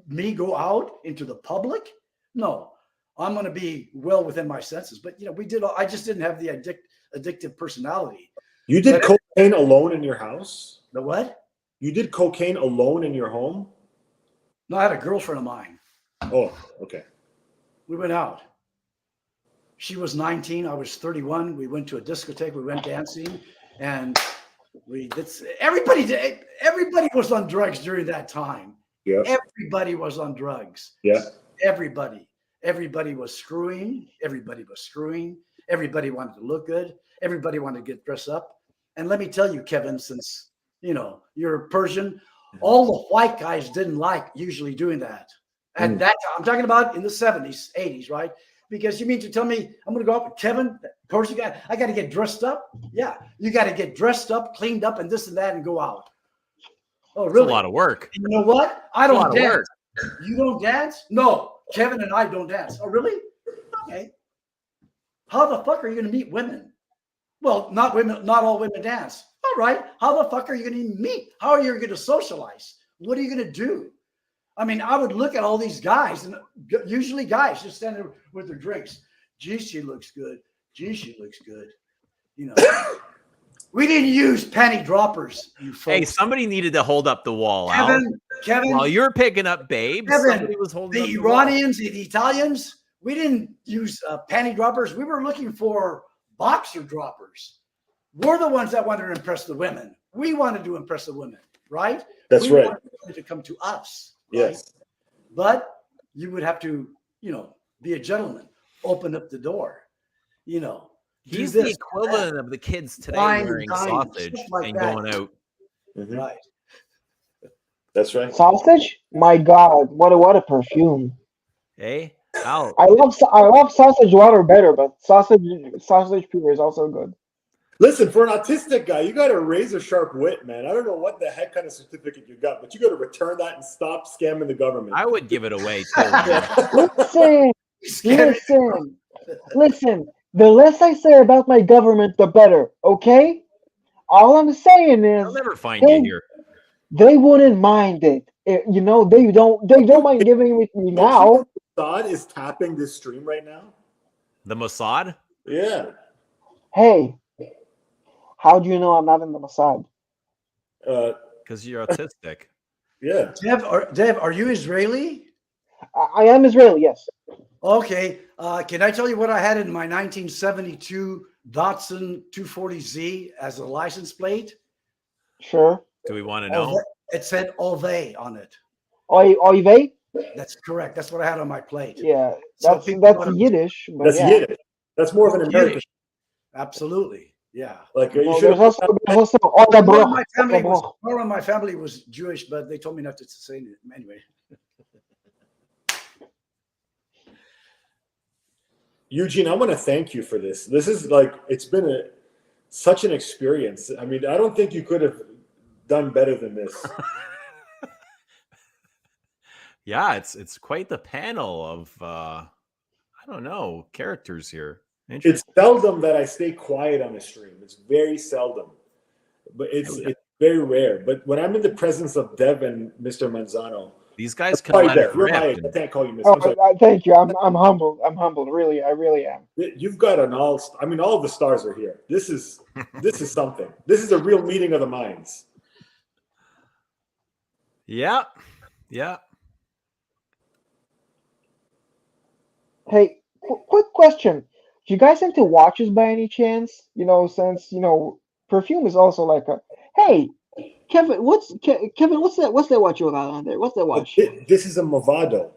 me go out into the public? No. I'm going to be well within my senses. But I just didn't have the addictive personality. You did cocaine alone in your house? The what? You did cocaine alone in your home? No, I had a girlfriend of mine. Oh, okay. We went out. She was 19. I was 31. We went to a discotheque. We went dancing, and everybody was on drugs during that time. Yeah. Everybody was on drugs. Yeah. Everybody was screwing. Everybody wanted to look good. Everybody wanted to get dressed up. And let me tell you, Kevin, since you're a Persian, all the white guys didn't like usually doing that. At that time, I'm talking about in the 70s, 80s, right? Because you mean to tell me I'm going to go out with Kevin, Persian guy, I got to get dressed up? Yeah, you got to get dressed up, cleaned up, and this and that, and go out. Oh, really? It's a lot of work. And you know what? I don't dance. You don't dance? No, Kevin and I don't dance. Oh, really? Okay. How the fuck are you going to meet women? Well, not all women dance. All right. How the fuck are you going to meet? How are you going to socialize? What are you going to do? I mean, I would look at all these guys, and usually guys just standing there with their drinks. Gee, she looks good. Gee, she looks good. We didn't use panty droppers, you folks. Hey, somebody needed to hold up the wall, Kevin. While you're picking up babes, somebody was holding up the Iranians, the Italians, we didn't use panty droppers. We were looking for boxer droppers. We're the ones that wanted to impress the women. We wanted to impress the women, right? That's right. Wanted them to come to us. Yes. Right? But you would have to, be a gentleman, open up the door, He's the equivalent of the kids today wearing sausage and going out. Mm-hmm. Right. That's right. Sausage? My God, what a perfume! Hey, Al. I love sausage water better, but sausage pure is also good. Listen, for an autistic guy, you got a razor sharp wit, man. I don't know what the heck kind of certificate you got, but you got to return that and stop scamming the government. I would give it away too. Listen. The less I say about my government, the better. Okay. All I'm saying is, I'll never find you here. They wouldn't mind it. They don't mind giving it to me now. Mossad is tapping this stream right now. The Mossad? Yeah. Hey, how do you know I'm not in the Mossad? Because you're autistic. Yeah. Dev, are you Israeli? I am Israeli, yes. Okay. Can I tell you what I had in my 1972 Datsun 240Z as a license plate? Sure. Do we want to know? It said Olve on it. Oive? That's correct. That's what I had on my plate. Yeah, So that's Yiddish. But That's yeah. Yiddish. That's more of an American. Yiddish. Absolutely. Yeah. Like No, there's also More of my family was Jewish, but they told me not to say it anyway. Eugene, I want to thank you for this. This is like, it's been such an experience. I mean, I don't think you could have done better than this. Yeah, it's quite the panel of I don't know, characters here. It's seldom that I stay quiet on a stream. It's very seldom, but it's very rare. But when I'm in the presence of Dev and Mr. Manzano, these guys can let it rip. I can't call you Mr. Thank you. I'm humbled. I'm humbled. Really, I really am. You've got I mean, all the stars are here. This is something. This is a real meeting of the minds. Yeah. Yeah. Hey, quick question. Do you guys into watches by any chance? Since perfume is also like a. Hey, Kevin, what's that? What's that watch you got on there? What's that watch? This is a Movado.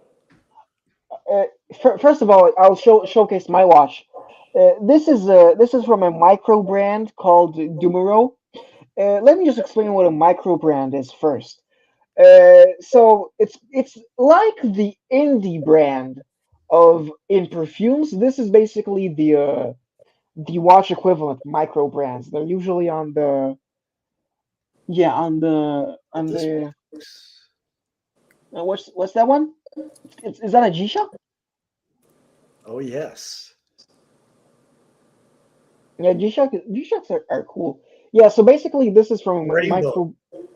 First of all, I'll showcase my watch. This is from a micro brand called Dumero. Let me just explain what a micro brand is first. So it's like the indie brand in perfumes. This is basically the watch equivalent micro brands. They're usually on the what's that one? Is that a G-Shock? Oh yes. Yeah, G-Shocks are cool. Yeah, so basically this is from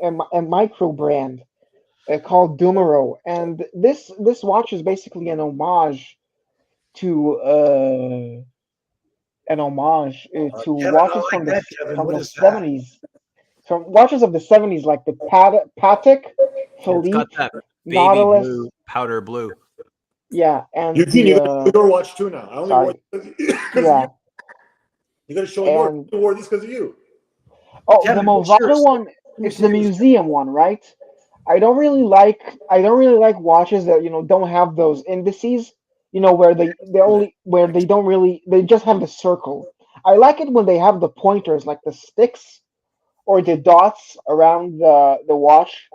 a micro brand called Dumero, and this watch is basically an homage to Kevin, watches I like that, Kevin. from What the is that? 70s. From watches of the 70s, like the Patek Philippe, It's got that baby Nautilus, blue, powder blue. yeah, and Eugene, you got your watch too now. I only wore it because yeah. you got to show more. I wore this because of you. Oh, Kevin, the what's Movado yours? one, it's the museum one, right? I don't really like watches that don't have those indices, where they just have the circle. I like it when they have the pointers, like the sticks or the dots around the watch,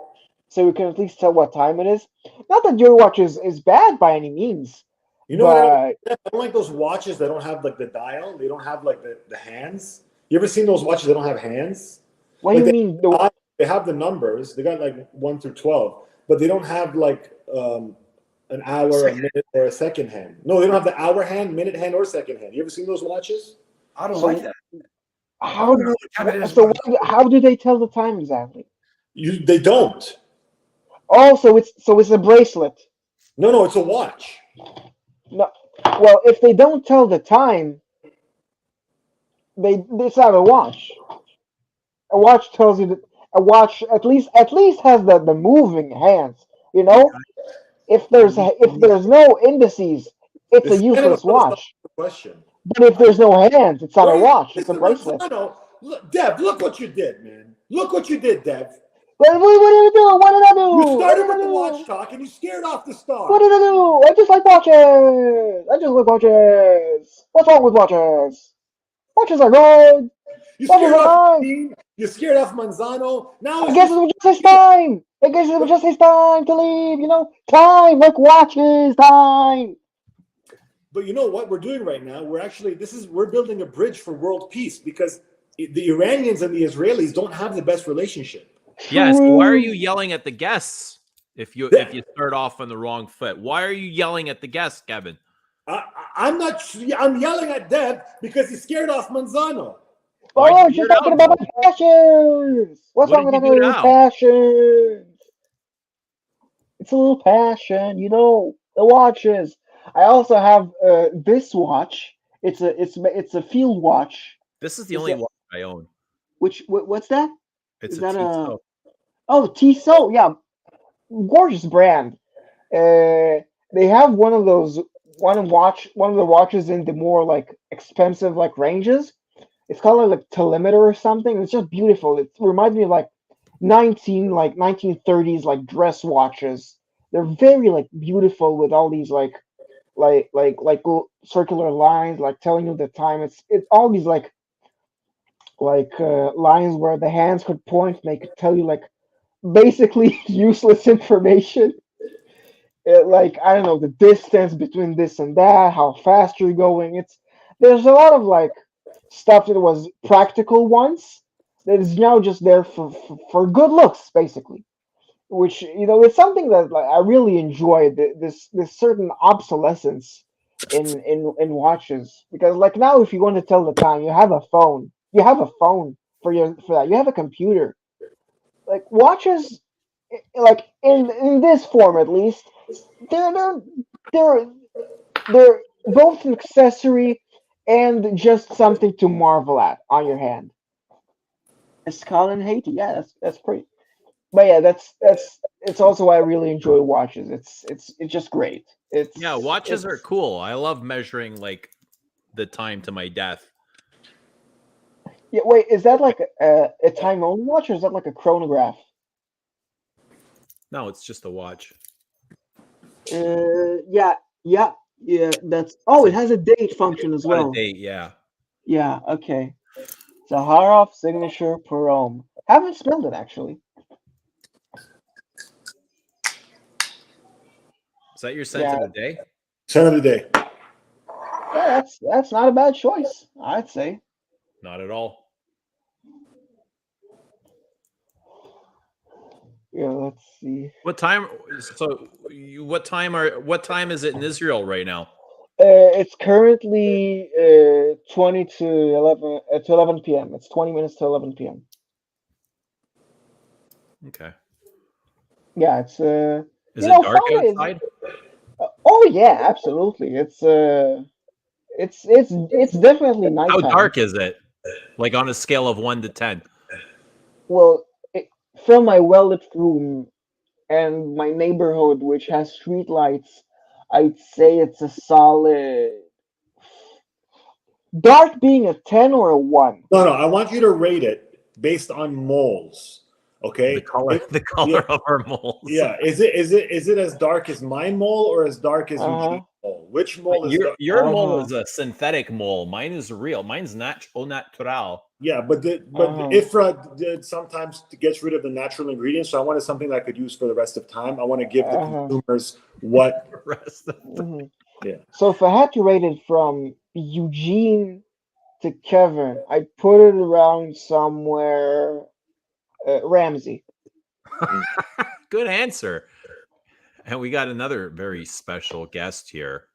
so you can at least tell what time it is. Not that your watch is bad by any means. You know what? I don't like those watches that don't have like the dial. They don't have like the hands. You ever seen those watches that don't have hands? What do you mean? They have the numbers. They got like 1 through 12, but they don't have like an hour, a minute, or a second hand. No, they don't have the hour hand, minute hand, or second hand. You ever seen those watches? I don't like that. How do they tell the time exactly? They don't. Oh, so it's a bracelet. No, it's a watch. No, well, if they don't tell the time, it's not a watch. A watch tells you that a watch at least has the moving hands. If there's no indices, it's a useless watch. Question. But if there's no hands, it's not a watch. It's a bracelet. No. Look, Dev, look what you did, man. Look what you did, Dev. What did you do? What did I do? You started with the watch talk and you scared off the star. What did I do? I just like watches. What's wrong with watches? Watches are good. You scared off Dean. You scared off Manzano. Now I guess it was just his time. I guess it was just his time to leave. Time like watches. Time. But you know what we're doing right now? We're building a bridge for world peace because the Iranians and the Israelis don't have the best relationship. Yeah, so why are you yelling at the guests if you start off on the wrong foot? Why are you yelling at the guests, Kevin? I'm yelling at Deb because he scared off Manzano. Oh, she's talking about my passions. What's wrong with my passions? It's a little passion, the watches. I also have this watch. It's a field watch. This is the only watch I own. What's that? It's a Tissot, yeah, gorgeous brand. They have one of the watches in the more like expensive like ranges. It's called like telemeter or something. It's just beautiful. It reminds me of like 1930s like dress watches. They're very like beautiful with all these like circular lines like telling you the time. It's all these like lines where the hands could point and they could tell you like basically useless information. like I don't know the distance between this and that, how fast you're going. There's a lot of like stuff that was practical once that is now just there for good looks, basically. Which it's something that like I really enjoy this certain obsolescence in watches because like now if you want to tell the time you have a phone for that you have a computer like watches like in this form at least they're they're they're both an accessory and just something to marvel at on your hand. Skull and Haiti, yeah, that's pretty. But yeah, that's it's also why I really enjoy watches. It's just great. Yeah, watches are It's cool. I love measuring like the time to my death. yeah. Wait, is that like a time only watch or is that like a chronograph? No, it's just a watch. Yeah, yeah, yeah. That's oh, it has a date function as Got a well. date, yeah. Yeah, okay. Zaharoff signature Perome. Haven't smelled it actually. Is that your scent Yeah, of the day? Son of the day. yeah, that's not a bad choice, I'd say. Not at all. Yeah, let's see. What time? So, what time is it in Israel right now? It's currently 20 to 11 p.m. It's 20 minutes to 11 p.m. Okay. Yeah, it's Is it dark Friday is outside? oh yeah, absolutely. It's definitely How nighttime. dark is it? Like on a scale of 1 to 10. Well, from my well-lit room and my neighborhood, which has street lights, I'd say it's a solid dark being a 10 or a 1. No, I want you to rate it based on moles. The Okay. color, the color of our moles. Yeah. Is it as dark as my mole or as dark as Uh-huh. Eugene's mole? Which mole is dark? Your mole Uh-huh. is a synthetic mole. Mine is real. Mine's au natural. Yeah, but Uh-huh. Ifra sometimes gets rid of the natural ingredients, so I wanted something that I could use for the rest of time. I want to give the Uh-huh. consumers what. The rest of Mhm. Yeah. So if I had to rate it from Eugene to Kevin, I'd put it around somewhere Ramsey. Good answer. And we got another very special guest here.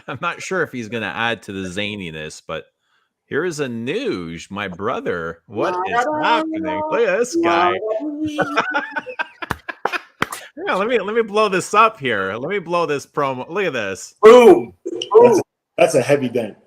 I'm not sure if he's going to add to the zaniness, but here is Anuj, my brother. What is happening? Look at this guy. Yeah, let me blow this up here. Let me blow this promo. Look at this. Boom. That's a heavy dent.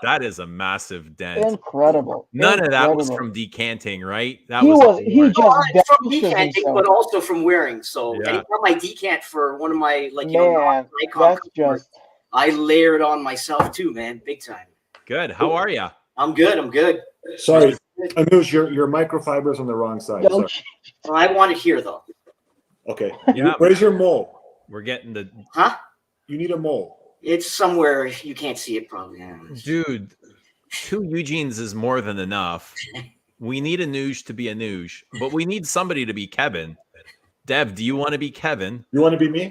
That is a massive dent. Incredible. None of that was Incredible. from decanting, right? That He was he worn. just From demonstrated decanting, himself. but also from wearing. So Yeah. anytime I decant for one of my Man, icon that's customers, just I layer it on myself too, man, big time. Good. How are you? I'm good. I'm good. Sorry, Anuj, your microfiber's on the wrong side. don't Sorry. Well, I want it here though. Okay. Yeah. Where's your mole? We're getting the Huh? You need a mole. It's somewhere you can't see it probably. Yeah. dude. 2 Eugenes is more than enough. We need Anuj to be Anuj, but we need somebody to be Kevin. Dev, do you want to be Kevin? You want to be me?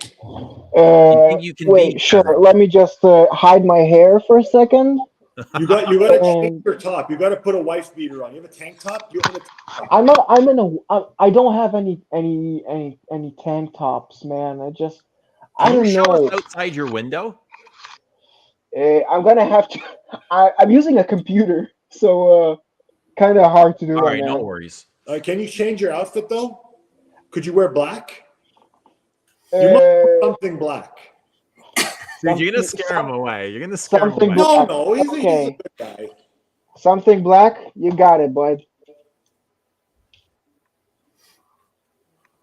You think you can wait, be sure. Kevin? Let me just hide my hair for a second. You got to change your top. You got to put a wife beater on. You have a tank top. You have a tank top. I don't have any tank tops, man. I Can don't you show know. us outside your window? I'm gonna have to. I'm using a computer, so kind of hard to do All that, right, no man. worries. Can you change your outfit though? Could you wear black? You must wear something black. Dude, you're gonna scare him away. You're gonna scare him something away. black. No, he's Okay. a good guy. Something black. You got it, bud.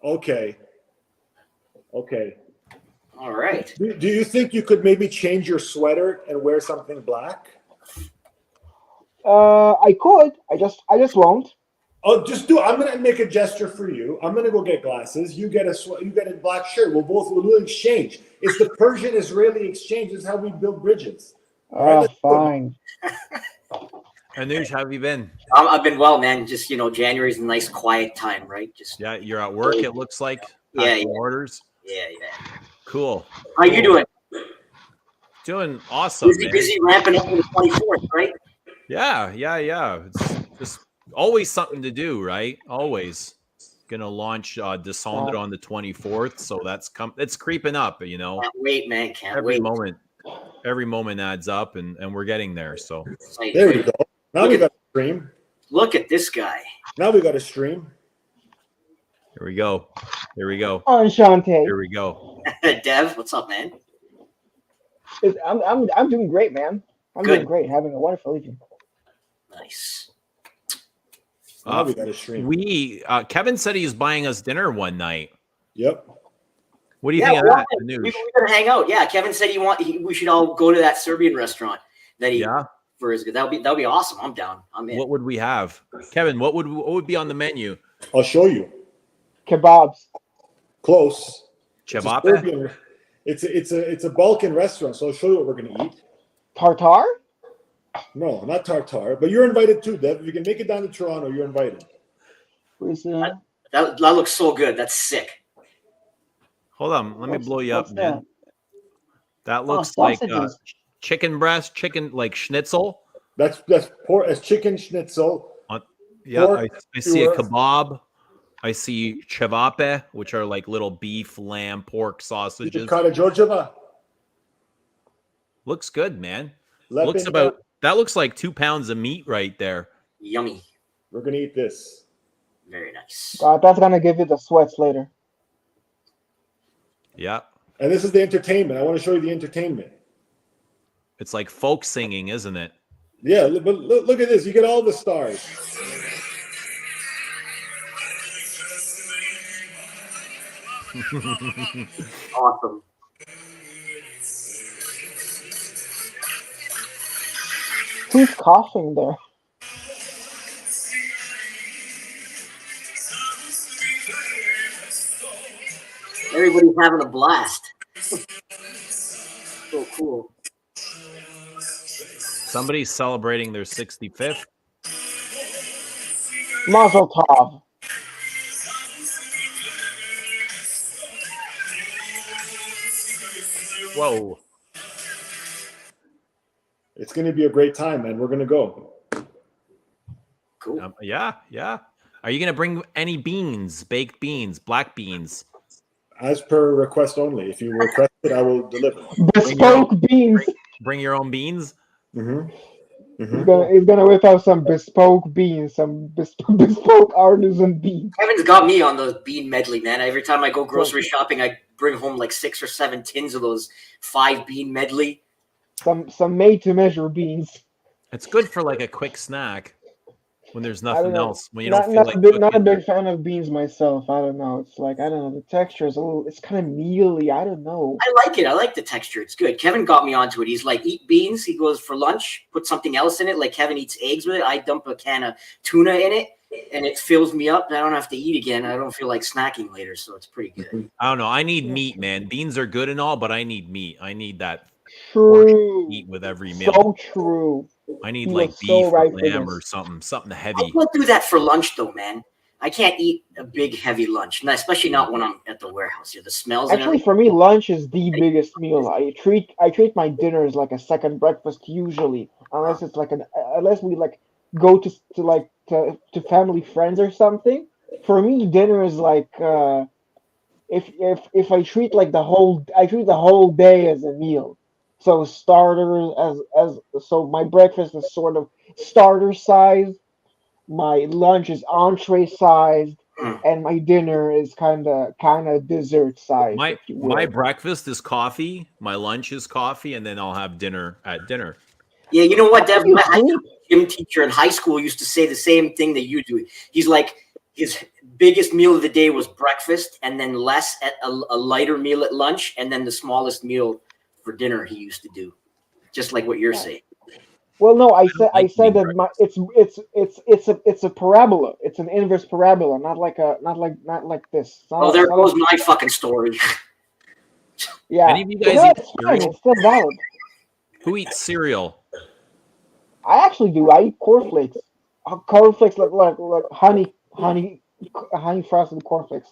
Okay. All right. Do you think you could maybe change your sweater and wear something black? I could. I just won't. Oh, just do. I'm gonna make a gesture for you. I'm gonna go get glasses. You get a black shirt. We'll exchange. It's the Persian-Israeli exchange. This is how we build bridges. All right, let's do it. Fine. Anuj, how have you been? I've been well, man. Just January's a nice quiet time, right? Just Yeah, you're at work. It looks like Yeah, packing orders. Yeah. Cool. How you doing? Doing awesome, man. Busy ramping up for the 24th, right? Yeah. It's just always something to do, right? Always. Gonna launch Descended on the 24th, so it's creeping up, you know. Can't wait, man. Can't Every wait. moment adds up, and we're getting there. So There we go. Now we got a stream. Look at this guy. Now we got a stream. here we go. Enchanté. Here we go. Dev, what's up, man? I'm doing great, man. I'm Good. doing great. Having a wonderful evening. Nice. Now we got a stream. Kevin said he's buying us dinner one night. Yep. What do you think of that? The We're news? gonna hang out. Yeah, Kevin said we should all go to that Serbian restaurant that he Yeah. for his. That'll be awesome. I'm down. I'm in. What would we have, Kevin? What would be on the menu? I'll show you. Kebabs. Close. Cevape? It's a Balkan restaurant, so I'll show you what we're gonna eat. Tartar? No, not tartar, but you're invited too, Dev. If you can make it down to Toronto, you're invited. Where's that? That looks so good. That's sick. Hold on, let me blow you up, what's man. That looks like sausages. chicken breast, chicken like schnitzel. That's chicken schnitzel. Yeah, Pork I see a skewer. kebab. I see cevape, which are like little beef, lamb, pork sausages. Kara Georgieva. Looks good, man. Lepin- That looks like 2 pounds of meat right there. Yummy. We're gonna eat this. Very nice. That's gonna give you the sweats later. Yeah. And this is the entertainment. I want to show you the entertainment. It's like folk singing, isn't it? Yeah, but look at this. You get all the stars. Awesome. Who's coughing there? Everybody's having a blast. So cool. Somebody's celebrating their 65th. Mazel tov. Whoa. It's gonna be a great time, man. We're gonna go. Cool. Yeah. Are you gonna bring any beans, baked beans, black beans? As per request only. If you request it, I will deliver. Bespoke beans. Bring your own beans? Mm-hmm. He's gonna whip out some bespoke beans, some bespoke artisan beans. Kevin's got me on the bean medley, man. Every time I go grocery shopping, I bring home like 6 or 7 tins of those 5 bean medley. Some made to measure beans. It's good for like a quick snack when there's I nothing don't know. else. When you don't feel like Not a cooking. big fan of beans myself. I don't know. It's like, I don't know. The texture is it's kind of mealy. I don't know. I like it. I like the texture. It's good. Kevin got me onto it. He's like, eat beans. He goes for lunch, put something else in it. Like Kevin eats eggs with it. I dump a can of tuna in it, and it fills me up. I don't have to eat again. I don't feel like snacking later, so it's pretty good. I don't know. I need meat, man. Beans are good and all, but I need meat. I need that True. meat with every meal. So true. I need You like are beef so or right for lamb this. or something I heavy. can't do that for lunch, though, man. I can't eat a big, heavy lunch, especially not when I'm at the warehouse. The smells. And Actually, everything. for me, lunch is the biggest meal. I treat my dinner as like a second breakfast usually, unless it's like unless we like go to family friends or something. For me, dinner is like if I treat the whole day as a meal. So starters so my breakfast is sort of starter size, my lunch is entree sized, and my dinner is kind of dessert sized. My breakfast is coffee, my lunch is coffee, and then I'll have dinner at dinner. Yeah, you know what, Dev? You My sleep? gym teacher in high school used to say the same thing that you do. He's like, his biggest meal of the day was breakfast, and then less at a lighter meal at lunch, and then the smallest meal for dinner he used to do. Just like what you're saying. Well, no, I like said eating that it's a parabola. It's an inverse parabola, not like this. Oh, there goes my fucking story. Yeah. Any of you guys No, eat it's fine. cereal? It's still valid. Who eats cereal? I actually do. I eat cornflakes. Cornflakes like honey frosted cornflakes.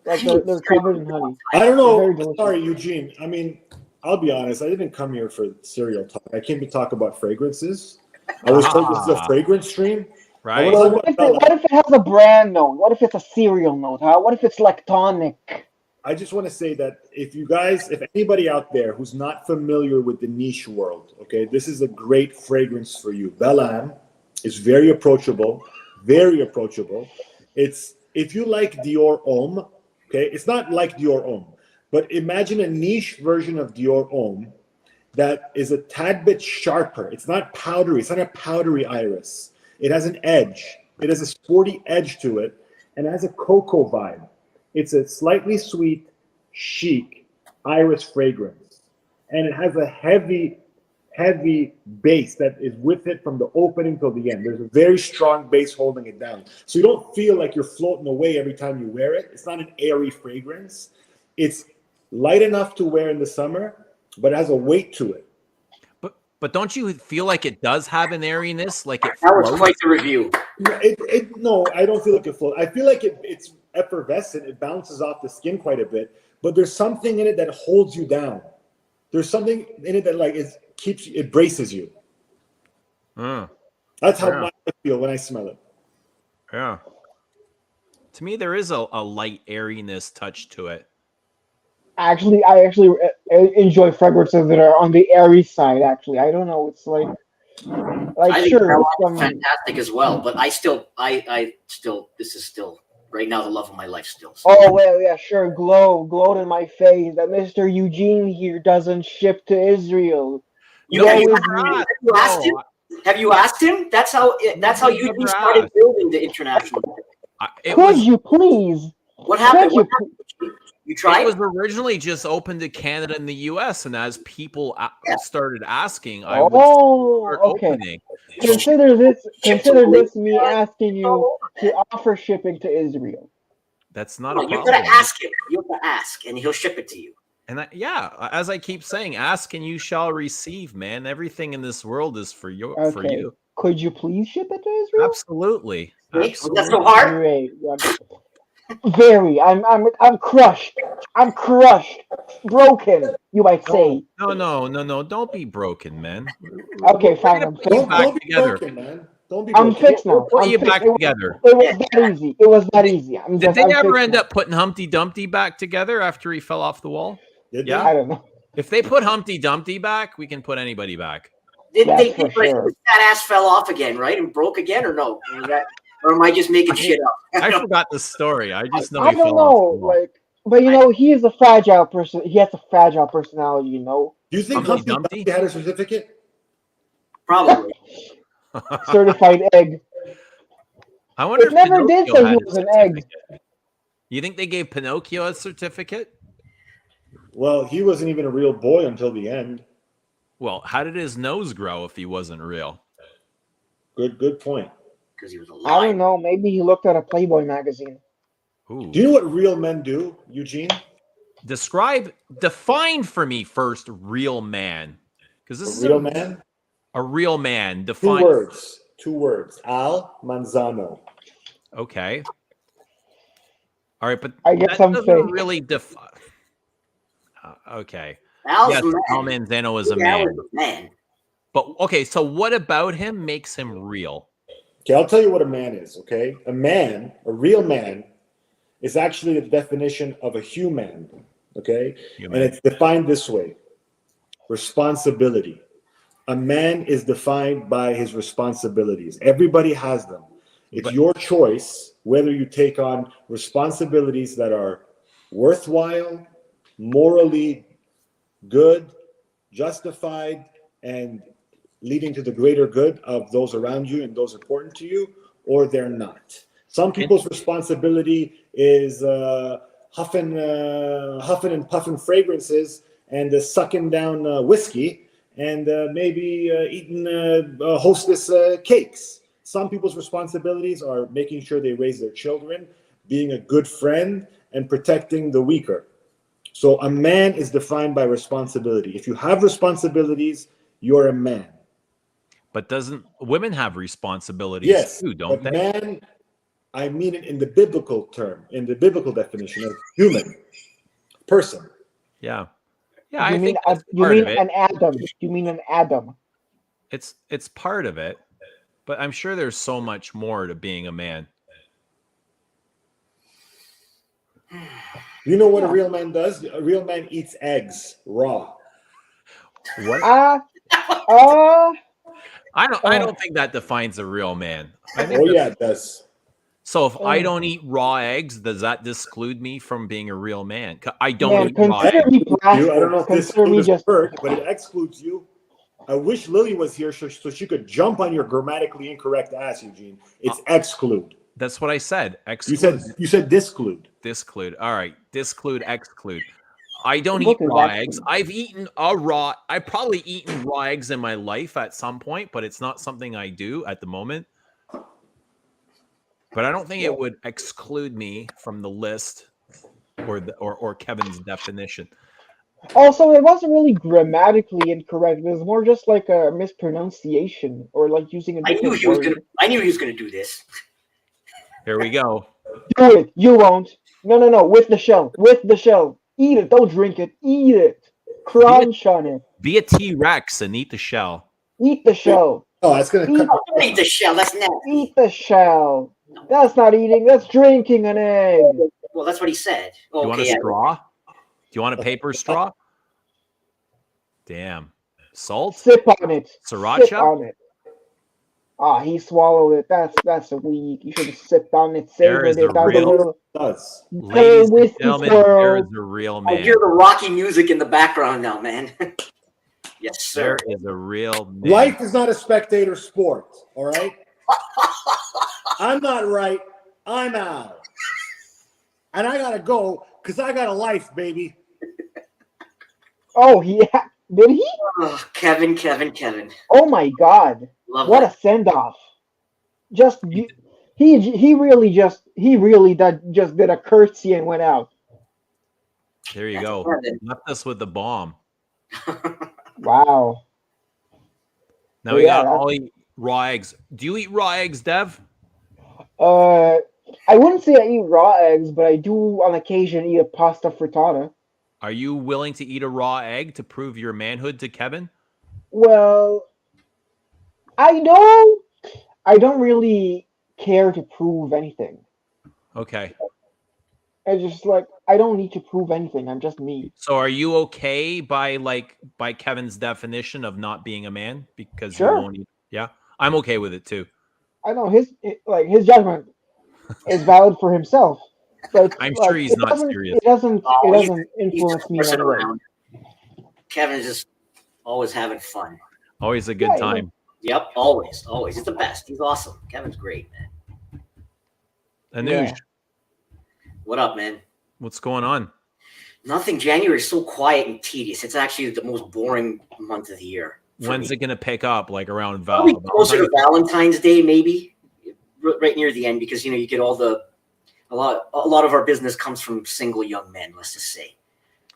Like they're covered in honey. I don't Very know. delicious. Sorry, Eugene. I mean, I'll be honest. I didn't come here for cereal talk. I came to talk about fragrances. I was told this is a fragrance stream. Right. Well, what if it has a brand note? What if it's a cereal note? Huh? What if it's lactonic? I just want to say that if anybody out there who's not familiar with the niche world, okay, this is a great fragrance for you. Belle is very approachable, very approachable. It's, if you like Dior Homme, okay, it's not like Dior Homme, but imagine a niche version of Dior Homme that is a tad bit sharper. It's not powdery. It's not a powdery iris. It has an edge. It has a sporty edge to it, and it has a cocoa vibe. It's a slightly sweet, chic iris fragrance, and it has a heavy base that is with it from the opening till the end. There's a very strong base holding it down, so you don't feel like you're floating away every time you wear it. It's not an airy fragrance. It's light enough to wear in the summer, but it has a weight to it. But don't you feel like it does have an airiness? Like it That was floats? quite the review. No, I don't feel like it floats. I feel like it's effervescent. It bounces off the skin quite a bit, but there's something in it that holds you down. There's something in it that it braces you. That's how I feel when I smell it. Yeah. To me, there is a light airiness touch to it. Actually, I enjoy fragrances that are on the airy side. Actually, I don't know. It's like I think sure, it's fantastic as well, but I still, this is still right now the love of my life still. So. Oh well, yeah, sure. Glowed in my face that Mr. Eugene here doesn't ship to Israel. Have you asked him? That's how Eugene started building the international. You please? What happened? You tried? It was originally just open to Canada and the U.S., and as people started asking, I would start opening. Consider this me asking you to offer shipping to Israel. That's not a problem. You're gonna ask him. You have to ask, and he'll ship it to you. And as I keep saying, ask and you shall receive, man. Everything in this world is for you. For you. Could you please ship it to Israel? Absolutely. Was that so hard? Great. Very. I'm crushed. I'm crushed. Broken, you might say. No. Don't be broken, man. Okay, fine. I'm fixed. Don't be broken, man. Don't be I'm fixed now. Put you back together. It was that easy. It was that easy. Did they ever end up putting Humpty Dumpty back together after he fell off the wall? Yeah. I don't know. If they put Humpty Dumpty back, we can put anybody back. Did they think that ass fell off again, right, and broke again, or no? Or am I just making shit up? I forgot the story. I just know I don't know. But he is a fragile person. He has a fragile personality. Do you think Humpty Dumpty had a certificate? Probably. Certified egg. I wonder if never did say he was an egg. You think they gave Pinocchio a certificate? Well, he wasn't even a real boy until the end. Well, how did his nose grow if he wasn't real? Good point. Because he was alive. I don't know. Maybe he looked at a Playboy magazine. Ooh. Do you know what real men do, Eugene? Define for me first, real man. Because this is real man. A real man. Define. 2 words. Al Manzano. Okay. All right, but I guess that doesn't really define. Okay. Al Manzano is a man. But okay, so what about him makes him real? Okay, I'll tell you what a man is, okay? A real man, is actually the definition of a human, okay? And it's defined this way. Responsibility. A man is defined by his responsibilities. Everybody has them. It's your choice whether you take on responsibilities that are worthwhile, morally good, justified, and leading to the greater good of those around you and those important to you, or they're not. Some people's responsibility is huffing and puffing fragrances and sucking down whiskey and maybe eating hostess cakes. Some people's responsibilities are making sure they raise their children, being a good friend, and protecting the weaker. So a man is defined by responsibility. If you have responsibilities, you're a man. But doesn't women have responsibilities too, don't they? I mean it in the biblical term, in the biblical definition of human person. Yeah. Yeah, I You mean think that's you part mean of it. an Adam? You mean an Adam? It's part of it, but I'm sure there's so much more to being a man. You know what a real man does? A real man eats eggs raw. What? I don't think that defines a real man. I think Oh yeah, it does. so if I don't eat raw eggs, does that disclude me from being a real man? I don't Man, eat raw consider eggs. me plastic. I don't know if this Consider me is just. word, but it excludes you. I wish Lily was here so she could jump on your grammatically incorrect ass, Eugene. It's exclude. That's what I said. Exclude. You said disclude. Disclude. All right. Disclude, exclude. I don't What eat is raw exclude? eggs. I've probably eaten raw eggs in my life at some point, but it's not something I do at the moment. But I don't think it would exclude me from the list or Kevin's definition. Also, it wasn't really grammatically incorrect. It was more just like a mispronunciation or like using a I knew different he was word. gonna. I knew he was gonna do this. Here we go. Do it. You won't. No. With the shell. With the shell. Eat it. Don't drink it. Eat it. Crunch on it. Be a T-Rex and eat the shell. Eat the shell. Oh, that's gonna cut. Don't eat the shell. That's nasty. Eat the shell. That's not eating. That's drinking an egg. Well, that's what he said. Do you want a Okay, yeah. straw? Do you want a paper straw? Damn. Salt? Sip on it. Sriracha? Sip on it. Ah, he swallowed it. That's weak. You should have sipped on it, There is savored it. a That was a real- little. Does. Ladies and whiskey gentlemen, there swirl. is a real I man. hear the rocky music in the background now, man. Yes, sir. There is a real man. Life is not a spectator sport. All right. I'm not right. I'm out. And I gotta go because I got a life, baby. Oh, yeah. Did he? Oh, Kevin. Oh my God! Love What that. a send off! He really just did a curtsy and went out. There you go. Kevin. Left us with the bomb. Wow. Now we Yeah, got all eat raw eggs. Do you eat raw eggs, Dev? I wouldn't say I eat raw eggs, but I do on occasion eat a pasta frittata. Are you willing to eat a raw egg to prove your manhood to Kevin? Well, I don't really care to prove anything. Okay. I just like I don't need to prove anything. I'm just me. So are you okay by Kevin's definition of not being a man because Sure. you won't eat? Yeah. I'm okay with it too. I know his judgment is valid for himself, but I'm sure he's not serious. It doesn't He's influence just me in messing any way. around. Kevin's just always having fun. Always a good Yeah, time. Yep, always. He's the best. He's awesome. Kevin's great, man. Anuj, Yeah. What up, man? what's going on? Nothing. January is so quiet and tedious. It's actually the most boring month of the year. When's it gonna pick up? Like around Probably closer to Valentine's? Valentine's Day, maybe, right near the end, because you get all a lot of our business comes from single young men. Let's just say.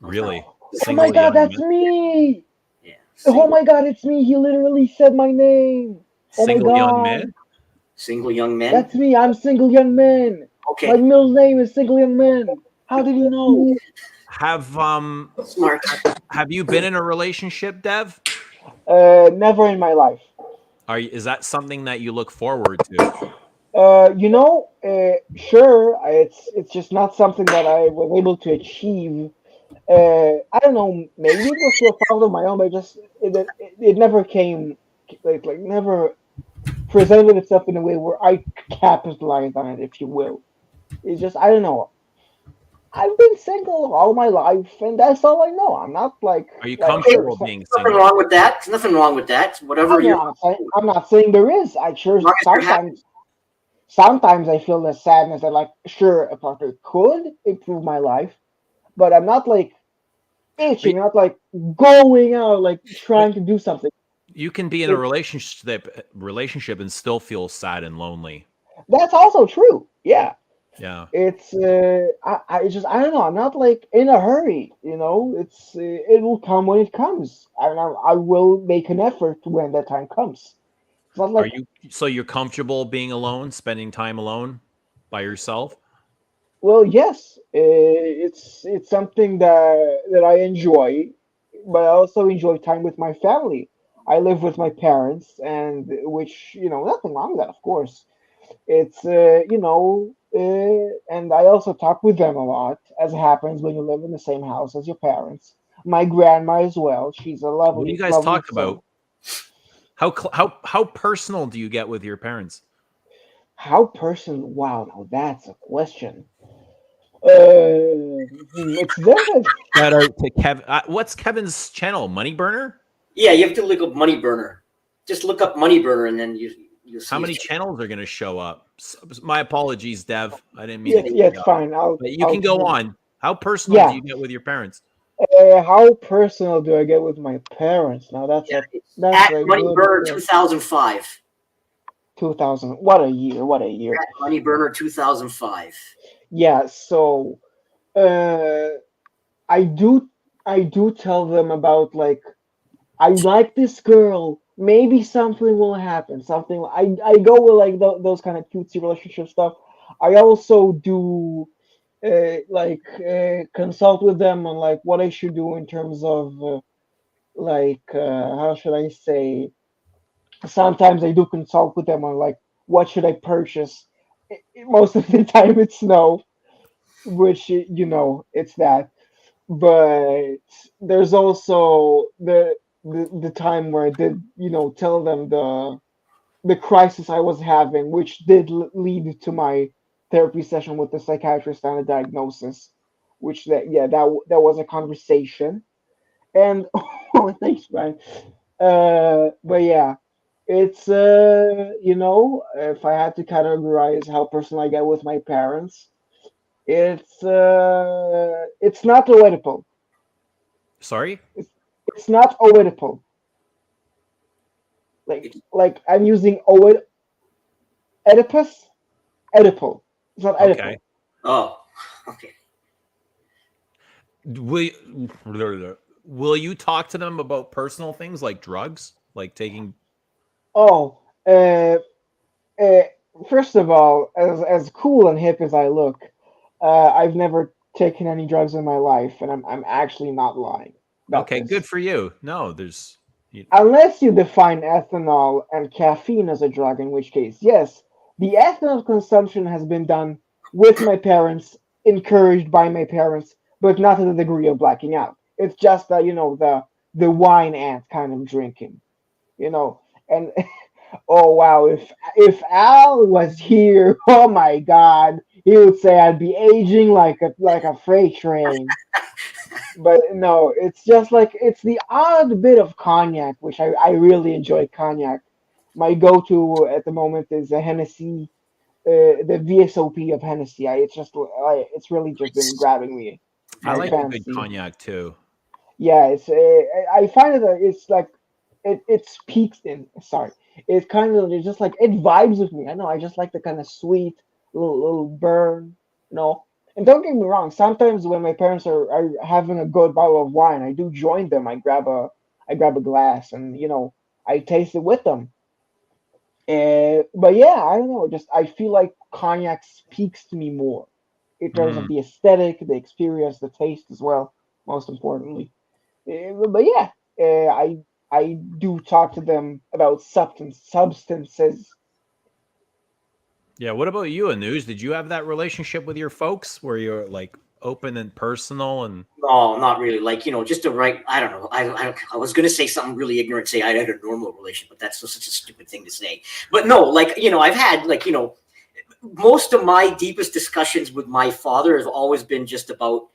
Really? Oh my God, that's me! Yeah. Oh my God, it's me! He literally said my name. Oh my Single young God. man? Single young men. That's me. I'm single young man. Okay. My middle name is single young man. How did you know? Have Smart. have you been in a relationship, Dev? Never in my life. Is that something that you look forward to? Sure. It's just not something that I was able to achieve. I don't know. Maybe it was through a fault of my own, but it never came, like never presented itself in a way where I capitalized on it, if you will. It's just I don't know. I've been single all my life, and that's all I know. I'm not like. Are you like, comfortable sure, being Nothing single? wrong with that. There's nothing wrong with that. Whatever I'm not saying there is. I sure As long as you're sometimes I feel the sadness that like sure a partner could improve my life, but I'm not like itching, not like going out like trying to do something. You can be in a relationship and still feel sad and lonely. That's also true. Yeah. Yeah. It's I don't know. I'm not like in a hurry. It's it will come when it comes. I will make an effort when that time comes. It's not like You're comfortable being alone, spending time alone by yourself? Well, yes, it's something that I enjoy, but I also enjoy time with my family. I live with my parents, and which nothing wrong with that, of course. It's and I also talk with them a lot, as happens when you live in the same house as your parents. My grandma as well. She's a What do you lovely, guys lovely talk soul. about? How personal do you get with your parents? How personal? Wow, now that's a question. It's definitely. Shout out to Kevin. What's Kevin's channel? Money Burner? Yeah, you have to look up Money Burner. Just look up Money Burner, and then you'll see. How many channels are going to show up? My apologies, Dev. I didn't mean Yeah, to cut yeah, you it's off. fine. But you can go on. How personal do Yeah. you get with your parents? How personal do I get with my parents? Now that's Yeah, that's at a Money good Burner question. 2005. 2000. What a year! What a year! At Money Burner 2005. Yeah. So, uh, I do I do tell them about like I like this girl. Maybe something will happen. Something I go with like those kind of cutesy relationship stuff. I also do consult with them on like what I should do in terms of how should I say? Sometimes I do consult with them on like what should I purchase. Most of the time it's no, which it's that. But there's also the time where I did tell them the crisis I was having, which did lead to my therapy session with the psychiatrist and a diagnosis, which that was a conversation. And oh, thanks, Brian. But yeah, it's if I had to categorize how personal I get with my parents, it's not Oedipal. Sorry? It's not Oedipal. Like I'm using Oedipus, Oedipal. It's not Oedipal. Okay. Oh, okay. Will you talk to them about personal things like drugs, like taking? Oh, uh, first of all, as cool and hip as I look, I've never taken any drugs in my life, and I'm actually not lying about Okay, this. good for you. No, there's. Unless you define ethanol and caffeine as a drug, in which case, yes, the ethanol consumption has been done with my parents, encouraged by my parents, but not to the degree of blacking out. It's just the wine ant kind of drinking, and oh wow, if Al was here, oh my God, he would say I'd be aging like a freight train. But no, it's just like it's the odd bit of cognac, which I really enjoy cognac. My go-to at the moment is a Hennessy, the VSOP of Hennessy. It's really just been grabbing me. I My like a good fancy. cognac too. Yeah, I find that it's like it speaks in. Sorry, it kind of it's just like it vibes with me. I know I just like the kind of sweet little burn, And don't get me wrong. Sometimes when my parents are having a good bottle of wine, I do join them. I grab a glass and I taste it with them. But yeah, I don't know. Just I feel like cognac speaks to me more in terms of the aesthetic, the experience, the taste as well. Most importantly. But yeah, I do talk to them about substances. Yeah. What about you, Anuj? Did you have that relationship with your folks where you're like open and personal and? No, not really. Like, just to write, I don't know. I was going to say something really ignorant, say I had a normal relationship, but that's such a stupid thing to say. But no, like, I've had like, most of my deepest discussions with my father have always been just about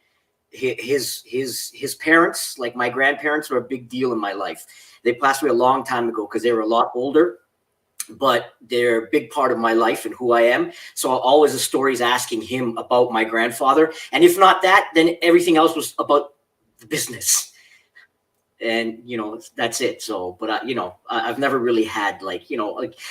his parents. Like my grandparents were a big deal in my life. They passed away a long time ago because they were a lot older, but they're a big part of my life and who I am. So always the stories asking him about my grandfather. And if not that, then everything else was about the business. And, that's it. So, but, I've never really had like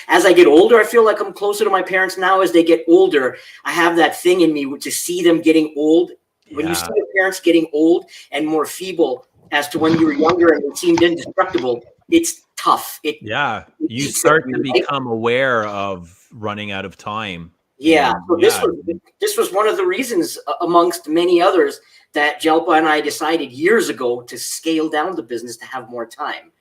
as I get older, I feel like I'm closer to my parents now. As they get older, I have that thing in me to see them getting old. When you see your parents getting old and more feeble as to when you were younger and they seemed indestructible, it's tough. You start to become aware of running out of time. Yeah. And So this was one of the reasons, amongst many others, that Jelpa and I decided years ago to scale down the business to have more time.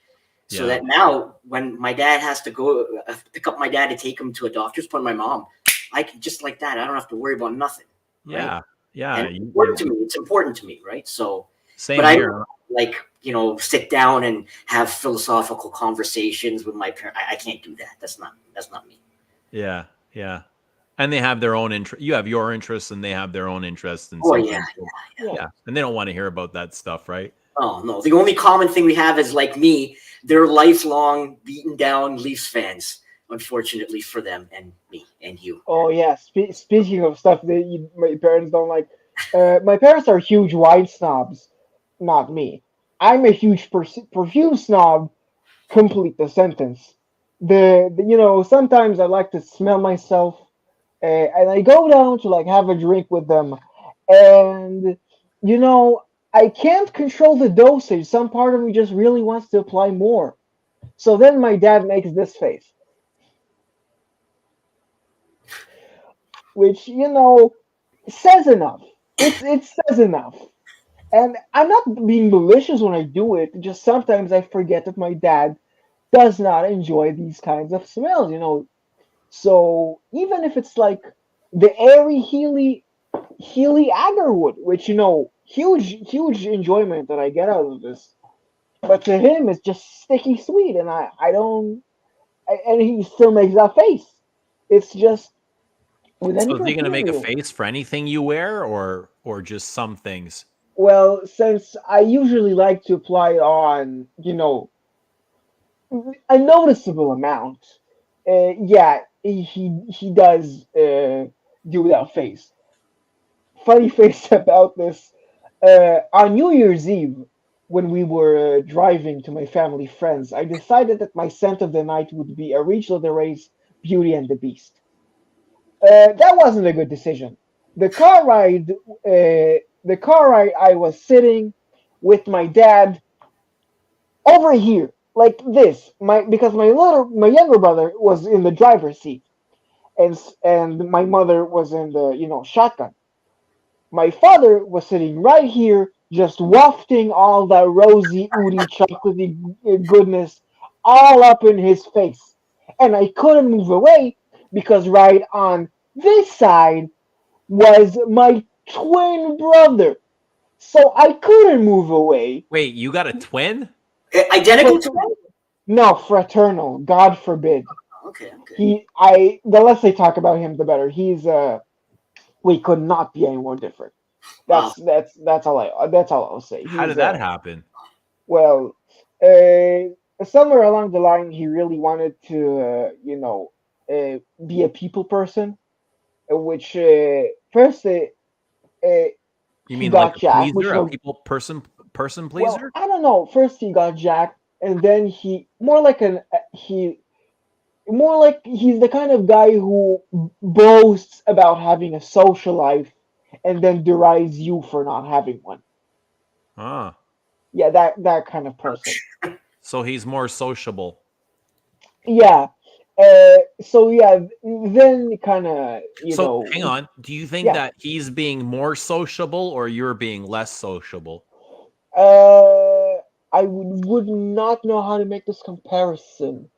So that now when my dad has to go pick up my dad to take him to a doctor's appointment, my mom, I can just like that. I don't have to worry about nothing. Right? Yeah. Yeah. And it's important to me. It's important to me, right? So, Same but here. I like, you know, sit down and have philosophical conversations with my parents. I can't do that. That's not me. Yeah. Yeah. And they have their own interest. You have your interests and they have their own interests. And Oh, sometimes yeah. And they don't want to hear about that stuff, right? Oh, no. The only common thing we have is like me. They're lifelong beaten down Leafs fans, unfortunately for them and me and you. Oh yeah. Speaking of stuff that my parents don't like, my parents are huge wine snobs, not me. I'm a huge perfume snob. Complete the sentence. You know, sometimes I like to smell myself, and I go down to like have a drink with them, and you know I can't control the dosage. Some part of me just really wants to apply more. So then my dad makes this face, which you know says enough. It says enough. And I'm not being malicious when I do it. Just sometimes I forget that my dad does not enjoy these kinds of smells. You know, so even if it's like the airy Heely Agarwood, which you know, huge enjoyment that I get out of this. But to him, it's just sticky sweet, and I don't, and he still makes that face. It's just with any So is he going to make a perfume. face for anything you wear or just some things? Well, since I usually like to apply it on, you know, a noticeable amount, yeah, he does do that face. Funny face about this. On New Year's Eve, when we were driving to my family friends, I decided that my scent of the night would be a Rachel de Ray's Beauty and the Beast. That wasn't a good decision. The car ride, I was sitting with my dad over here, like this. Because my younger brother was in the driver's seat, and my mother was in the shotgun. My father was sitting right here, just wafting all that rosy, ooty, chocolatey goodness all up in his face. And I couldn't move away because right on this side was my twin brother. So I couldn't move away. Wait, you got a twin? Identical to him? No, fraternal. God forbid. Okay. The less they talk about him, the better. We could not be any more different. That's all I'll say. How did that happen? Well, somewhere along the line, he really wanted to, be a people person, which first You mean like a Jack, pleaser, a people person well, pleaser? I don't know. First he got Jack, and then he's the kind of guy who boasts about having a social life and then derides you for not having one. Ah, Yeah, that kind of person. so he's more sociable. Yeah. So yeah, then kind of Hang on. Do you think Yeah. that he's being more sociable or you're being less sociable? I would not know how to make this comparison.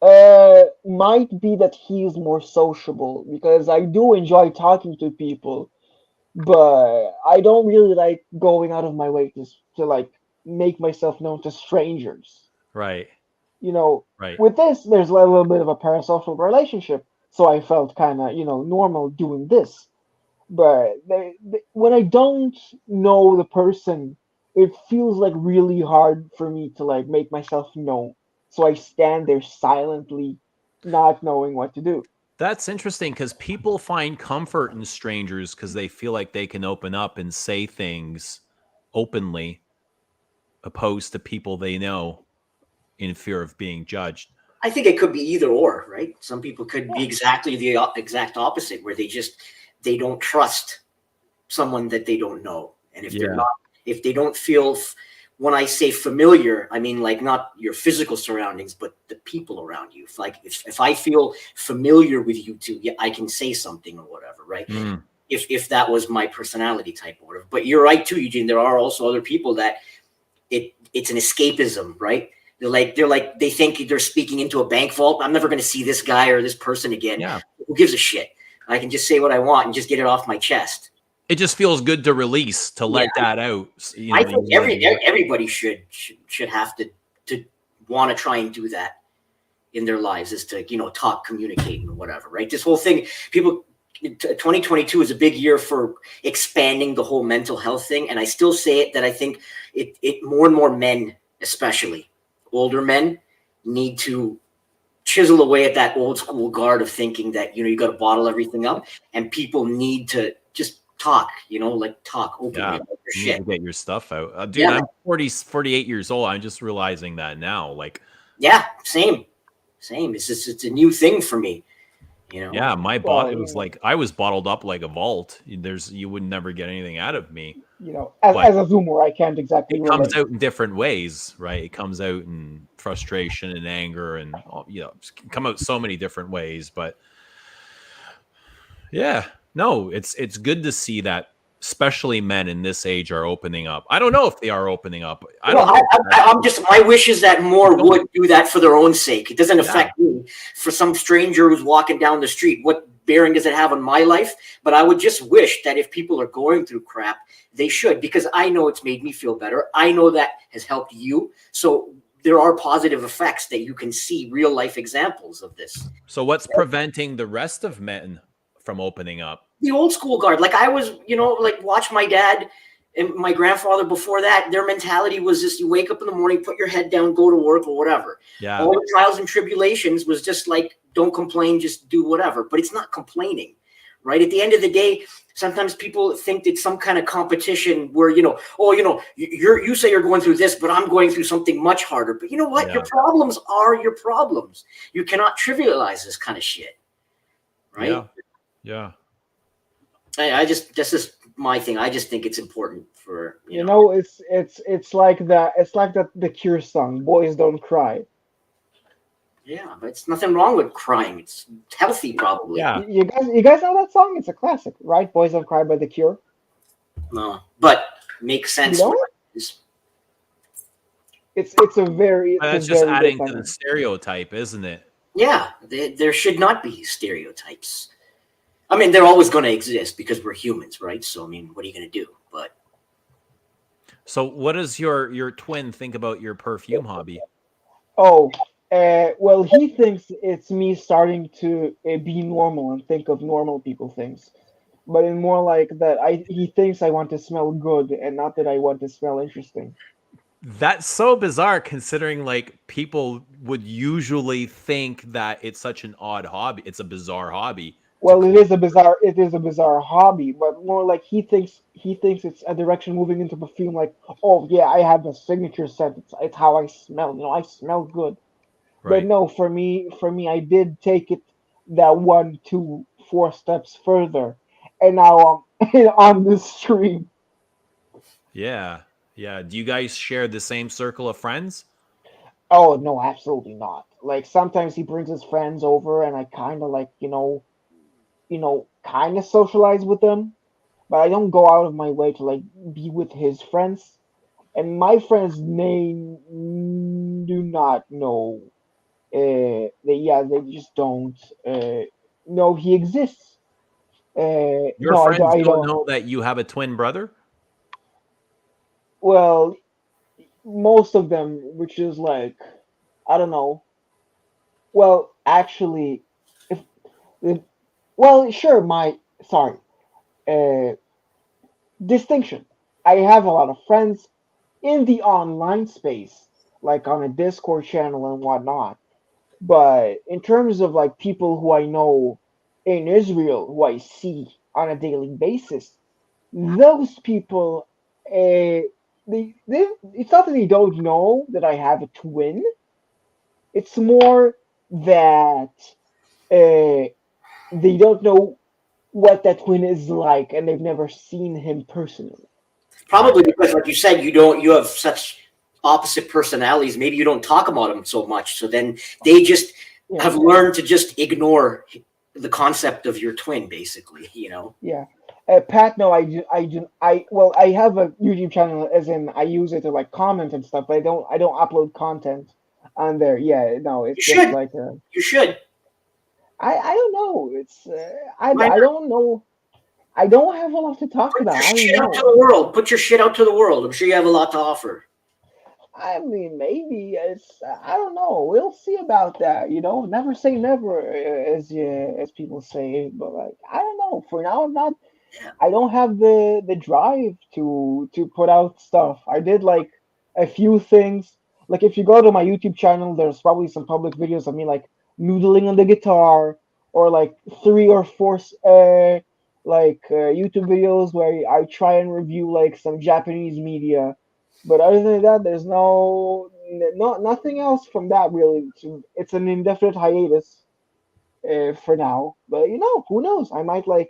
Might be that he is more sociable because I do enjoy talking to people, but I don't really like going out of my way to like make myself known to strangers. Right. Right. With this, there's a little bit of a parasocial relationship, so I felt kind of normal doing this. But when I don't know the person, it feels like really hard for me to like make myself known. So I stand there silently, not knowing what to do. That's interesting because people find comfort in strangers because they feel like they can open up and say things openly, opposed to people they know in fear of being judged. I think it could be either or, right? Some people could be exactly the exact opposite, where they don't trust someone that they don't know, and if they don't feel when I say familiar, I mean like not your physical surroundings, but the people around you. If I feel familiar with you two, yeah, I can say something or whatever, right? Mm. If that was my personality type or whatever. But you're right too, Eugene. There are also other people that it's an escapism, right? They think they're speaking into a bank vault. I'm never going to see this guy or this person again. Yeah. Who gives a shit? I can just say what I want and just get it off my chest. It just feels good to release, to let that out. You know, I think everybody should have to want to try and do that in their lives, is to, talk, communicate, and whatever, right? This whole thing, 2022 is a big year for expanding the whole mental health thing. And I still say it, that I think it more and more men, especially older men, need to chisel away at that old school guard of thinking that, you got to bottle everything up, and people need to just talk, talk openly about your you shit. need to get your stuff out. Dude, I'm 48 years old. I'm just realizing that now. Like, yeah, same. It's a new thing for me. Yeah, my body, it was like I was bottled up like a vault. You would never get anything out of me. As a Zoomer, I can't exactly. It comes out in different ways, right? It comes out in frustration and anger, and come out so many different ways. But yeah, no, it's good to see that, especially men in this age are opening up. I don't know if they are opening up. I'm just, my wish is that more would do that for their own sake. It doesn't affect me. For some stranger who's walking down the street, what bearing does it have on my life? But I would just wish that if people are going through crap, they should, because I know it's made me feel better. I know that has helped you. So there are positive effects that you can see, real life examples of this. So what's preventing the rest of men from opening up? The old school guard. Like I was, watch my dad and my grandfather before that. Their mentality was just, you wake up in the morning, put your head down, go to work or whatever. Yeah. All the trials and tribulations was just like, don't complain, just do whatever. But it's not complaining, right? At the end of the day, sometimes people think it's some kind of competition where, you say you're going through this, but I'm going through something much harder. But you know what? Yeah. Your problems are your problems. You cannot trivialize this kind of shit, right? Yeah. This is my thing. I just think it's important for it's like that. It's like that the Cure song, "Boys Don't Cry." Yeah, but it's nothing wrong with crying. It's healthy, probably. Yeah. You guys know that song? It's a classic, right? "Boys Don't Cry" by the Cure. No, but makes sense. It's a very. That's just adding to the stereotype, isn't it? Yeah, there should not be stereotypes. I mean, they're always going to exist because we're humans, right? So, I mean, what are you going to do? But so, what does your twin think about your perfume hobby? Oh, well, he thinks it's me starting to be normal and think of normal people things, but in more like that, he thinks I want to smell good and not that I want to smell interesting. That's so bizarre, considering like people would usually think that it's such an odd hobby. It's a bizarre hobby. Well, it is a bizarre hobby, but more like he thinks it's a direction moving into perfume. Like, oh yeah, I have a signature scent. It's how I smell. I smell good. Right. But no, for me, I did take it that 1, 2, 4 steps further, and now I'm on the stream. Yeah. Do you guys share the same circle of friends? Oh no, absolutely not. Like sometimes he brings his friends over, and I kind of like kind of socialize with them, but I don't go out of my way to like be with his friends. And my friends do not know. They just don't know he exists. Your friends don't know that you have a twin brother? Well, most of them, which is like, I don't know. Well, actually, distinction. I have a lot of friends in the online space, like on a Discord channel and whatnot. But in terms of like people who I know in Israel, who I see on a daily basis, those people, it's not that they don't know that I have a twin. It's more that they don't know what that twin is like, and they've never seen him personally. Probably because, like you said, you have such opposite personalities, maybe you don't talk about them so much. So then they just have learned to just ignore the concept of your twin, basically, you know? Yeah. Pat, no, well, I have a YouTube channel, as in I use it to like comment and stuff, but I don't upload content on there. Yeah, no, it's You just should. like You should. I don't know. It's I Why not? don't know. I don't have a lot to talk Put about. your I don't shit out to know. the world. Put your shit out to the world. I'm sure you have a lot to offer. I mean, maybe it's I don't know. We'll see about that. You know, never say never, as people say. But like, I don't know. For now, I'm not. Yeah. I don't have the drive to put out stuff. I did like a few things. Like if you go to my YouTube channel, there's probably some public videos of me like noodling on the guitar, or like 3 or 4 YouTube videos where I try and review like some Japanese media. But other than that, there's nothing else from that really. It's an indefinite hiatus for now. But you know, who knows? I might like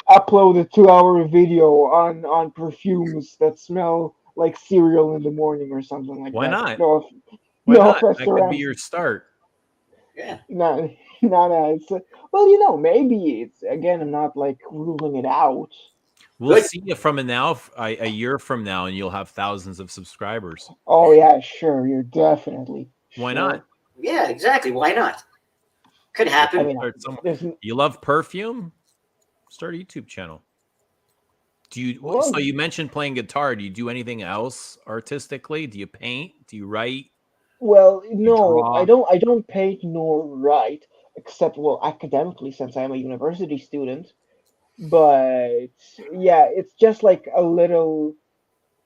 upload a 2 hour video on perfumes that smell like cereal in the morning or something like Why that. not? No, Why no not? offense That to could be Rams. your start. Yeah. No, no. It's well, you know, maybe it's again. I'm not like ruling it out. We'll Good. see you from now, a year from now, and you'll have thousands of subscribers. Oh yeah, sure. You're definitely Why sure. not? Yeah, exactly. Why not? Could I happen. mean, Start somewhere. there's You love perfume? Start a YouTube channel. Do you? well, So you mentioned playing guitar. Do you do anything else artistically? Do you paint? Do you write? well, Do you no, draw? I don't paint nor write, except well, academically since I'm a university student. But yeah, it's just like a little.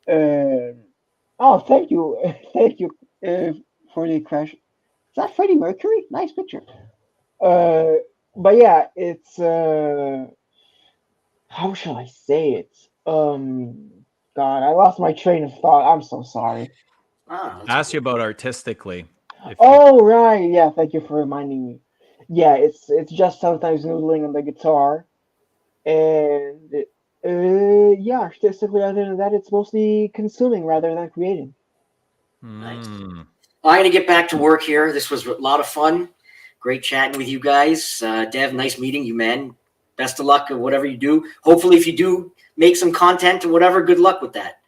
Oh, thank you, thank you for the crash. Is that Freddie Mercury? Nice picture. Uh, but yeah, it's how shall I say it? God, I lost my train of thought. I'm so sorry. Ah, I asked you about artistically. If Oh right, yeah. Thank you for reminding me. Yeah, it's just sometimes noodling on the guitar, and yeah, artistically. Other than that, it's mostly consuming rather than creating. nice. Mm. I'm going to get back to work here. This was a lot of fun. Great chatting with you guys. Dev, nice meeting you, man. Best of luck at whatever you do. Hopefully, if you do make some content or whatever, good luck with that.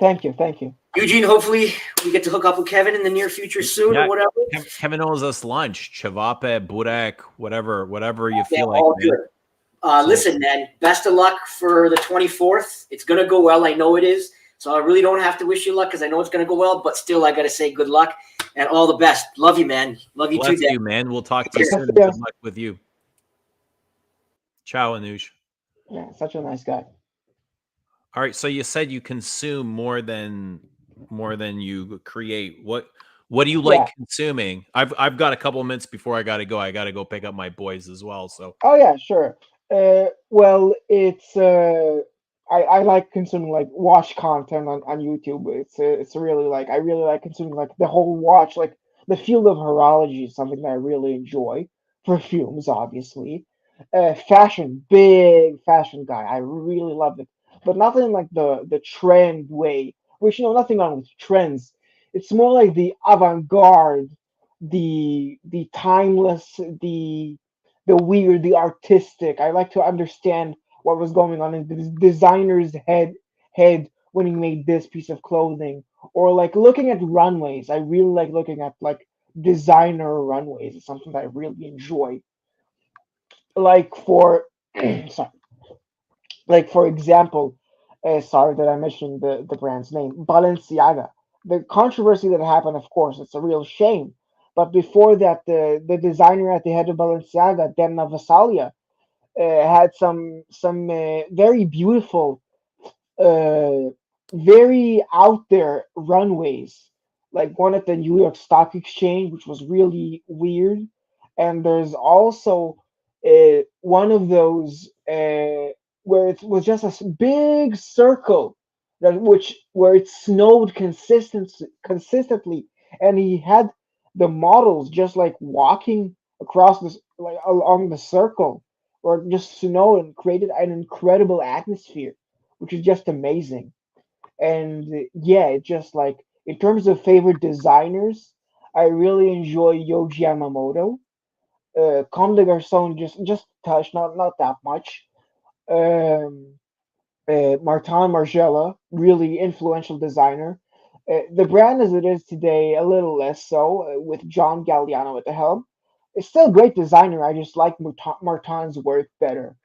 Thank you, thank you. Eugene, hopefully we get to hook up with Kevin in the near future soon Yeah, or whatever. Kevin owes us lunch, chavape, burek, whatever you Yeah, feel like. all Man. good. So- Listen, man, best of luck for the 24th. It's going to go well. I know it is. So I really don't have to wish you luck because I know it's going to go well. But still, I got to say good luck and all the best. Love you, man. Love you Bless too, Dad. you, man. We'll talk to you Yes, soon. yeah. Good luck with you. Ciao, Anush. Yeah, such a nice guy. All right. So you said you consume more than you create. What do you like Yeah. consuming? I've got a couple of minutes before I gotta go. I gotta go pick up my boys as well. So Oh yeah, sure. Well, it's I like consuming like watch content on YouTube. It's really like I really like consuming like the whole watch like the field of horology is something that I really enjoy. Perfumes, obviously. Fashion, big fashion guy. I really love it, but not in like the trend way. Which you know nothing wrong with trends. It's more like the avant-garde, the timeless, the weird, the artistic. I like to understand what was going on in the designer's head when he made this piece of clothing. Or like looking at runways. I really like looking at like designer runways. It's something that I really enjoy. Like for sorry, like for example, sorry that I mentioned the brand's name, Balenciaga. The controversy that happened, of course, it's a real shame. But before that, the designer at the head of Balenciaga, Demna Vasalia, had some very beautiful, uh, very out there runways, like one at the New York Stock Exchange, which was really weird. And there's also one of those where it was just a big circle that which where it snowed consistently, and he had the models just like walking across this like along the circle or just snow and created an incredible atmosphere, which is just amazing. And yeah, it just like in terms of favorite designers, I really enjoy Yoji Yamamoto. Comme des Garçons, just touch, not that much. Um, Martin Margiela, really influential designer. The brand as it is today, a little less so, with John Galliano at the helm. It's still a great designer. I just like Martin's work better.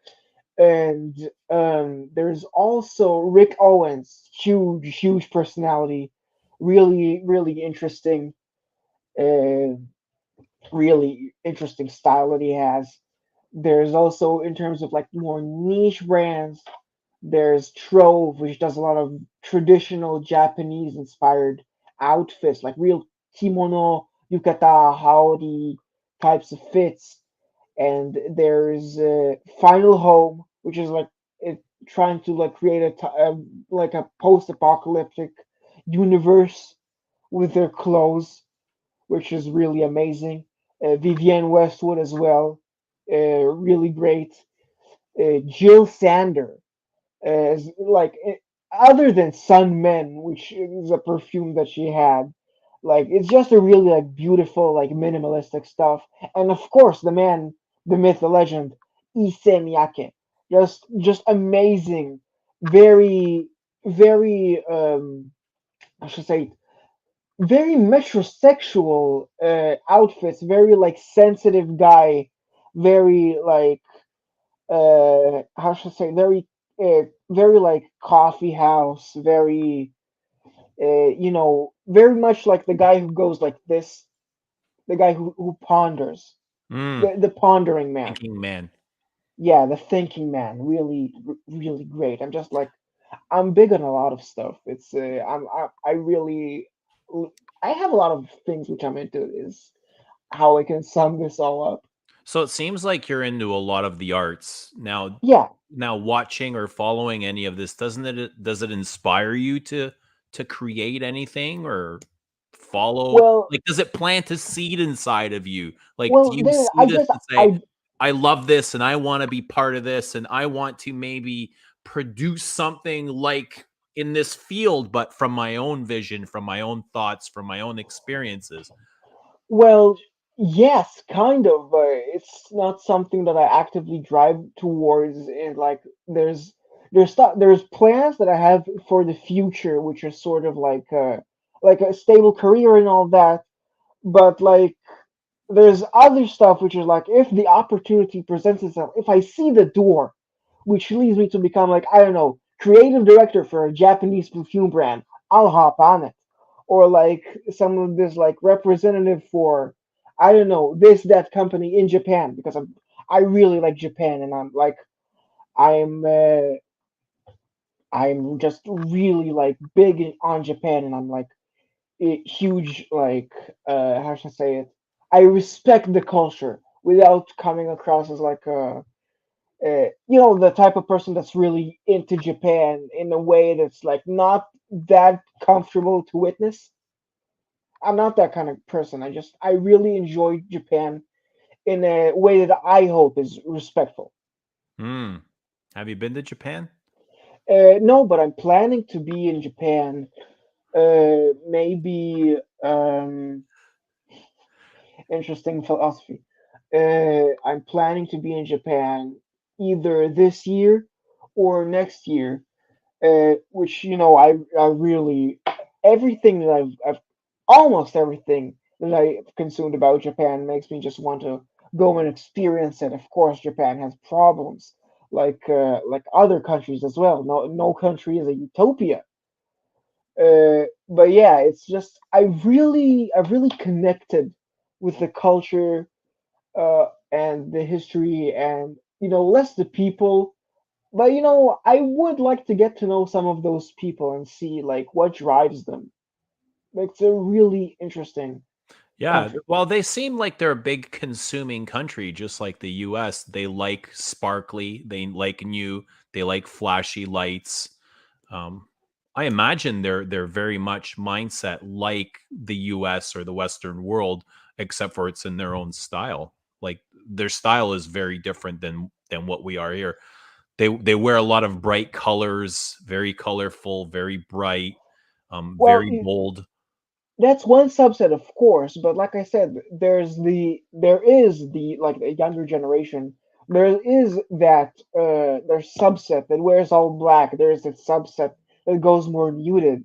And there's also Rick Owens, huge personality, really interesting, uh, really interesting style that he has. There's also in terms of like more niche brands. There's Trove, which does a lot of traditional Japanese inspired outfits, like real kimono, yukata, haori types of fits. And there's Final Home, which is like trying to like create like a post-apocalyptic universe with their clothes, which is really amazing. Vivienne Westwood as well, really great. Jill Sander, as like other than Sun Men, which is a perfume that she had, like it's just a really like beautiful like minimalistic stuff. And of course, the man, the myth, the legend, Issey Miyake, just amazing, very I should say very metrosexual outfits, very like sensitive guy, very like how should I say, very like coffee house, very very much like the guy who goes like this, the guy who ponders, Mm, the pondering man. thinking man. Yeah, the thinking man, really great. I'm just like I'm big on a lot of stuff. It's I really I have a lot of things which I'm into. Is how I can sum this all up. So it seems like you're into a lot of the arts now. Yeah. Now, watching or following any of this, does it inspire you to create anything or follow? Well, Like, does it plant a seed inside of you? Like, do well, you there. see I this guess and say, I "I love this, and I want to be part of this, and I want to maybe produce something like in this field, but from my own vision, from my own thoughts, from my own experiences." Well, yes, kind of. It's not something that I actively drive towards. And like, there's plans that I have for the future, which are sort of like a stable career and all that. But like, there's other stuff which is like, if the opportunity presents itself, if I see the door, which leads me to become like, I don't know, creative director for a Japanese perfume brand, I'll hop on it. Or like some of this like representative for, I don't know, this that company in Japan, because I really like Japan, and I'm uh, I'm just really like on Japan, and I'm like huge like how should I say it? I respect the culture without coming across as like a the type of person that's really into Japan in a way that's like not that comfortable to witness. I'm not that kind of person. I really enjoy Japan in a way that I hope is respectful. Hmm. Have you been to Japan? No, but I'm planning to be in Japan. Maybe interesting philosophy. I'm planning to be in Japan either this year or next year, which I really everything that I've almost everything that I've consumed about Japan makes me just want to go and experience it. Of course, Japan has problems like other countries as well. No country is a utopia. But yeah, it's just I really connected with the culture and the history and less the people. But I would like to get to know some of those people and see like what drives them. Like, it's a really interesting Yeah, country. well, they seem like they're a big consuming country, just like the US. They like sparkly, they like new, they like flashy lights. Um, I imagine they're very much mindset like the US or the Western world, except for it's in their own style. Like their style is very different than what we are here. they wear a lot of bright colors, very colorful, very bright, Well, very bold. that's one subset, of course, but like I said, there is the like the younger generation. There is that there's subset that wears all black. There's a subset that goes more muted.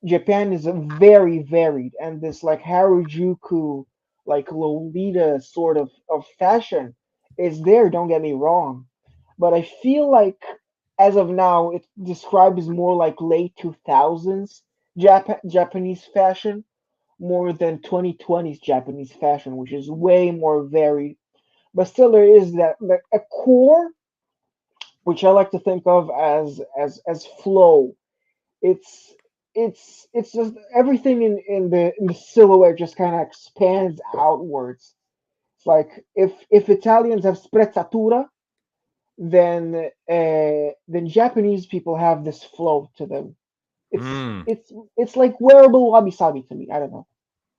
Japan is very varied, and this like Harajuku, like Lolita sort of fashion is there. Don't get me wrong, but I feel like as of now, it describes more like late 2000s Japanese fashion more than 2020's Japanese fashion, which is way more varied. But still, there is that like, a core, which I like to think of as flow. It's it's just everything in the silhouette just kind of expands outwards. It's like if Italians have sprezzatura, then Japanese people have this flow to them. It's Mm. it's like wearable wabi sabi to me. I don't know.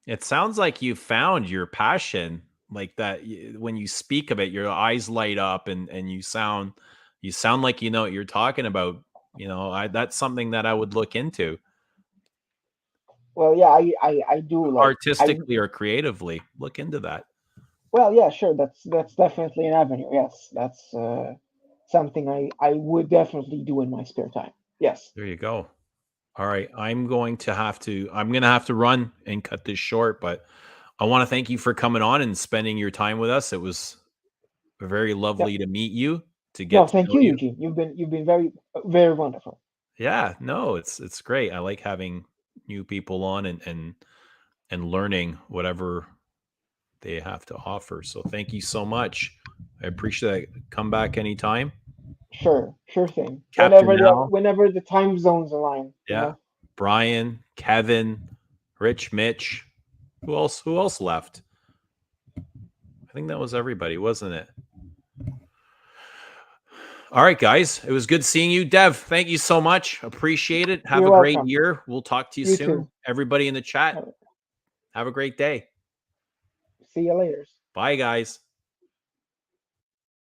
It sounds like you found your passion, like that. When you speak of it, your eyes light up, and you sound like you know what you're talking about. That's something that I would look into Well, yeah, I do like I artistically or creatively. Look into that. well, yeah, sure. That's definitely an avenue. Yes, that's something I would definitely do in my spare time. Yes. There you go. All right, I'm going to have to run and cut this short, but I want to thank you for coming on and spending your time with us. It was very Yeah. lovely to meet you, to No, get to thank know you, you. Eugene. You've been very wonderful. Yeah, no, it's great. I like having new people on and learning whatever they have to offer. So thank you so much. I appreciate it. Come back anytime. Sure thing. Captain Al. Whenever the time zones align, you Yeah. know. Brian, Kevin, Rich, Mitch. Who else left? I think that was everybody, wasn't it? All right, guys. It was good seeing you. Dev, thank you so much. Appreciate it. Have You're a great welcome. year. We'll talk to you You soon. too. Everybody in the chat, have a great day. See you later. Bye, guys.